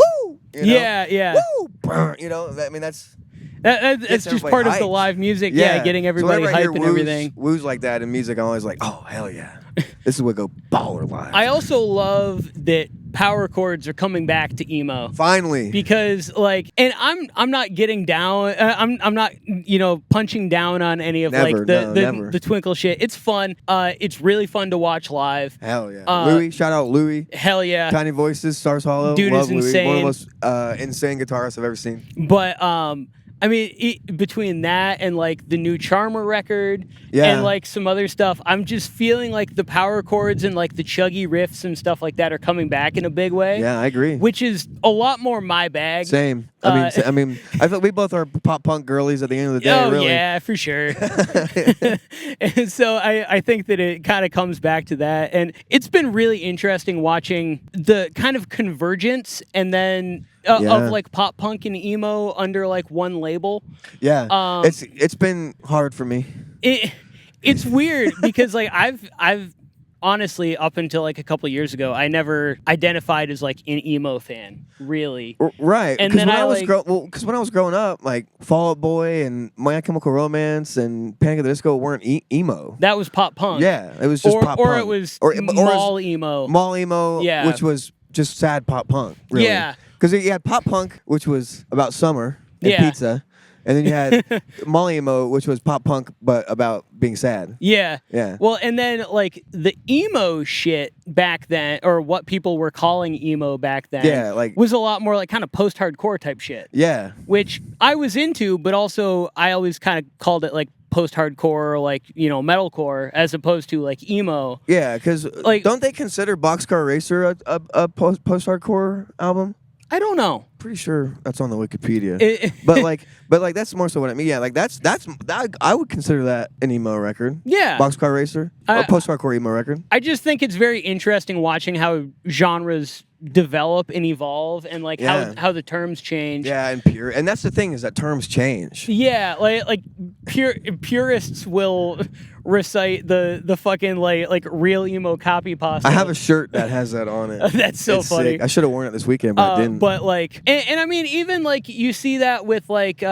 You know? Yeah. Woo. Brr, you know, I mean that's That's just everybody part of the hyped. live music. Yeah, getting everybody so whenever I hear hype and everything. Woos like that in music, I'm always like, oh hell yeah, this is what go baller live. I also love that power chords are coming back to emo. Finally. Because like, and I'm not getting down. I'm not punching down on any of Never, like never. the twinkle shit. It's fun. It's really fun to watch live. Hell yeah. Louis, shout out Louis. Hell yeah. Tiny Voices, Stars Hollow. Dude Love is Louis. insane. One of the most insane guitarists I've ever seen. But I mean, between that and like the new Charmer record Yeah. and like some other stuff, I'm just feeling like the power chords and like the chuggy riffs and stuff like that are coming back in a big way. Yeah, I agree. Which is a lot more my bag. Same. I mean, I feel we both are pop punk girlies at the end of the day. Oh really. yeah, for sure. And so I think that it kind of comes back to that, and it's been really interesting watching the kind of convergence and then of like pop punk and emo under like one label. Yeah. It's been hard for me. It's weird because like I've honestly up until like a couple of years ago I never identified as like an emo fan really. Right. And Because then when I was growing up, like Fall Out Boy and My Chemical Romance and Panic at the Disco weren't emo. That was pop punk. Yeah, it was just pop punk. Or it was mall emo. Mall emo, Yeah. which was just sad pop punk. Really. Yeah. Because you had pop punk, which was about summer and Yeah. pizza, and then you had mall emo, which was pop punk but about being sad. Yeah. Yeah. Well, and then like the emo shit back then, or what people were calling emo back then, Yeah, like- was a lot more like kind of post-hardcore type shit, Yeah. which I was into, but also I always kind of called it like post-hardcore or like, metalcore as opposed to like emo. Yeah, because Like- don't they consider Boxcar Racer a post-hardcore album? I don't know. Pretty sure that's on the Wikipedia. It- but like that's more so what I mean. Yeah, like that's I would consider that an emo record. Yeah. Boxcar Racer, a post-hardcore emo record. I just think it's very interesting watching how genres develop and evolve and like Yeah. how the terms change. Yeah, and that's the thing is that terms change. Yeah, like purists will recite the fucking like real emo copy pasta. I have a shirt that has that on it. That's so It's funny. sick. I should have worn it this weekend, but I didn't. But like, and I mean, even like you see that with like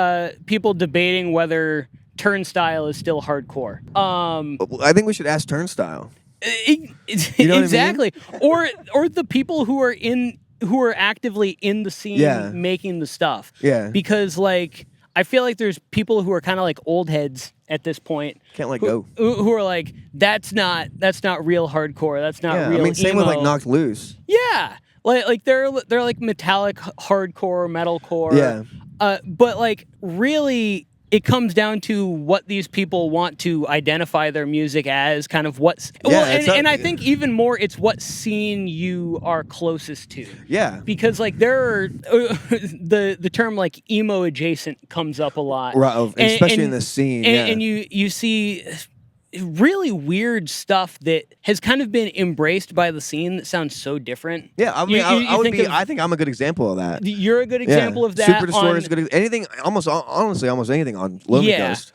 people debating whether Turnstile is still hardcore. I think we should ask Turnstile. It- You know what I mean? exactly. Or the people who are actively in the scene Yeah. making the stuff. Yeah. Because like I feel like there's people who are kind of like old heads at this point. Can't let who, go. Who are like that's not real hardcore. That's not Yeah, real I mean, same with like emo. Knocked Loose. Yeah. Like they're like metallic hardcore, metalcore. Yeah. But like really it comes down to what these people want to identify their music as, kind of what's and I think even more it's what scene you are closest to. Yeah. Because like there are the term like emo adjacent comes up a lot. Right, especially in the scene. And you see really weird stuff that has kind of been embraced by the scene that sounds so different. Yeah, I mean, I think I'm a good example of that. You're a good example of that. Super Destroyer is a good. Anything, honestly, almost anything on Lonely Ghost.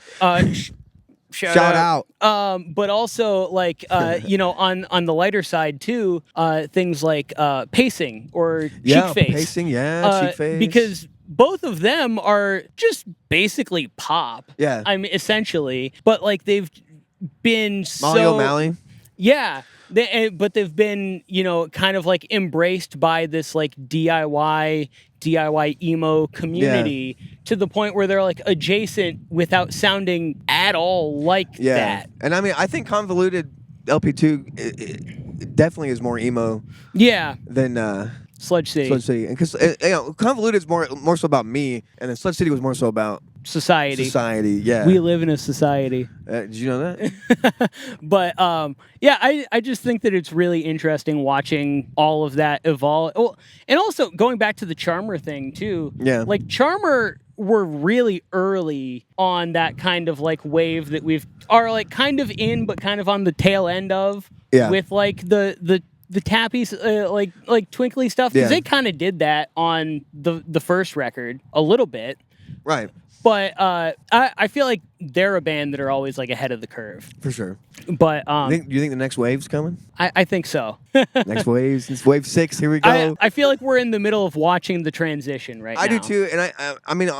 Shout out. But also like on the lighter side too, things like pacing or cheek face. Pacing, cheek face. Because both of them are just basically pop. Yeah. I mean, essentially, but like they've been Molly O'Malley. Yeah. But they've been, kind of like embraced by this like DIY emo community to the point where they're like adjacent without sounding at all like that. And I mean, I think Convoluted LP2 it definitely is more emo. Yeah. Than Sludge City. And because Convoluted is more so about me, and then Sludge City was more so about society. Yeah. We live in a society. Did you know that? But I just think that it's really interesting watching all of that evolve. Well, and also going back to the Charmer thing too. Yeah. Like Charmer were really early on that kind of like wave that are like kind of in, but kind of on the tail end of. Yeah. With like the tappy like twinkly stuff, because they kind of did that on the first record a little bit. Right. But I feel like they're a band that are always like ahead of the curve. For sure. But do you think the next wave's coming? I think so. Next waves. It's wave 6. Here we go. I feel like we're in the middle of watching the transition right now. I do too, and I mean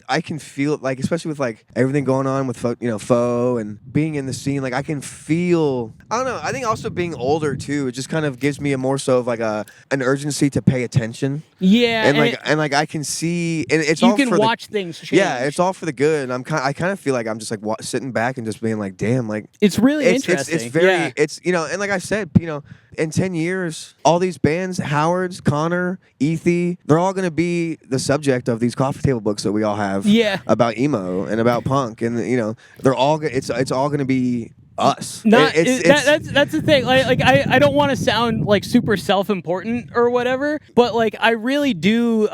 I can feel it, like, especially with like everything going on with Faux and being in the scene. Like I can feel. I don't know. I think also being older too, it just kind of gives me a more so of like an urgency to pay attention. Yeah, and I can see, and it's you all can for watch things change. Yeah, it's all for the good, and I kind of feel like I'm just like sitting back and just being like, damn, like it's really interesting. It's very and like I said, in 10 years, all these bands, Howard's, Connor, Ethy, they're all going to be the subject of these coffee table books that we all have about emo and about punk, and they're all it's all going to be us. That's the thing. Like I don't want to sound like super self-important or whatever, but like I really do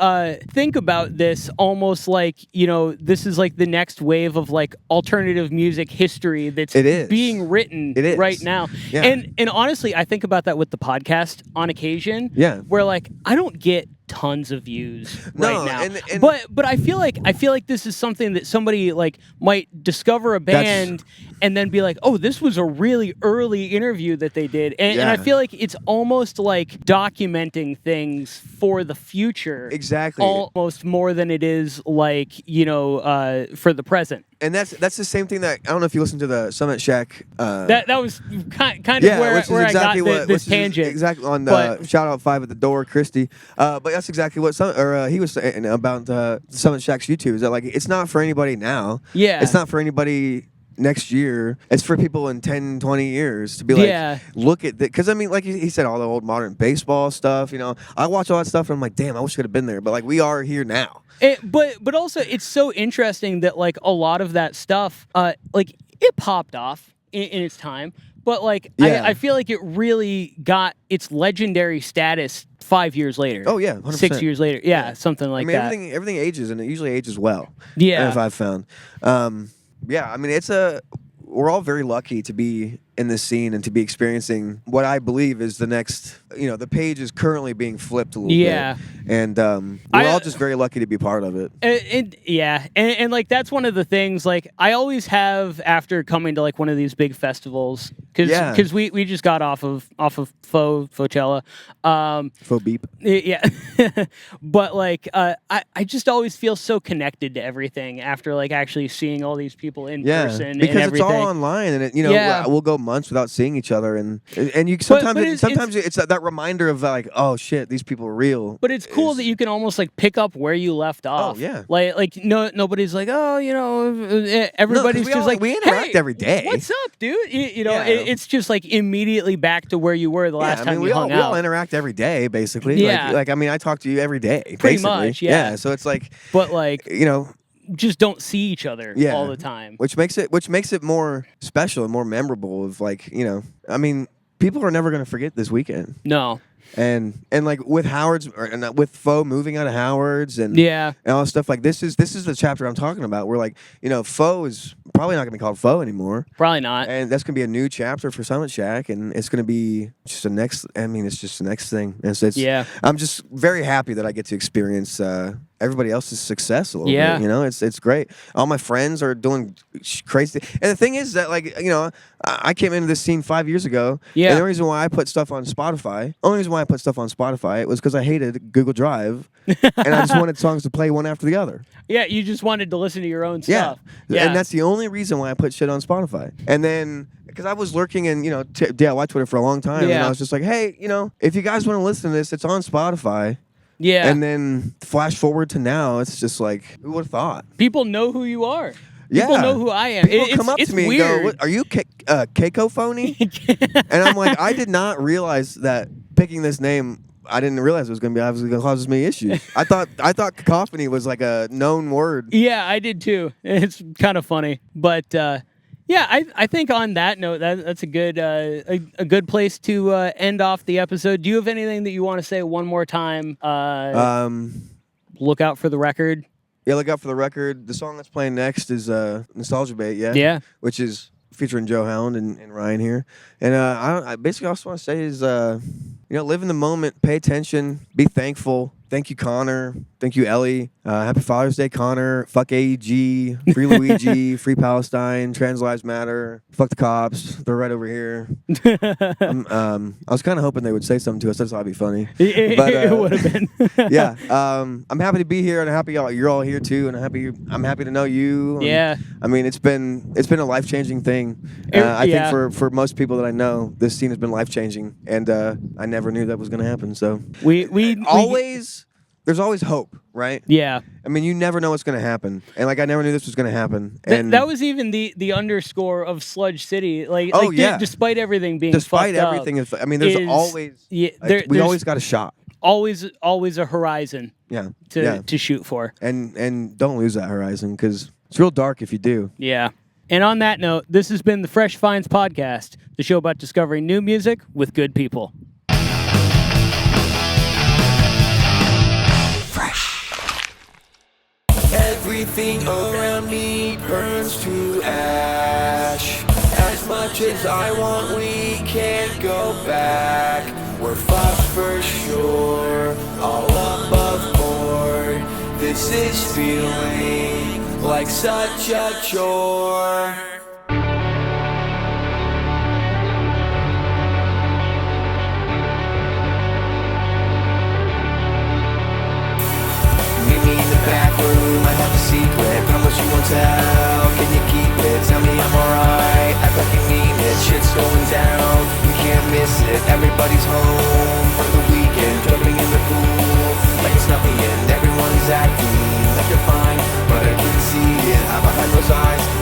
think about this almost like this is like the next wave of like alternative music history that's being written right now. Yeah. And honestly, I think about that with the podcast on occasion. Yeah. Where like I don't get tons of views right now, and but I feel like this is something that somebody like might discover a band and then be like, oh, this was a really early interview that they did, and I feel like it's almost like documenting things for the future, exactly, almost more than it is like for the present. And that's the same thing that I don't know if you listened to the Summit Shack. That was kind of where I got this tangent. Exactly on the shout out 5 at the door, Christy. But that's exactly what he was saying about Summit Shack's YouTube. Is that like it's not for anybody now. Yeah, it's not for anybody next year. It's for people in 10, 20 years to be like, look at that. Because I mean, like he said, all the old modern baseball stuff. I watch all that stuff and I'm like, damn, I wish I could have been there. But like, we are here now. But also, it's so interesting that like a lot of that stuff, like it popped off in its time, but like I feel like it really got its legendary status 5 years later. Oh yeah, 100%. 6 years later, something like that. Everything ages, and it usually ages well. Yeah, as I've found. I mean, we're all very lucky to be in this scene and to be experiencing what I believe is the next, the page is currently being flipped a little bit. And we're all just very lucky to be part of it. And like that's one of the things like I always have after coming to like one of these big festivals because we just got off of Fauxchella. Faux beep. Yeah. But like I just always feel so connected to everything after like actually seeing all these people in person because and everything. It's all online and we'll go months without seeing each other and you sometimes it's that reminder of like, oh shit, these people are real. But it's cool that you can almost like pick up where you left off. Oh yeah. Like nobody's like, oh, everybody's just like, we interact every day. What's up, dude? It's just like immediately back to where you were the last time you hung out. We all interact every day, basically. Yeah. Like I mean, I talk to you every day, pretty basically. much. Yeah. So it's like, but like, just don't see each other Yeah. all the time. Which makes it more special and more memorable. Of like, I mean, people are never gonna forget this weekend. No. And like with with Faux moving out of Howard's and all this stuff, like this is the chapter I'm talking about. Where like, Faux is probably not gonna be called Faux anymore. Probably not. And that's gonna be a new chapter for Summit Shack, and it's gonna be just it's just the next thing. And so I'm just very happy that I get to experience everybody else's success a little bit. It's great. All my friends are doing crazy. And the thing is that, like, I came into this scene 5 years ago. Yeah. And the only reason why I put stuff on Spotify, it was because I hated Google Drive, and I just wanted songs to play one after the other. Yeah, you just wanted to listen to your own stuff. Yeah. And that's the only reason why I put shit on Spotify. And then, because I was lurking in, DIY Twitter for a long time, and I was just like, hey, if you guys want to listen to this, it's on Spotify. Yeah. And then flash forward to now, it's just like, who would have thought? People know who you are. Yeah. People know who I am. People come up to me weird. and go, "What, are you Cacophony?" And I'm like, I did not realize that picking this name, I didn't realize it was going to cause me issues. I thought cacophony was like a known word. Yeah, I did too. It's kind of funny. But yeah, I think on that note, that's a good place to end off the episode. Do you have anything that you want to say one more time? Look out for the record. Yeah, look out for the record. The song that's playing next is Nostalgia Bait, Yeah. Which is featuring Joe Howland and Ryan here. And I basically also want to say is, live in the moment, pay attention, be thankful. Thank you, Connor. Thank you, Ellie. Happy Father's Day, Connor. Fuck AEG. Free Luigi. Free Palestine. Trans Lives Matter. Fuck the cops. They're right over here. I was kind of hoping they would say something to us. That's probably funny. It would have been. Yeah. I'm happy to be here, and I'm happy you're all here too, and I'm happy to know you. And, Yeah. I mean, it's been a life-changing thing. I think for most people that I know, this scene has been life-changing, and I never knew that was going to happen. So there's always hope, right? Yeah. I mean, you never know what's going to happen. And, like, I never knew this was going to happen. And that was even the underscore of Sludge City. Despite everything being Despite fucked everything. up, I mean, there's always... Yeah, we always got a shot. Always a horizon to shoot for. And don't lose that horizon, because it's real dark if you do. Yeah. And on that note, this has been the Fresh Finds Podcast, the show about discovering new music with good people. Everything around me burns to ash. As much as I want, we can't go back. We're fucked for sure, all above board. This is feeling like such a chore. Meet me in the back room, I have a secret. Promise you won't tell, can you keep it? Tell me I'm alright, act like you mean it. Shit's going down, you can't miss it. Everybody's home for the weekend, jumping in the pool like it's not the end. Everyone's acting like they're fine, but I can see it. Hide behind those eyes.